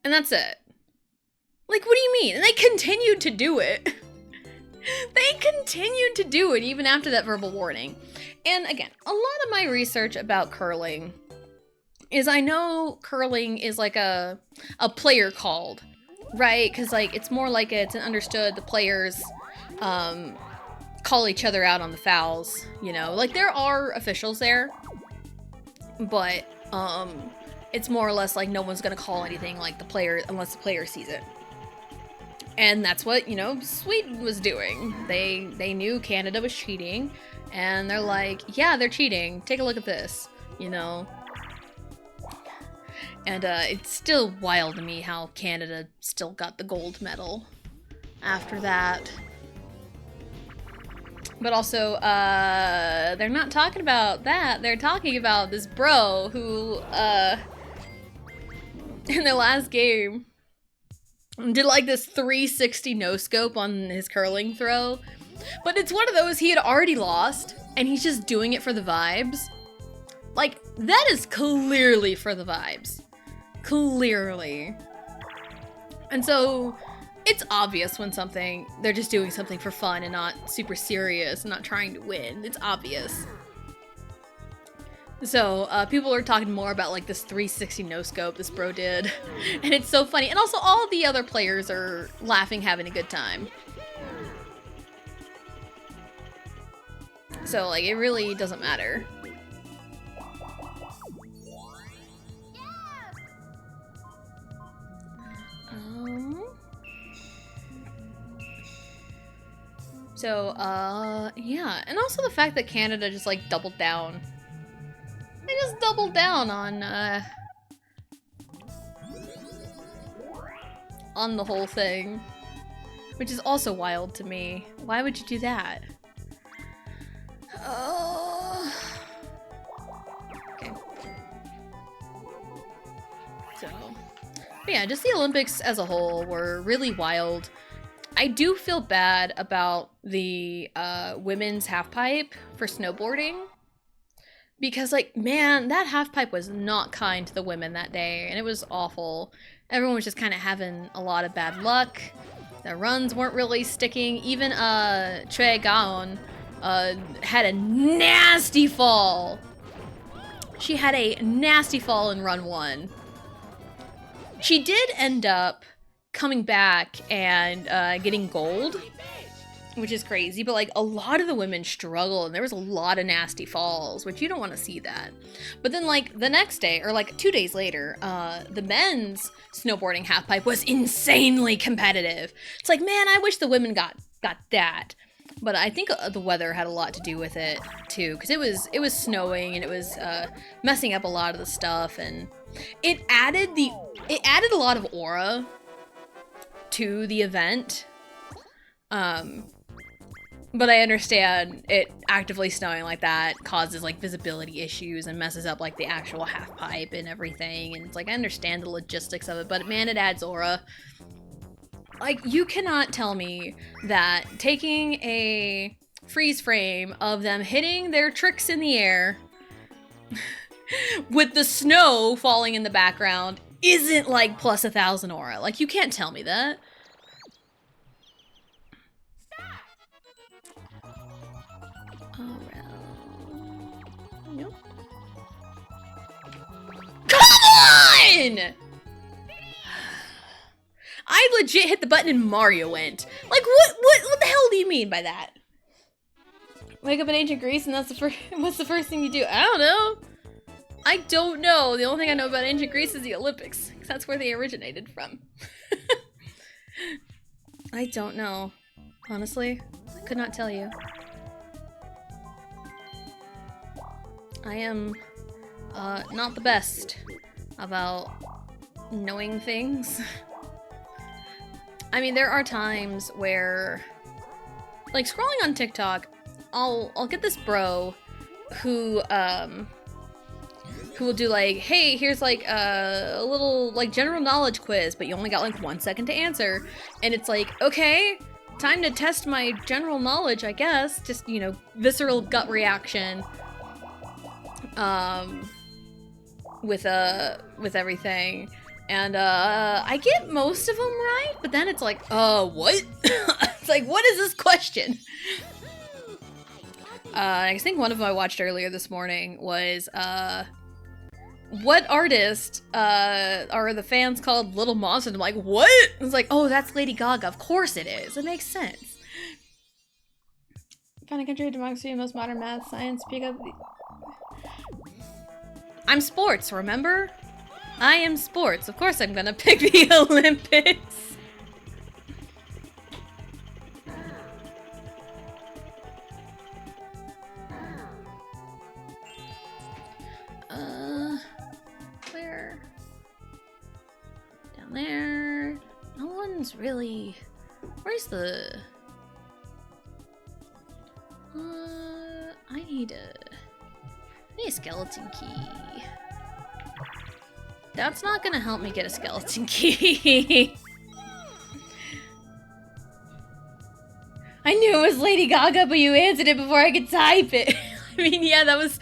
and that's it. Like, what do you mean? And they continued to do it. They continued to do it even after that verbal warning. And again, a lot of my research about curling is I know curling is like a player called, right? Because, like, it's more like it's understood the players call each other out on the fouls, you know? Like, there are officials there, but it's more or less like no one's gonna call anything like the player unless the player sees it. And that's what, you know, Sweden was doing. They knew Canada was cheating, and they're like, yeah, they're cheating. Take a look at this, you know? And it's still wild to me how Canada still got the gold medal after that. But also, they're not talking about that. They're talking about this bro who, in the last game, did like this 360 no-scope on his curling throw. But it's one of those he had already lost, and he's just doing it for the vibes. Like, that is clearly for the vibes. Clearly. And so, it's obvious when they're just doing something for fun and not super serious and not trying to win. It's obvious. So, people are talking more about, like, this 360 no-scope this bro did. And it's so funny. And also, all the other players are laughing, having a good time. So, like, it really doesn't matter. So, yeah. And also the fact that Canada just, like, doubled down. They just doubled down on the whole thing. Which is also wild to me. Why would you do that? Okay. So, but yeah, just the Olympics as a whole were really wild. I do feel bad about the women's halfpipe for snowboarding. Because, like, man, that halfpipe was not kind to the women that day, and it was awful. Everyone was just kind of having a lot of bad luck. The runs weren't really sticking. Even Choi Gaon had a nasty fall. She had a nasty fall in run 1. She did end up coming back and getting gold, which is crazy, but like a lot of the women struggled and there was a lot of nasty falls, which you don't want to see that. But then like the next day or like 2 days later, the men's snowboarding halfpipe was insanely competitive. It's like, man, I wish the women got that. But I think the weather had a lot to do with it too, because it was snowing and it was messing up a lot of the stuff, and it added a lot of aura to the event. But I understand it actively snowing like that causes like visibility issues and messes up like the actual half pipe and everything. And it's like, I understand the logistics of it, but man, it adds aura. Like, you cannot tell me that taking a freeze frame of them hitting their tricks in the air with the snow falling in the background isn't like plus 1,000 aura. Like, you can't tell me that. Nope. Come on! I legit hit the button and Mario went. Like, what the hell do you mean by that? Wake up in ancient Greece and that's the first, what's the first thing you do? I don't know. I don't know. The only thing I know about ancient Greece is the Olympics. 'Cause that's where they originated from. I don't know. Honestly, I could not tell you. I am not the best about knowing things. I mean, there are times where, like, scrolling on TikTok, I'll get this bro who will do like, hey, here's like a little like general knowledge quiz, but you only got like 1 second to answer, and it's like, okay, time to test my general knowledge, I guess. Just, you know, visceral gut reaction. With everything, and I get most of them right, but then it's like, what? It's like, what is this question? I think one of them I watched earlier this morning was, what artist are the fans called Little Monster? And I'm like, what? It's like, oh, that's Lady Gaga. Of course it is. It makes sense. Found a country, democracy, most modern math, science, pick up. I'm sports, remember? I am sports. Of course I'm gonna pick the Olympics. Where? Down there. No one's really... Where's the... I need a skeleton key. That's not gonna help me get a skeleton key. I knew it was Lady Gaga, but you answered it before I could type it. I mean, yeah, that was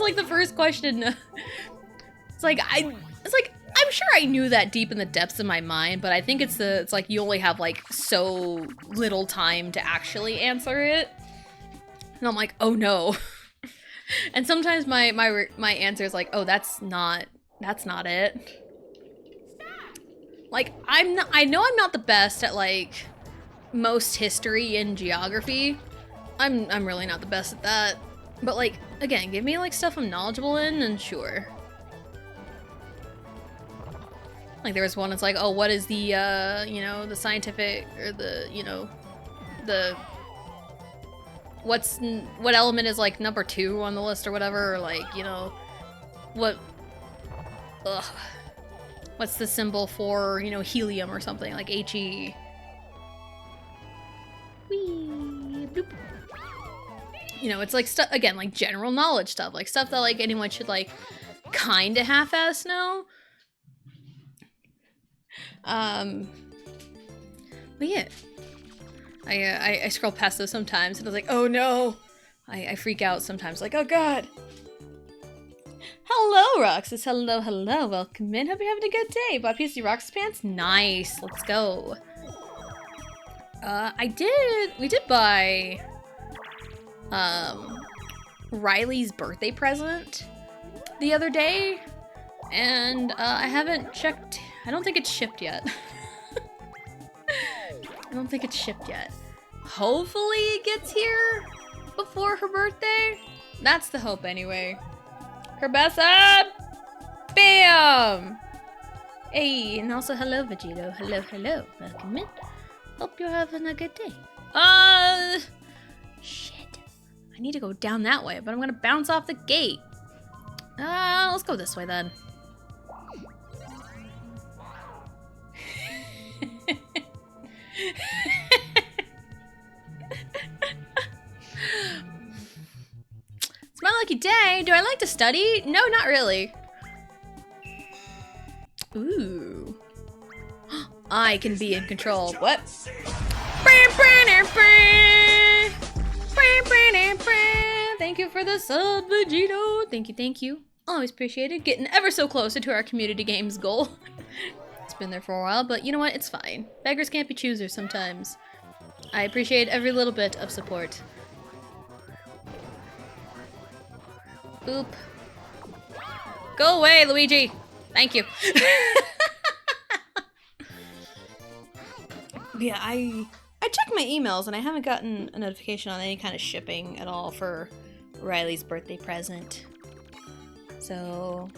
like the first question. It's like I'm sure I knew that deep in the depths of my mind, but I think it's like you only have like so little time to actually answer it. And I'm like, oh no. And sometimes my answer is like, oh, that's not it. Like, I know I'm not the best at like most history and geography. I'm really not the best at that. But like, again, give me like stuff I'm knowledgeable in and sure. Like there was one that's like, oh, what is the you know, the scientific or the, you know, the what element is like number 2 on the list or whatever, or like, you know, what's the symbol for, you know, helium or something, like He. Whee, bloop. You know, it's like stuff, again, like general knowledge stuff, like stuff that like anyone should like kind of half-ass know. But yeah. I scroll past those sometimes and I was like, oh no! I freak out sometimes, like, oh god! Hello, Roxas! Hello, hello! Welcome in, hope you're having a good day! Bought PC Roxas pants? Nice! Let's go! We did buy, Riley's birthday present the other day, and, I haven't checked, I don't think it's shipped yet. I don't think it's shipped yet. Hopefully it gets here before her birthday. That's the hope anyway. Herbessa! Bam! Hey, and also hello, Vegito. Hello, hello. Welcome in. Hope you're having a good day. Shit. I need to go down that way, but I'm gonna bounce off the gate. Let's go this way then. It's my lucky day. Do I like to study? No, not really. Ooh. I can be in control. What? Thank you for the sub, Vegito. Thank you, thank you. Always appreciated. Getting ever so closer to our community games goal. It's been there for a while, but you know what? It's fine. Beggars can't be choosers sometimes. I appreciate every little bit of support. Boop. Go away, Luigi! Thank you. Yeah, I checked my emails and I haven't gotten a notification on any kind of shipping at all for Riley's birthday present. So,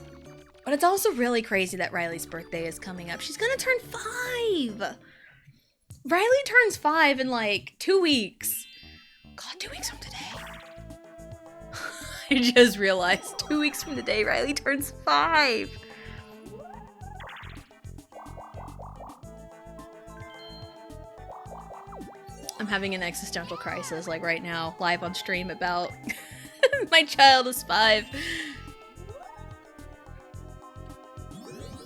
but it's also really crazy that Riley's birthday is coming up. She's gonna turn 5! Riley turns 5 in like 2 weeks. God, 2 weeks from today. I just realized 2 weeks from today, Riley turns 5. I'm having an existential crisis like right now, live on stream about my child is 5.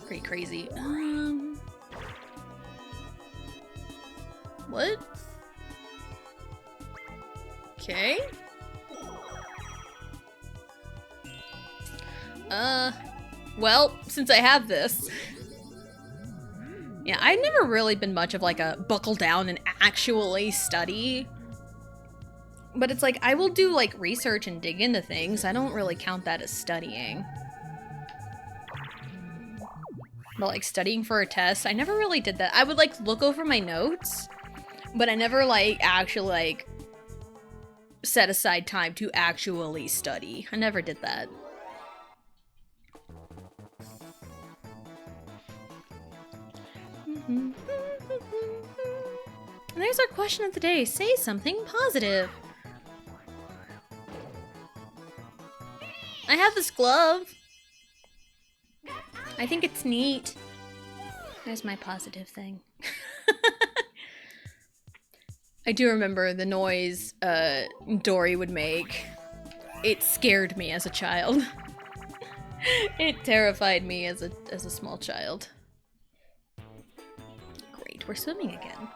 Pretty crazy. What? Okay. Well, since I have this. Yeah, I've never really been much of like a buckle down and actually study. But it's like, I will do like research and dig into things. I don't really count that as studying. But like studying for a test, I never really did that. I would like look over my notes, but I never like actually like set aside time to actually study. I never did that. And there's our question of the day. Say something positive. I have this glove. I think it's neat. There's my positive thing. I do remember the noise Dory would make. It scared me as a child. It terrified me as a small child. Great, we're swimming again.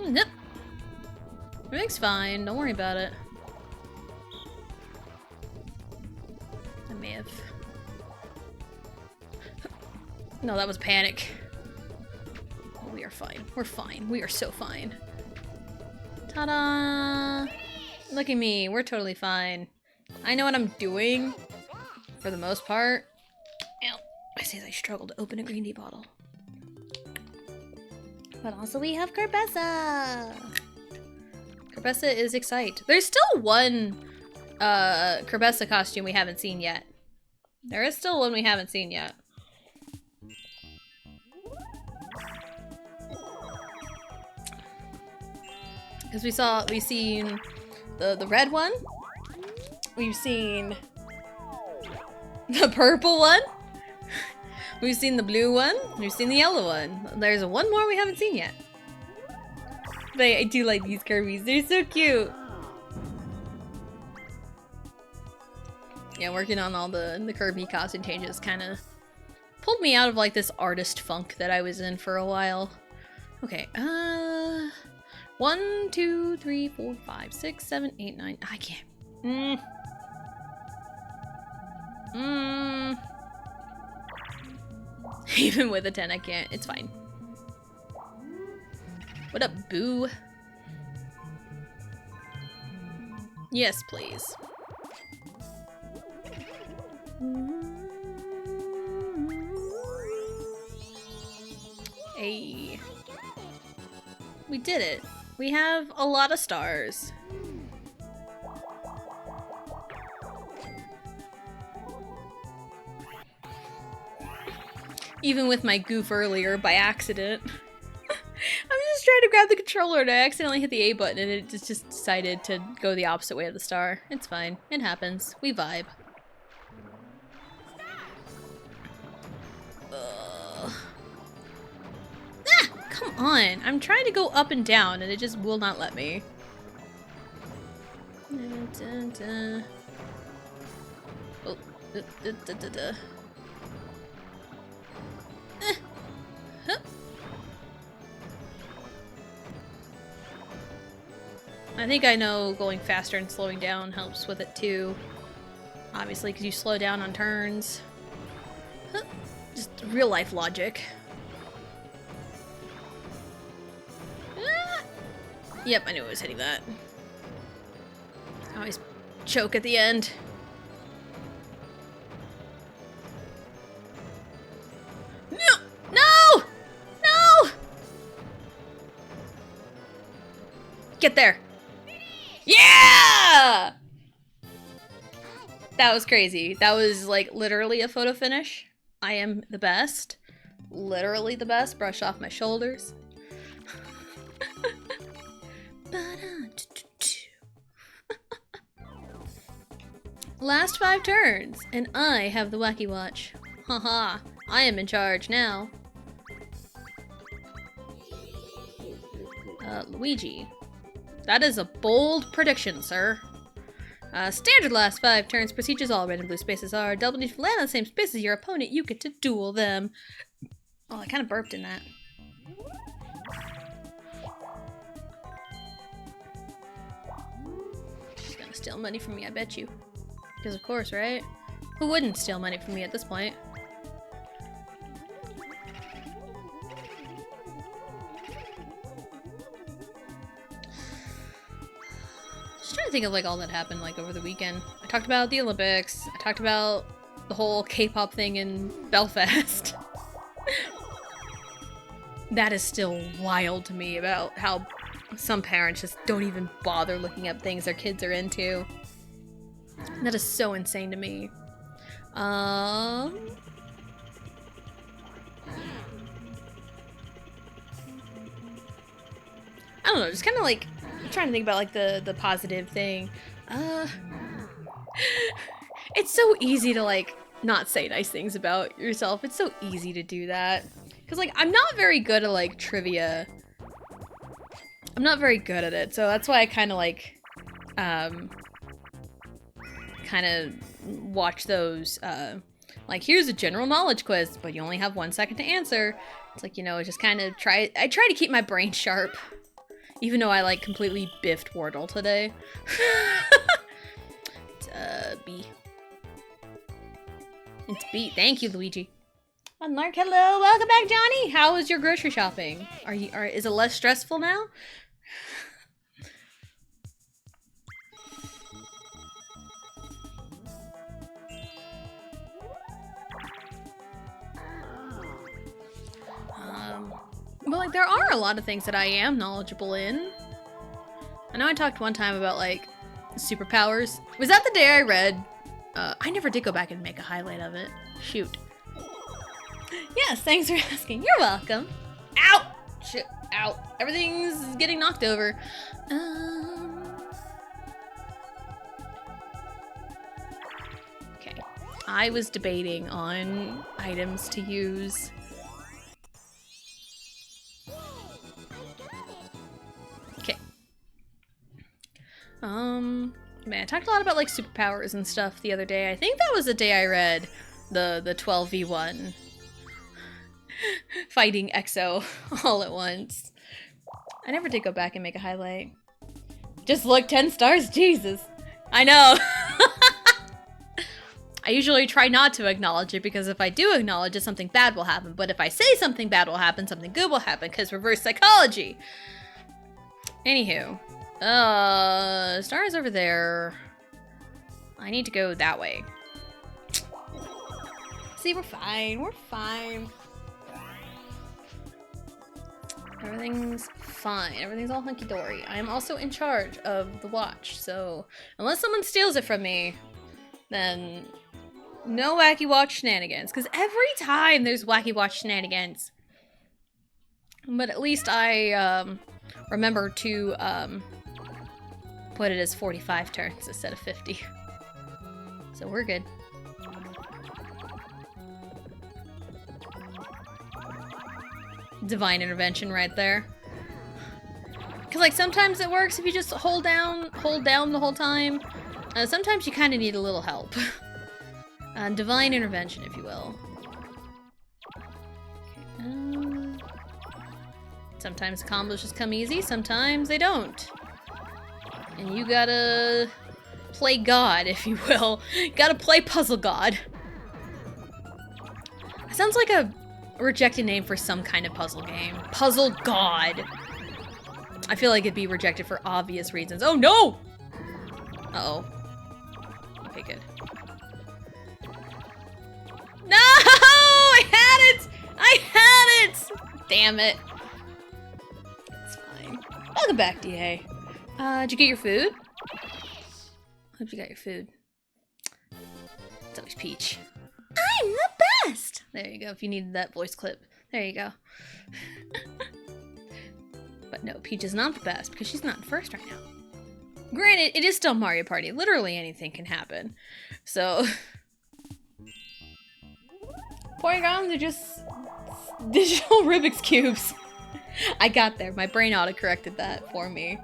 Nope. Everything's fine. Don't worry about it. I may have... No, that was panic. We are fine. We're fine. We are so fine. Ta-da! Look at me. We're totally fine. I know what I'm doing. For the most part. Ow. I say I struggle to open a green tea bottle. But also we have Carpessa. Carpessa is Excite. There's still one Carpessa costume we haven't seen yet. There is still one we haven't seen yet. Because we've seen the red one. We've seen the purple one. We've seen the blue one. We've seen the yellow one. There's one more we haven't seen yet. But I do like these Kirby's. They're so cute. Yeah, working on all the Kirby costume changes kind of pulled me out of like this artist funk that I was in for a while. Okay, 1, 2, 3, 4, 5, 6, 7, 8, 9. I can't. Even with a 10, I can't. It's fine. What up, boo? Yes, please. Hey. We did it. We have a lot of stars. Even with my goof earlier by accident. I was just trying to grab the controller and I accidentally hit the A button and it just decided to go the opposite way of the star. It's fine. It happens. We vibe. Ah! Come on! I'm trying to go up and down and it just will not let me. Oh. Huh. I think I know going faster and slowing down helps with it too. Obviously, because you slow down on turns. Huh. Just real life logic. Yep, I knew I was hitting that. I always choke at the end. No! No! No! Get there. Yeah! That was crazy. That was like literally a photo finish. I am the best. Literally the best. Brush off my shoulders. Last 5 turns, and I have the Wacky Watch. Haha, I am in charge now. Luigi. That is a bold prediction, sir. Standard last 5 turns, procedures all red and blue spaces are doubled. If you land on the same space as your opponent, you get to duel them. Oh, I kind of burped in that. She's gonna steal money from me, I bet you. Because of course, right? Who wouldn't steal money from me at this point? Just trying to think of like all that happened like over the weekend. I talked about the Olympics. I talked about the whole K-pop thing in Belfast. That is still wild to me about how some parents just don't even bother looking up things their kids are into. That is so insane to me. I don't know, just kind of like trying to think about like the positive thing. It's so easy to like not say nice things about yourself. It's so easy to do that. Cause like I'm not very good at like trivia. I'm not very good at it, so that's why I kind of like kind of watch those like here's a general knowledge quiz, but you only have 1 second to answer. It's like, you know, just kind of I try to keep my brain sharp, even though I like completely biffed Wordle today. It's B. It's B. Thank you, Luigi. Mark, hello, welcome back, Johnny. How was your grocery shopping? Is it less stressful now? But like there are a lot of things that I am knowledgeable in. I know I talked one time about like superpowers. Was that the day I read? I never did go back and make a highlight of it. Shoot. Yes, thanks for asking. You're welcome. Ow! Shit, ow. Everything's getting knocked over. Okay. I was debating on items to use. Okay. Man, I talked a lot about like superpowers and stuff the other day. I think that was the day I read the 12v1. Fighting EXO all at once. I never did go back and make a highlight. Just look, 10 stars? Jesus. I know. I usually try not to acknowledge it because if I do acknowledge it, something bad will happen. But if I say something bad will happen, something good will happen because reverse psychology. Anywho. Stars over there. I need to go that way. See, we're fine. We're fine. Everything's fine. Everything's all hunky-dory. I am also in charge of the watch, so unless someone steals it from me, then no Wacky Watch shenanigans. Because every time there's Wacky Watch shenanigans. But at least I remember to put it as 45 turns instead of 50. So we're good. Divine intervention right there. Cause like sometimes it works if you just hold down the whole time. Sometimes you kind of need a little help. Divine intervention, if you will. Sometimes the combos just come easy, sometimes they don't. And you gotta play God, if you will. Gotta play Puzzle God. That sounds like a rejected name for some kind of puzzle game. Puzzle God. I feel like it'd be rejected for obvious reasons. Oh no! Uh-oh. Okay, good. No! I had it! I had it! Damn it. It's fine. Welcome back, DA. Did you get your food? Hope you got your food. It's always Peach. I'm the best! There you go, if you needed that voice clip. There you go. But no, Peach is not the best because she's not in first right now. Granted, it is still Mario Party. Literally anything can happen. So... Porygons are just digital Rubik's Cubes. I got there. My brain auto-corrected that for me.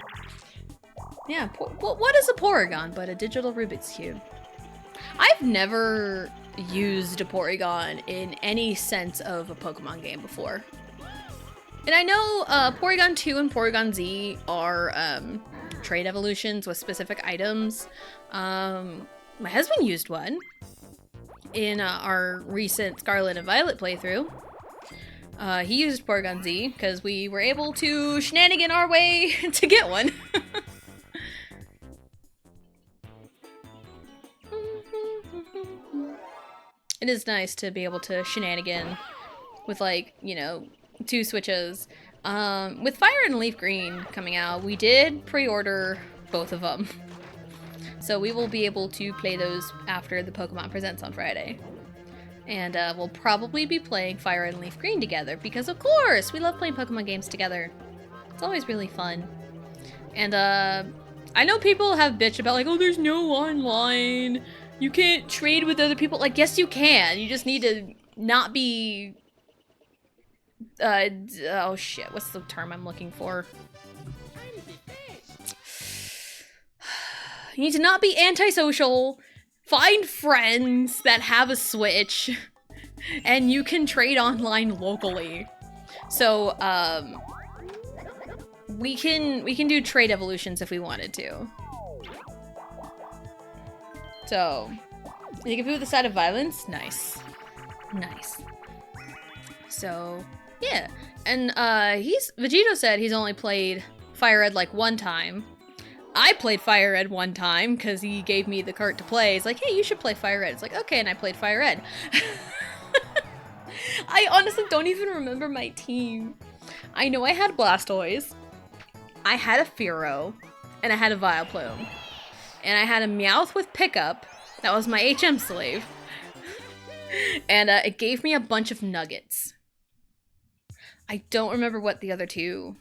Yeah, what is a Porygon but a digital Rubik's Cube? I've never used a Porygon in any sense of a Pokemon game before. And I know Porygon 2 and Porygon Z are trade evolutions with specific items. My husband used one in our recent Scarlet and Violet playthrough. He used Porygon Z because we were able to shenanigan our way to get one. It is nice to be able to shenanigan with, like, you know, 2 switches. With Fire and Leaf Green coming out, we did pre-order both of them. So we will be able to play those after the Pokemon Presents on Friday. And we'll probably be playing Fire and Leaf Green together because, of course, we love playing Pokemon games together. It's always really fun. And I know people have bitched about, like, oh, there's no online. You can't trade with other people. Like, yes, you can. You just need to not be... oh shit, what's the term I'm looking for? You need to not be antisocial, find friends that have a Switch, and you can trade online locally. So, we can do trade evolutions if we wanted to. So, you can move the side of violence? Nice. Nice. So, yeah. And, Vegito said he's only played Fire Red like 1 time. I played Fire Red 1 time because he gave me the cart to play. He's like, hey, you should play Fire Red. It's like, okay, and I played Fire Red. I honestly don't even remember my team. I know I had Blastoise, I had a Fearow, and I had a Vileplume. And I had a Meowth with Pickup. That was my HM slave. And it gave me a bunch of nuggets. I don't remember what the other 2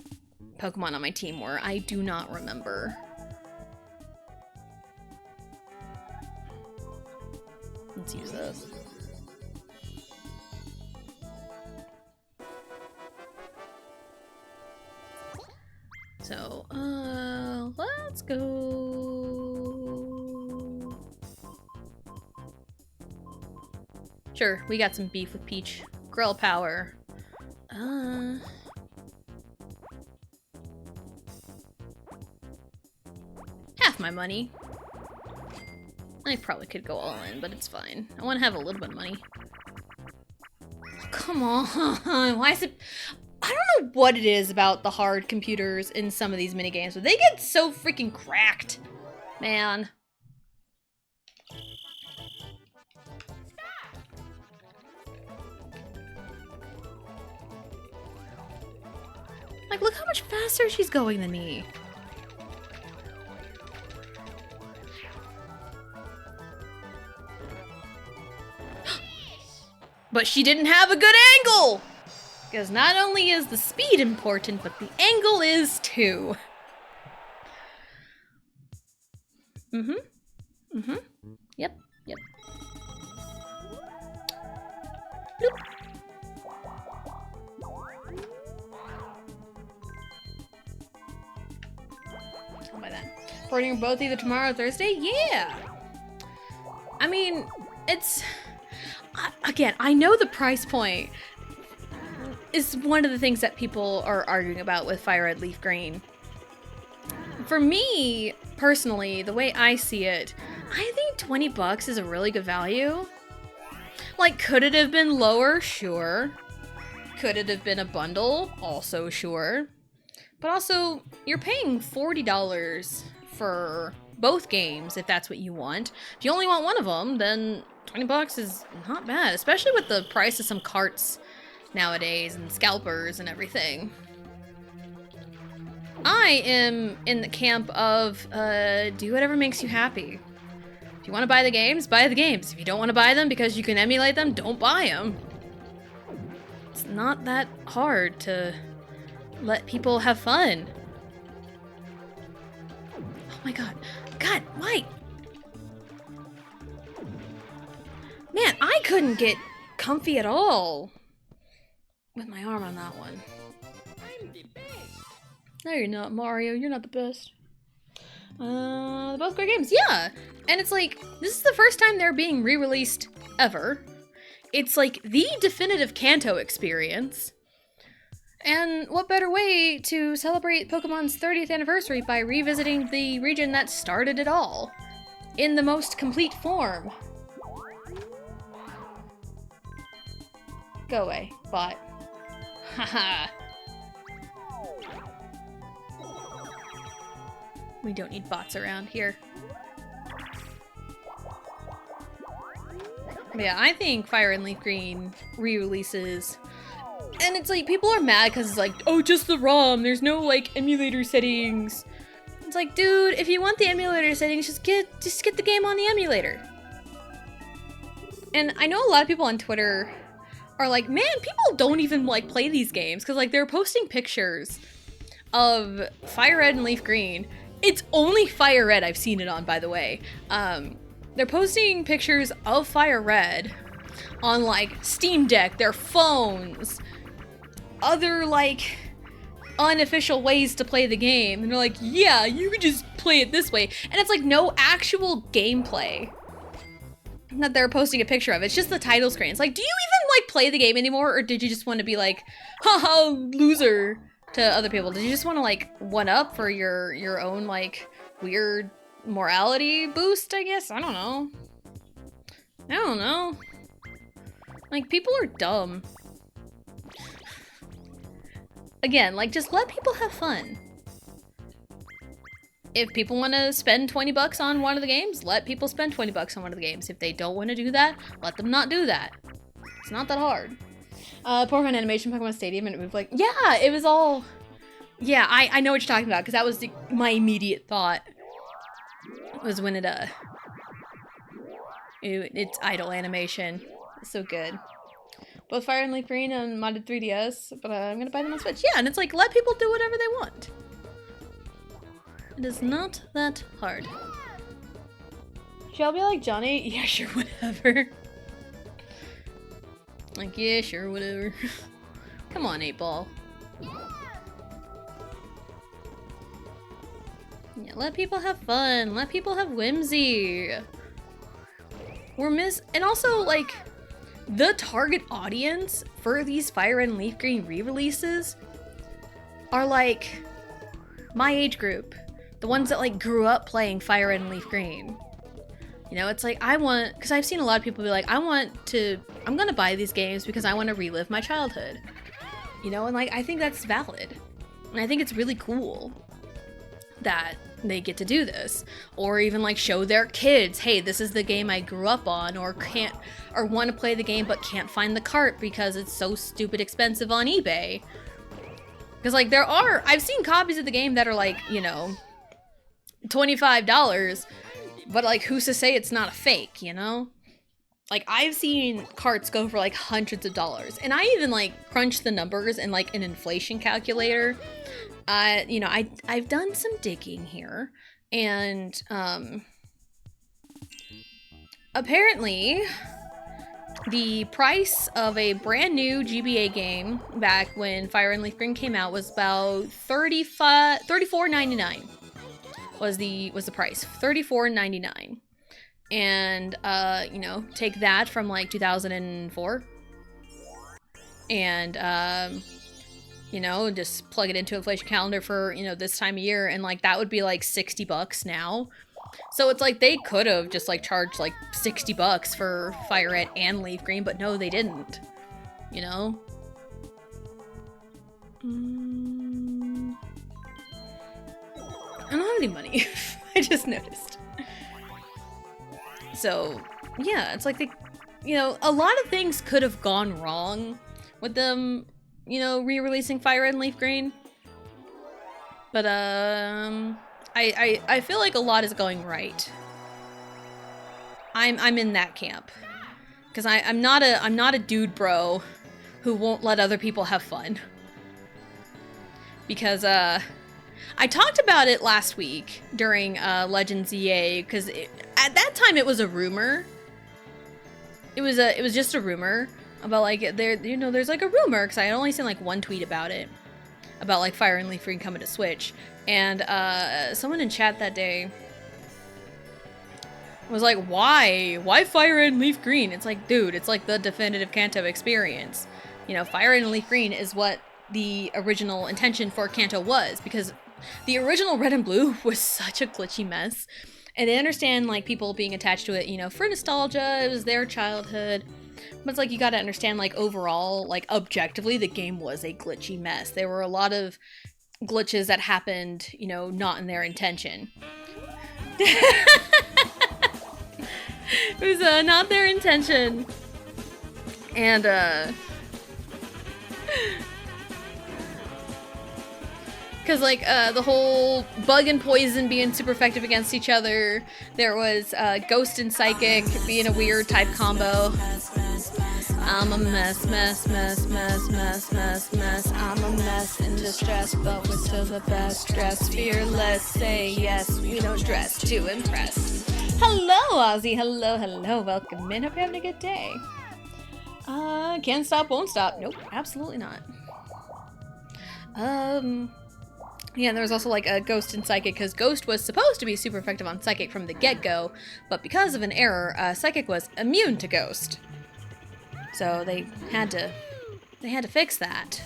Pokemon on my team were. I do not remember. Let's use this. So, let's go. Sure, we got some beef with Peach. Grill power. Half my money. I probably could go all in, but it's fine. I want to have a little bit of money. Oh, come on. Why is it... I don't know what it is about the hard computers in some of these minigames, but they get so freaking cracked. Man. Like, look how much faster she's going than me. But she didn't have a good angle! Because not only is the speed important, but the angle is too. Yep. Bloop. How about that? Recording both either tomorrow or Thursday? Yeah! I mean, it's... Again, I know the price point is one of the things that people are arguing about with Fire Red Leaf Green. For me, personally, the way I see it, I think 20 bucks is a really good value. Like, could it have been lower? Sure. Could it have been a bundle? Also sure. But also, you're paying $40 for both games if that's what you want. If you only want one of them, then 20 bucks is not bad, especially with the price of some carts nowadays and scalpers and everything. I am in the camp of do whatever makes you happy. If you want to buy the games, buy the games. If you don't want to buy them because you can emulate them, don't buy them. It's not that hard to let people have fun. Oh my god. God, why? Man, I couldn't get comfy at all with my arm on that one. I'm the best. No, you're not, Mario. You're not the best. They're both great games. Yeah! And it's like, this is the first time they're being re-released ever. It's like the definitive Kanto experience. And what better way to celebrate Pokemon's 30th anniversary by revisiting the region that started it all in the most complete form. Go away, bot. Haha. We don't need bots around here. But yeah, I think Fire and Leaf Green re-releases. And it's like, people are mad because it's like, oh, just the ROM. There's no, like, emulator settings. It's like, dude, if you want the emulator settings, just get the game on the emulator. And I know a lot of people on Twitter are like, man, people don't even, like, play these games. Because, like, they're posting pictures of Fire Red and Leaf Green. It's only Fire Red I've seen it on, by the way. They're posting pictures of Fire Red on, like, Steam Deck, their phones, other, like, unofficial ways to play the game. And they're like, yeah, you can just play it this way. And it's, like, no actual gameplay that they're posting a picture of. It's just the title screen. It's like, do you even, like, play the game anymore? Or did you just want to be like, haha, loser to other people? Did you just want to, like, one-up for your own, like, weird morality boost, I guess? I don't know. I don't know. Like, people are dumb. Again, like, just let people have fun. If people want to spend 20 bucks on one of the games, let people spend 20 bucks on one of the games. If they don't want to do that, let them not do that. It's not that hard. Pokemon Animation, Pokemon Stadium, and it moved like, yeah, it was all, yeah, I know what you're talking about, because that was my immediate thought. Was when it's idle animation. It's so good. Both Fire and Leaf Green and modded 3DS, but I'm gonna buy them on Switch. Yeah, and it's like, let people do whatever they want. It is not that hard. Shall I be like Johnny? Yeah, sure, whatever. Like, yeah, sure, whatever. Come on, 8-Ball. Yeah, let people have fun. Let people have whimsy. And also, like, the target audience for these Fire and Leaf Green re-releases are, like, my age group. The ones that, like, grew up playing Fire and Leaf Green. You know, it's like, because I've seen a lot of people be like, I'm gonna buy these games because I want to relive my childhood. You know, and, like, I think that's valid. And I think it's really cool that they get to do this, or even like show their kids, hey, this is the game I grew up on, or want to play the game but can't find the cart because it's so stupid expensive on eBay. Because like I've seen copies of the game that are like, you know, $25, but like who's to say it's not a fake, you know? Like I've seen carts go for like hundreds of dollars, and I even like crunched the numbers in like an inflation calculator. You know, I've done some digging here, and apparently the price of a brand new GBA game back when Fire and Leaf Green came out was about $34.99 was the price. $34.99. And you know, take that from like 2004 and you know, just plug it into inflation calendar for, you know, this time of year, and like that would be like $60 now. So it's like they could have just like charged like $60 for Fire Red and Leaf Green, but no, they didn't. You know? have any money. I just noticed. So, yeah, it's like you know, a lot of things could have gone wrong with them, you know, re-releasing Fire Red and Leaf Green. But, I feel like a lot is going right. I'm in that camp. Because I'm not a dude bro who won't let other people have fun. Because, I talked about it last week during Legends EA, because at that time it was a rumor. It was just a rumor about like there's like a rumor, because I had only seen like one tweet about it, about like Fire and Leaf Green coming to Switch, and someone in chat that day was like, why Fire and Leaf Green? It's like, dude, it's like the definitive Kanto experience. You know, Fire and Leaf Green is what the original intention for Kanto was, because the original Red and Blue was such a glitchy mess. And I understand, like, people being attached to it, you know, for nostalgia, it was their childhood. But it's like, you gotta understand, like, overall, like, objectively, the game was a glitchy mess. There were a lot of glitches that happened, you know, not in their intention. It was, not their intention. And, because, like, the whole bug and poison being super effective against each other. There was ghost and psychic being a weird type combo. I'm a mess. I'm a mess in distress, but we're still the best. Dress fearless, say yes. We don't dress to impress. Hello, Ozzy. Hello. Welcome in. Hope you're having a good day. Can't stop, won't stop. Nope, absolutely not. Yeah, and there was also like a Ghost and Psychic, because Ghost was supposed to be super effective on Psychic from the get-go, but because of an error, Psychic was immune to Ghost. So they had to fix that.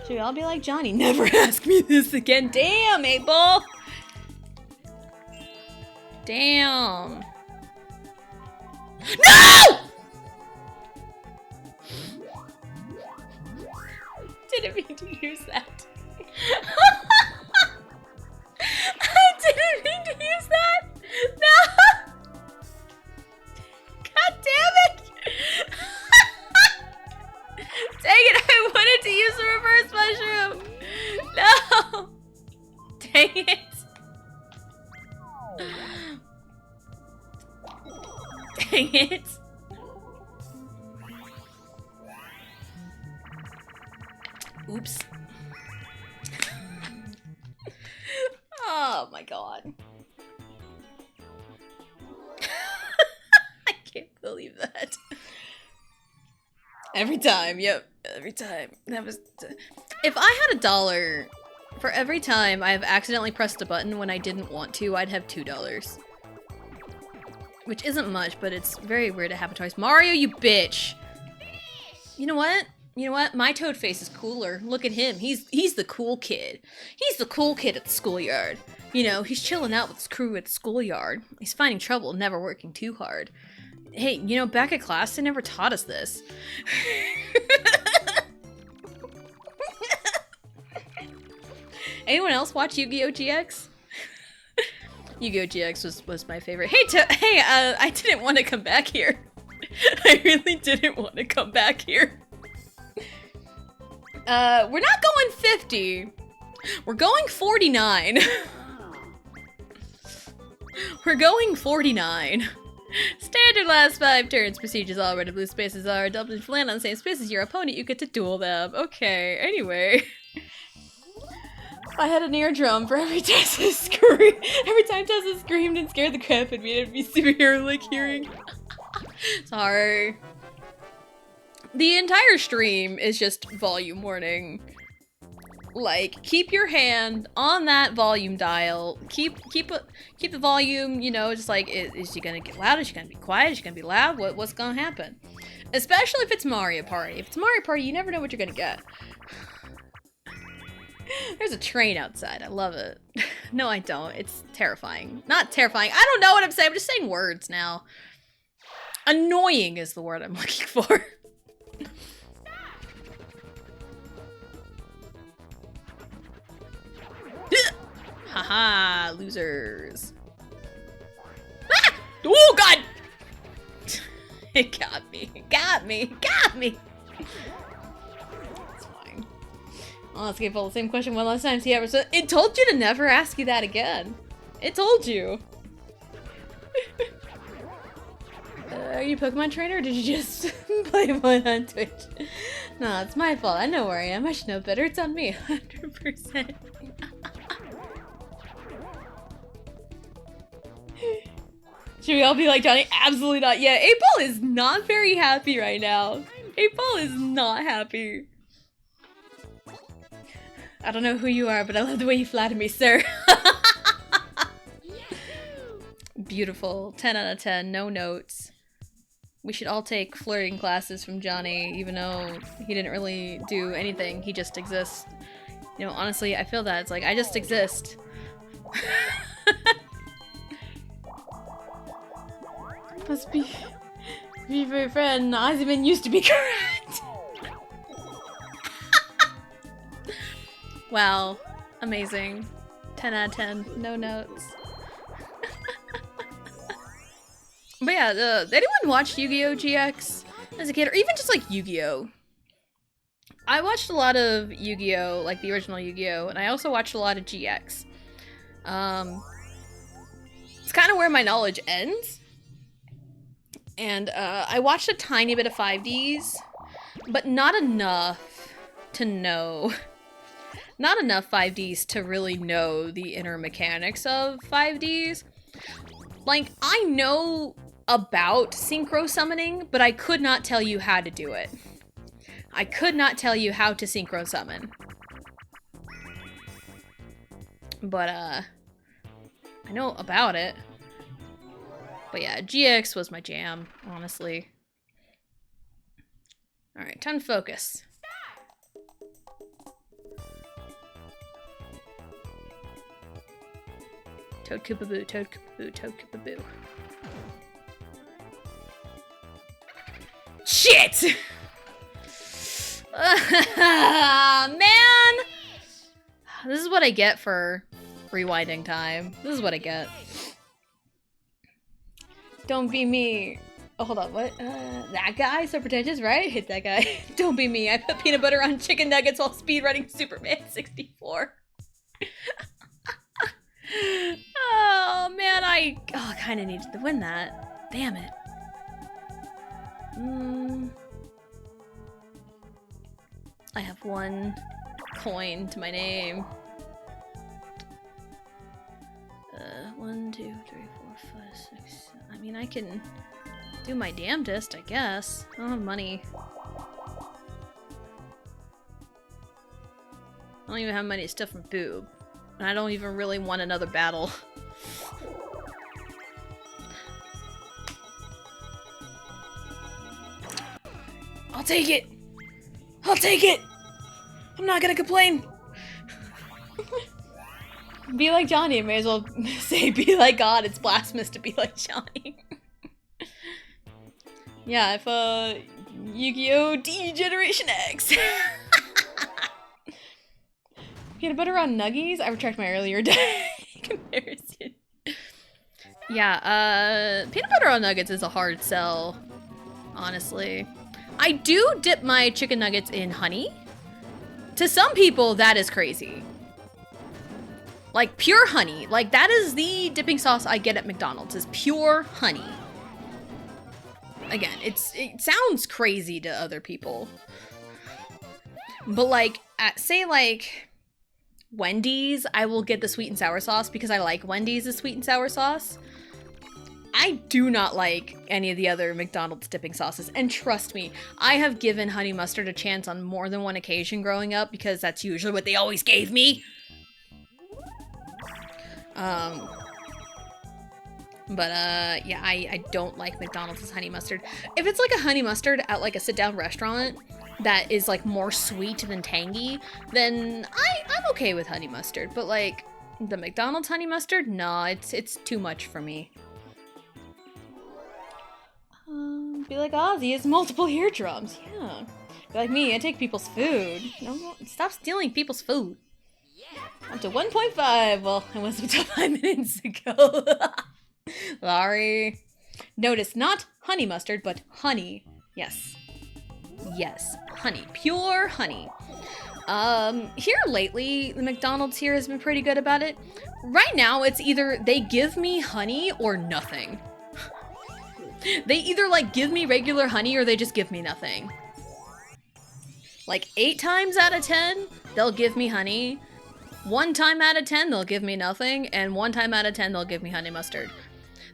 Should we all be like Johnny? Never ask me this again. Damn, 8-Ball! Damn. No! Didn't mean to use that. I didn't mean to use that. No. God damn it. Dang it, I wanted to use the reverse mushroom. No. Dang it. Dang it. Oops. Oh my god. I can't believe that. Every time, yep, every time. That was... If I had $1 for every time I've accidentally pressed a button when I didn't want to, I'd have $2. Which isn't much, but it's very weird to happen twice. Mario, you bitch! You know what? You know what? My Toadface is cooler. Look at him. He's the cool kid. He's the cool kid at the schoolyard. You know, he's chilling out with his crew at the schoolyard. He's finding trouble, never working too hard. Hey, you know, back at class, they never taught us this. Anyone else watch Yu-Gi-Oh! GX? Yu-Gi-Oh! GX was my favorite. Hey, I didn't want to come back here. I really didn't want to come back here. We're not going 50. We're going 49. We're going 49. Standard last 5 turns. Procedures: all red and blue spaces are doubled. If you land on the same space as your opponent, you get to duel them. Okay, anyway. I had an eardrum for every Tessa scream. Every time Tessa screamed and scared the crap out of me, it'd be superhero-like hearing. Sorry. The entire stream is just volume warning. Like, keep your hand on that volume dial. Keep the volume, you know, just like, is she gonna get loud? Is she gonna be quiet? Is she gonna be loud? What's gonna happen? Especially if it's Mario Party. If it's Mario Party, you never know what you're gonna get. There's a train outside. I love it. No, I don't. It's terrifying. Not terrifying. I don't know what I'm saying. I'm just saying words now. Annoying is the word I'm looking for. Haha, losers. Ah! Oh god! It got me. It got me. It got me. It's fine. I'll ask you the same question one last time. See, it told you to never ask you that again. It told you. Are you a Pokemon trainer or did you just play one on Twitch? No, it's my fault. I know where I am. I should know better. It's on me. 100%. Should we all be like Johnny? Absolutely not. Yeah, 8-Ball is not very happy right now. 8-Ball is not happy. I don't know who you are, but I love the way you flatter me, sir. Beautiful. 10 out of 10. No notes. We should all take flirting classes from Johnny, even though he didn't really do anything. He just exists. You know, honestly, I feel that. It's like, I just exist. Must be my friend. Ozyman used to be correct. Wow. Amazing. 10 out of 10. No notes. But yeah, did anyone watch Yu-Gi-Oh! GX as a kid? Or even just like Yu-Gi-Oh! I watched a lot of Yu-Gi-Oh! Like the original Yu-Gi-Oh! And I also watched a lot of GX. It's kind of where my knowledge ends. And I watched a tiny bit of 5Ds, but not enough to know. Not enough 5Ds to really know the inner mechanics of 5Ds. Like, I know about synchro summoning, but I could not tell you how to do it. I could not tell you how to synchro summon. But, I know about it. But yeah, GX was my jam, honestly. Alright, time to focus. Toad Koopaboo, Toad Koopaboo, Toad Koopaboo. Shit! Man! This is what I get for rewinding time. This is what I get. Don't be me. Oh, hold on, what? That guy? So pretentious, right? Hit that guy. Don't be me. I put peanut butter on chicken nuggets while speedrunning Superman 64. Oh, man, I kind of needed to win that. Damn it. I have 1 coin to my name. 1, 2, 3, 4, 5, 6. I mean, I can do my damnedest, I guess. I don't have money. I don't even have money to stuff from Boob. And I don't even really want another battle. I'll take it! I'll take it! I'm not gonna complain! Be like Johnny, may as well say be like God. It's blasphemous to be like Johnny. Yeah, if Yu-Gi-Oh! D Generation X! Peanut butter on nuggies? I retract my earlier comparison. Yeah, peanut butter on nuggets is a hard sell, honestly. I do dip my chicken nuggets in honey. To some people, that is crazy. Like, pure honey. Like, that is the dipping sauce I get at McDonald's, is pure honey. Again, it sounds crazy to other people. But, like, at, say, like, Wendy's, I will get the sweet and sour sauce because I like Wendy's' sweet and sour sauce. I do not like any of the other McDonald's dipping sauces, and trust me, I have given honey mustard a chance on more than one occasion growing up because that's usually what they always gave me. Yeah, I don't like McDonald's honey mustard. If it's like a honey mustard at like a sit-down restaurant that is like more sweet than tangy, then I'm okay with honey mustard. But like the McDonald's honey mustard, no, it's too much for me. Be like Ozzy has multiple eardrums. Yeah. Be like me, I take people's food. No, stop stealing people's food. Up to 1.5. Well, it was up to 5 minutes ago. Sorry. Notice not honey mustard, but honey. Yes. Yes. Honey. Pure honey. Here lately, the McDonald's here has been pretty good about it. Right now, it's either they give me honey or nothing. They either, like, give me regular honey or they just give me nothing. Like, 8 times out of 10, they'll give me honey. 1 time out of 10, they'll give me nothing. And 1 time out of 10, they'll give me honey mustard.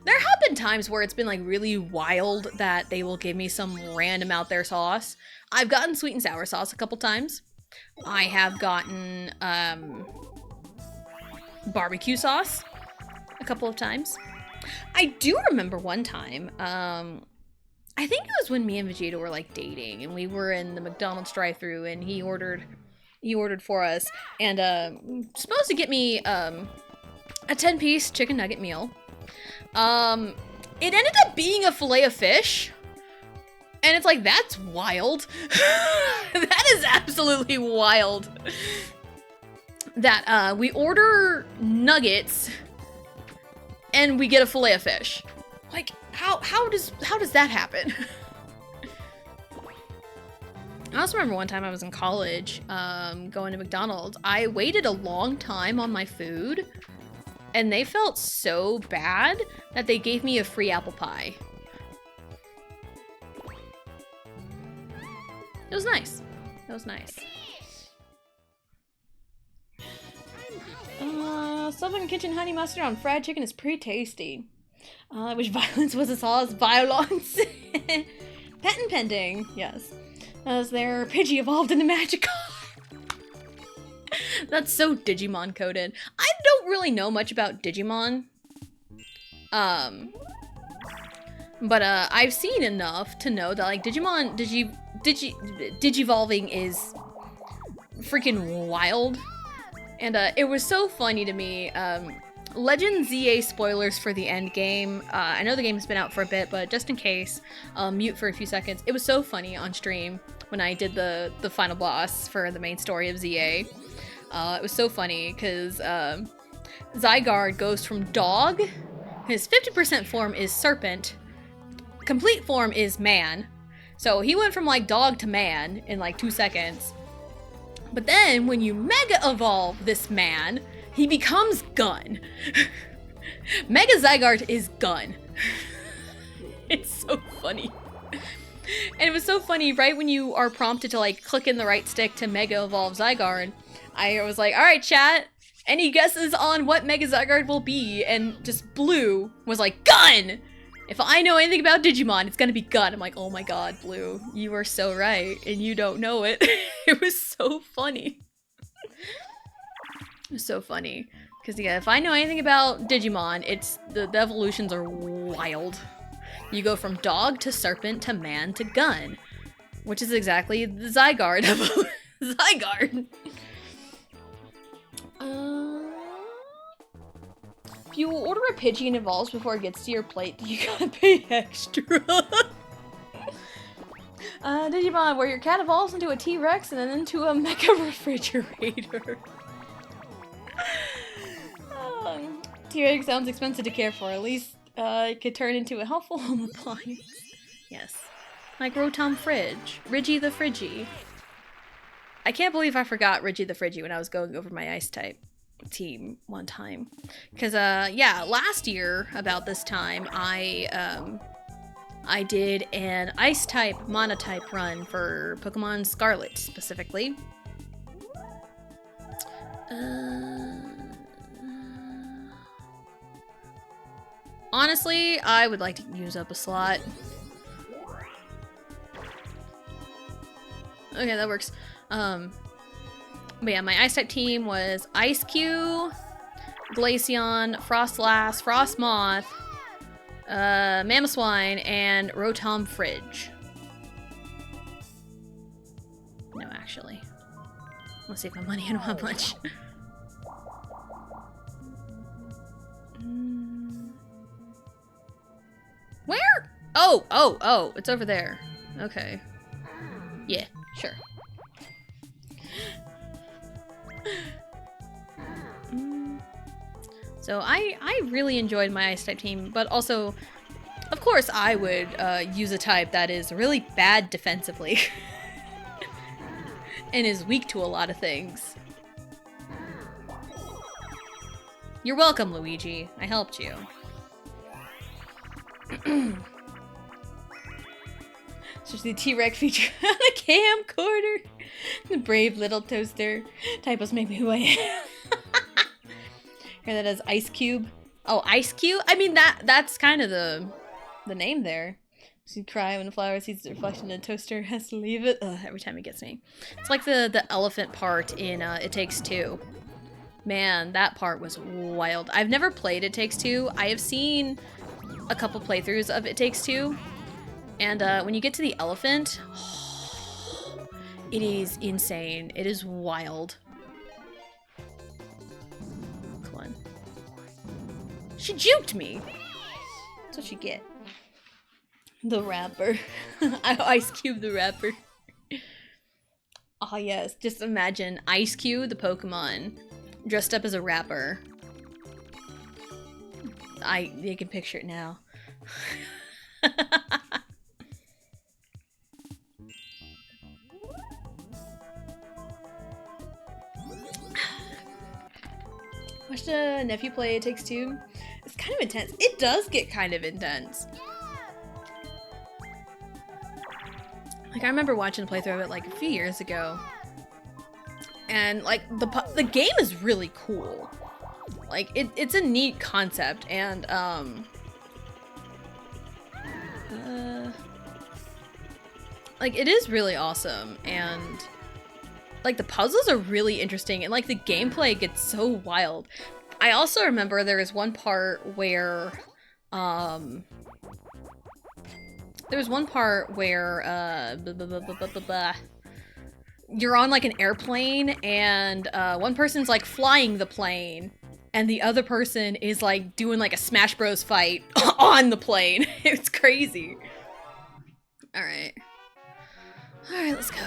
There have been times where it's been, like, really wild that they will give me some random out there sauce. I've gotten sweet and sour sauce a couple times. I have gotten, barbecue sauce a couple of times. I do remember one time, I think it was when me and Vegeta were like dating and we were in the McDonald's drive-thru and he ordered for us and supposed to get me a 10-piece chicken nugget meal. It ended up being a fillet of fish. And it's like, that's wild. That is absolutely wild. That we order nuggets and we get a fillet of fish. Like, how does that happen? I also remember one time I was in college, going to McDonald's. I waited a long time on my food, and they felt so bad that they gave me a free apple pie. It was nice. It was nice. Southern Kitchen honey mustard on fried chicken is pretty tasty. I wish violence was a sauce. Violence. Patent pending. Yes. As their Pidgey evolved into Magikarp. That's so Digimon coded. I don't really know much about Digimon. But I've seen enough to know that like Digimon Digivolving is freaking wild. And it was so funny to me. Legend ZA spoilers for the end game. I know the game's been out for a bit, but just in case, mute for a few seconds. It was so funny on stream when I did the final boss for the main story of ZA. It was so funny because Zygarde goes from dog. His 50% form is serpent. Complete form is man. So he went from like dog to man in like 2 seconds. But then when you mega evolve this man, he becomes Gun. Mega Zygarde is Gun. It's so funny. And it was so funny, right when you are prompted to like click in the right stick to mega evolve Zygarde, I was like, alright chat, any guesses on what Mega Zygarde will be? And just Blue was like, Gun! If I know anything about Digimon, it's gonna be Gun. I'm like, oh my god, Blue, you are so right, and you don't know it. It was so funny. It was so funny. Because yeah, if I know anything about Digimon, it's the evolutions are wild. You go from dog to serpent to man to gun. Which is exactly the Zygarde of Zygarde. If you order a Pidgey and evolves before it gets to your plate, you gotta pay extra. Digimon, where your cat evolves into a T-Rex and then into a mecha refrigerator. T-Rex sounds expensive to care for. At least it could turn into a helpful home appliance. Yes. Like Rotom Fridge. Ridgy the Friggy. I can't believe I forgot Ridgy the Friggy when I was going over my ice type team one time. Because, yeah, last year, about this time, I did an ice type monotype run for Pokemon Scarlet, specifically. Honestly, I would like to use up a slot. Okay, that works. But yeah, my ice type team was Ice-Q, Glaceon, Frostlass, Frostmoth, Mamoswine, and Rotom Fridge. No, actually. Let's save my money, I don't have much. Where? Oh, it's over there. Okay. Yeah, sure. So I really enjoyed my ice type team, but also, of course, I would use a type that is really bad defensively and is weak to a lot of things. You're welcome, Luigi. I helped you. Especially the T-Rex feature on the camcorder. The brave little toaster. Typos make me who I am. Hear that as Ice Cube? Oh, Ice Cube? I mean, that's kind of the name there. She'd cry when the flower sees the reflection in a toaster, has to leave it. Ugh, every time it gets me. It's like the elephant part in It Takes Two. Man, that part was wild. I've never played It Takes Two. I have seen a couple playthroughs of It Takes Two. And when you get to the elephant, it is insane. It is wild. Come on. She juked me. That's what you get. The rapper. Ice Cube the rapper. Oh yes, just imagine Ice Cube, the Pokemon, dressed up as a rapper. You can picture it now. Watched a nephew play It Takes Two. It's kind of intense. It does get kind of intense. Like, I remember watching a playthrough of it like a few years ago. And like the game is really cool. Like it's a neat concept, and like it is really awesome, and like the puzzles are really interesting, and like the gameplay gets so wild. I also remember there was one part where you're on like an airplane, and one person's like flying the plane, and the other person is like doing like a Smash Bros fight on the plane. It's crazy. All right, let's go.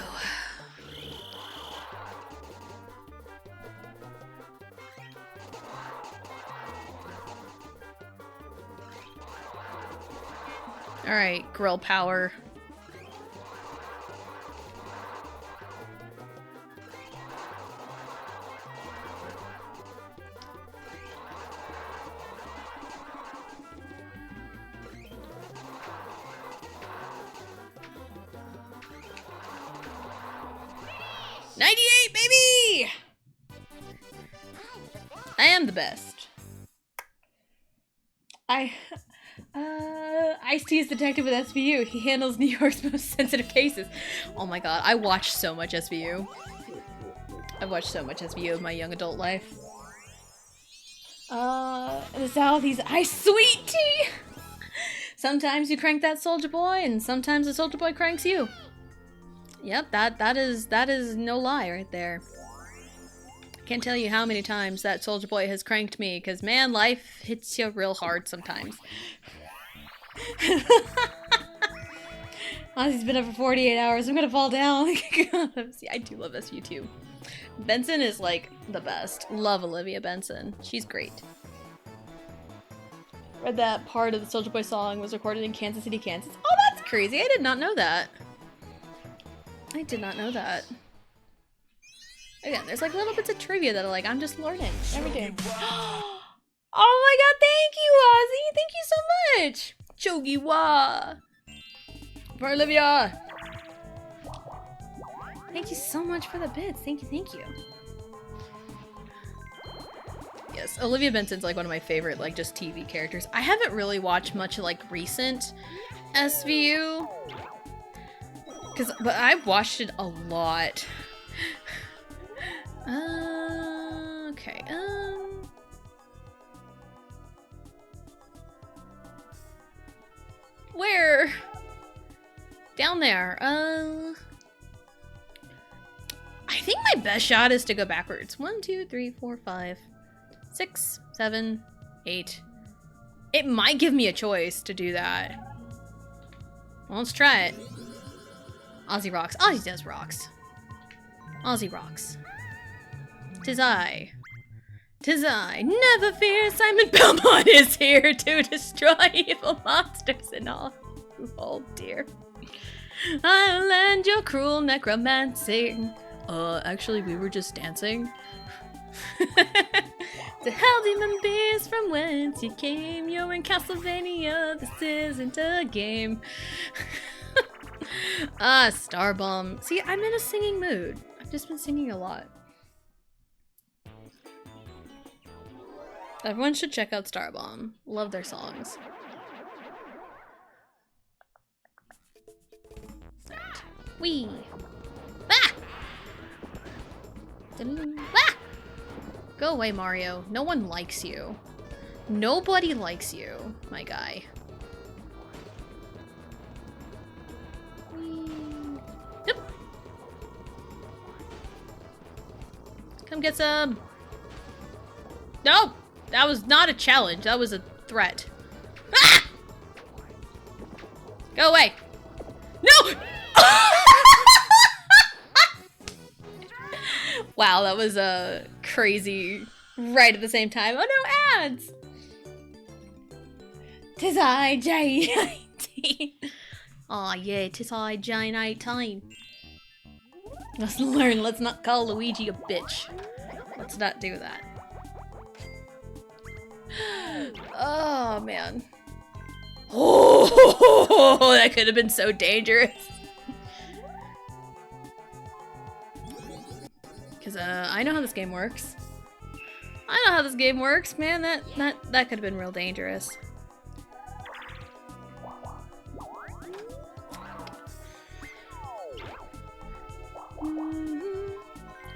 All right, grill power. '98, baby! I am the best. Ice-T is detective with SVU. He handles New York's most sensitive cases. Oh my god, I watched so much SVU. I've watched so much SVU in my young adult life. In the South, he's Ice Sweet Tea! Sometimes you crank that Soulja Boy, and sometimes the Soulja Boy cranks you. Yep, that is no lie right there. Can't tell you how many times that Soulja Boy has cranked me, because man, life hits you real hard sometimes. Ozzy's been up for 48 hours, I'm gonna fall down. See, I do love SVU too. Benson is like the best. Love Olivia Benson. She's great. Read that part of the Soulja Boy song was recorded in Kansas City, Kansas. Oh, that's crazy. I did not know that. I did not know that. Again, there's like little bits of trivia that are like, I'm just learning every day. Oh my god, thank you, Ozzy! Thank you so much! Chogiwa! For Olivia! Thank you so much for the bits. Thank you, thank you. Yes, Olivia Benson's like one of my favorite, like, just TV characters. I haven't really watched much, like, recent SVU. But I've watched it a lot. Okay, where? Down there, I think my best shot is to go backwards. 1, 2, 3, 4, 5, 6, 7, 8. It might give me a choice to do that. Well, let's try it. Ozzy rocks. Ozzy does rocks. Ozzy rocks. 'Tis I. 'Tis I, never fear, Simon Belmont is here to destroy evil monsters and all. Oh dear. I'll end your cruel necromancy. Actually, we were just dancing. To hell, demon beast, from whence you came. You're in Castlevania, this isn't a game. Starbomb. See, I'm in a singing mood. I've just been singing a lot. Everyone should check out Starbomb. Love their songs. Wee! Ah! Ah! Go away, Mario. No one likes you. Nobody likes you, my guy. Whee! Yep. Come get some. No! That was not a challenge. That was a threat. Ah! Go away. No! Wow, that was crazy right at the same time. Oh no, ads! 'Tis I, Jane 18. Aw, yeah, 'tis I, Jane 18. Let's learn, let's not call Luigi a bitch. Let's not do that. Oh, man. Oh, that could have been so dangerous. Because I know how this game works. I know how this game works, man. That could have been real dangerous.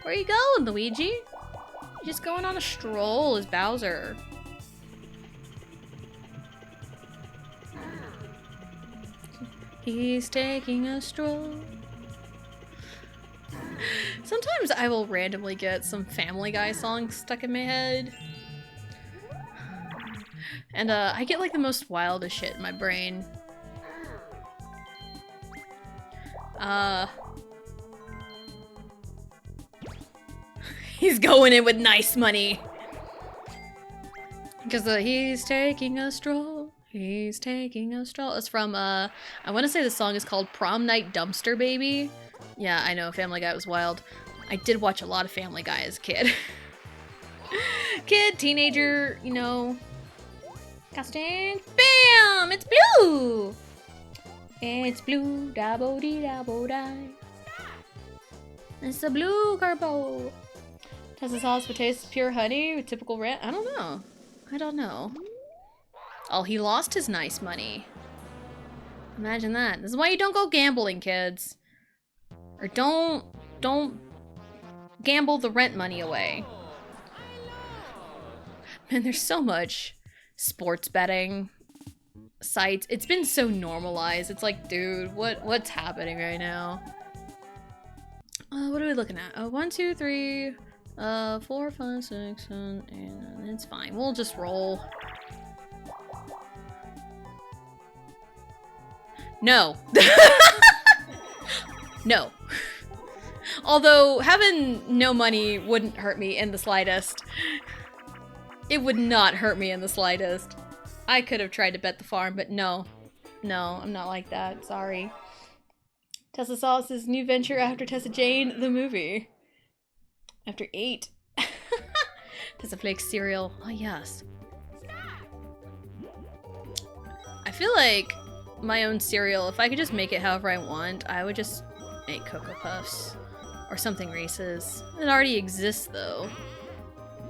Where are you going, Luigi? You're just going on a stroll as Bowser. He's taking a stroll. Sometimes I will randomly get some Family Guy songs stuck in my head. And I get like the most wildest shit in my brain. He's going in with nice money. Because he's taking a stroll. He's taking a stroll. It's from, I want to say the song is called Prom Night Dumpster Baby. Yeah, I know, Family Guy was wild. I did watch a lot of Family Guy as a kid. Kid, teenager, you know. Costume. Bam! It's blue! It's blue, da-bo-dee-da-bo-die. It's a blue carbo. Has the sauce for taste pure honey with typical rant? I don't know. I don't know. Oh, he lost his nice money. Imagine that. This is why you don't go gambling, kids. Or don't gamble the rent money away. Man, there's so much sports betting sites. It's been so normalized. It's like, dude, what's happening right now? What are we looking at? 1, 2, 3, 4, 5, 6, 7, 8, 9. It's fine. We'll just roll. No. No. Although having no money wouldn't hurt me in the slightest. It would not hurt me in the slightest. I could have tried to bet the farm, but no. No, I'm not like that. Sorry. Tessa Sauce's new venture after Tessa Jane, the movie. After 8. Tessa Flakes cereal. Oh, yes. I feel like my own cereal, if I could just make it however I want, I would just make Cocoa Puffs. Or something Reese's. It already exists, though.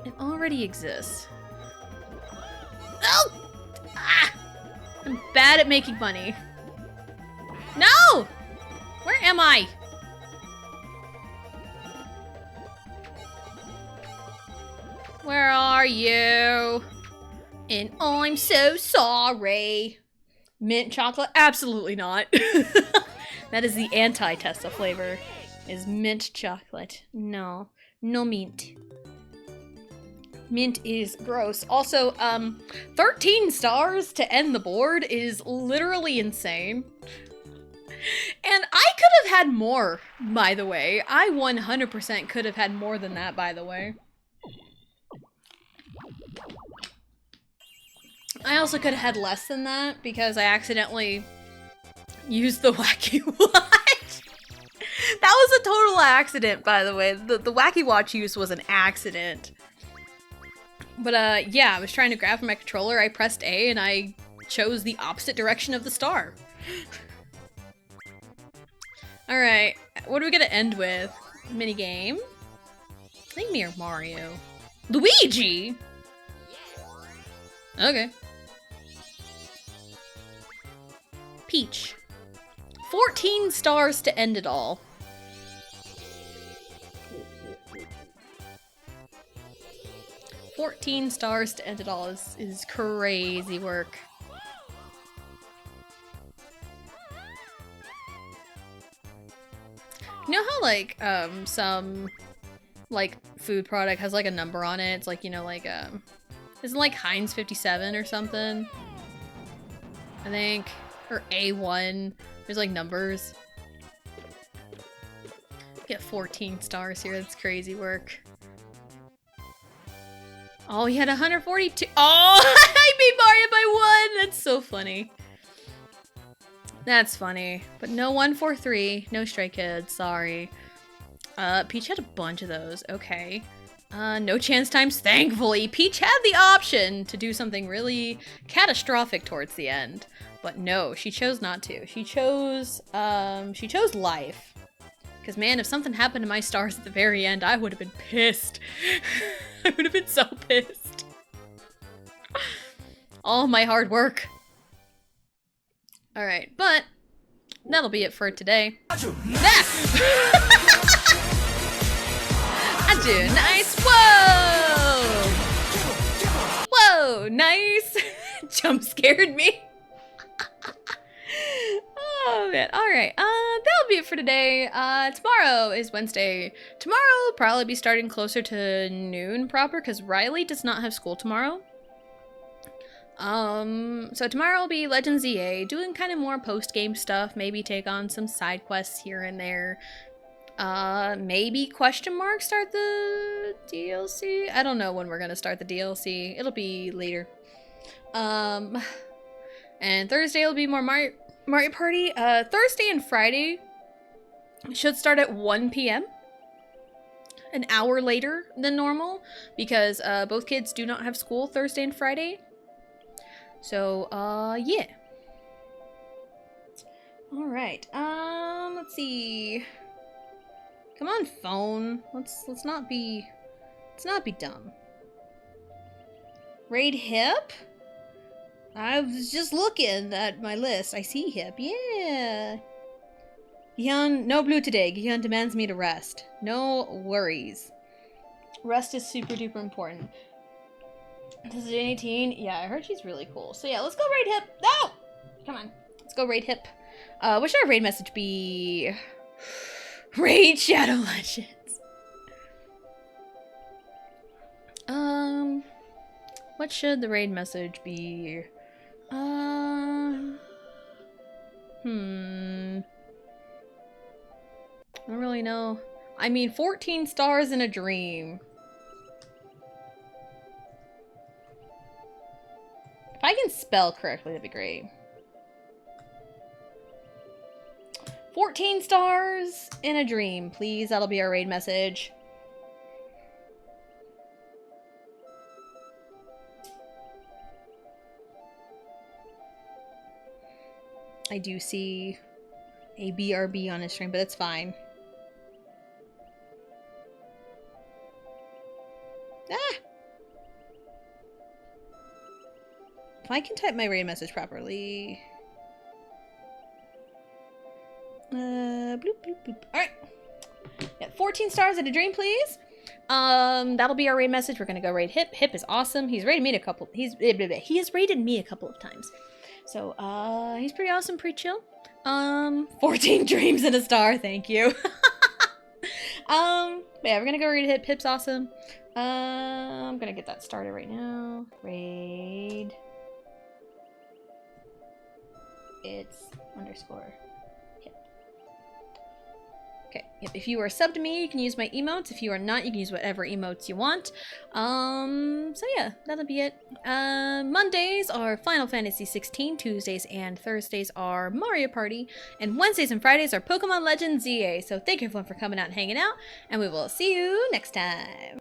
It already exists. Oh! Ah! I'm bad at making money. No! Where am I? Where are you? And I'm so sorry. Mint chocolate? Absolutely not. That is the anti-Tessa flavor. Is mint chocolate. No. No mint. Mint is gross. Also, 13 stars to end the board is literally insane. And I could have had more, by the way. I 100% could have had more than that, by the way. I also could have had less than that because I accidentally used the Wacky Watch. That was a total accident, by the way. The Wacky Watch use was an accident. But yeah, I was trying to grab from my controller. I pressed A and I chose the opposite direction of the star. Alright, what are we gonna end with? Minigame? I think me or Mario. Luigi? Okay. Peach. 14 stars to end it all. $14 stars to end it all is crazy work. You know how like some like food product has like a number on it? It's like, you know, like isn't like Heinz 57 or something? I think, or A1. There's like numbers. Get 14 stars here. That's crazy work. Oh, he had 142. Oh, I beat Mario by 1. That's so funny. That's funny. But no 143. No Stray Kids. Sorry. Peach had a bunch of those. Okay. No chance times. Thankfully, Peach had the option to do something really catastrophic towards the end. But no, she chose not to. She chose life. Because man, if something happened to my stars at the very end, I would have been pissed. I would have been so pissed. All my hard work. Alright, but that'll be it for today. I do nice. Whoa! Whoa, nice. Jump scared me. Oh man, alright, that'll be it for today. Tomorrow is Wednesday. Tomorrow will probably be starting closer to noon proper, because Riley does not have school tomorrow. So tomorrow will be Legends EA, doing kind of more post-game stuff, maybe take on some side quests here and there. Maybe question mark start the DLC? I don't know when we're gonna start the DLC. It'll be later. And Thursday will be more Mario Party. Thursday and Friday should start at 1 p.m. An hour later than normal, because both kids do not have school Thursday and Friday. So, yeah. Alright, let's see. Come on, phone. Let's not be dumb. Raid Hip? I was just looking at my list. I see Hip. Yeah. Gihan, no blue today. Gihan demands me to rest. No worries. Rest is super duper important. This is Janie Teen. Yeah, I heard she's really cool. So yeah, let's go raid Hip. No! Come on. Let's go raid Hip. What should our raid message be? Raid Shadow Legends. What should the raid message be? I don't really know. I mean, 14 stars in a dream. If I can spell correctly, that'd be great. 14 stars in a dream, please. That'll be our raid message. I do see a BRB on his stream, but it's fine. Ah! If I can type my raid message properly. Bloop, bloop, bloop. Alright. Yeah, 14 stars in a dream, please. That'll be our raid message. We're gonna go raid Hip. Hip is awesome. He's raided me a couple. He has raided me a couple of times. So, he's pretty awesome, pretty chill. 14 dreams and a star, thank you. Yeah, we're gonna go raid Hip. Hip's awesome. I'm gonna get that started right now. Raid. It's _ Hip. Okay, yep, if you are subbed to me, you can use my emotes. If you are not, you can use whatever emotes you want. So yeah, that'll be it. Mondays are Final Fantasy 16, Tuesdays and Thursdays are Mario Party, and Wednesdays and Fridays are Pokemon Legends ZA. So thank you everyone for coming out and hanging out, and we will see you next time.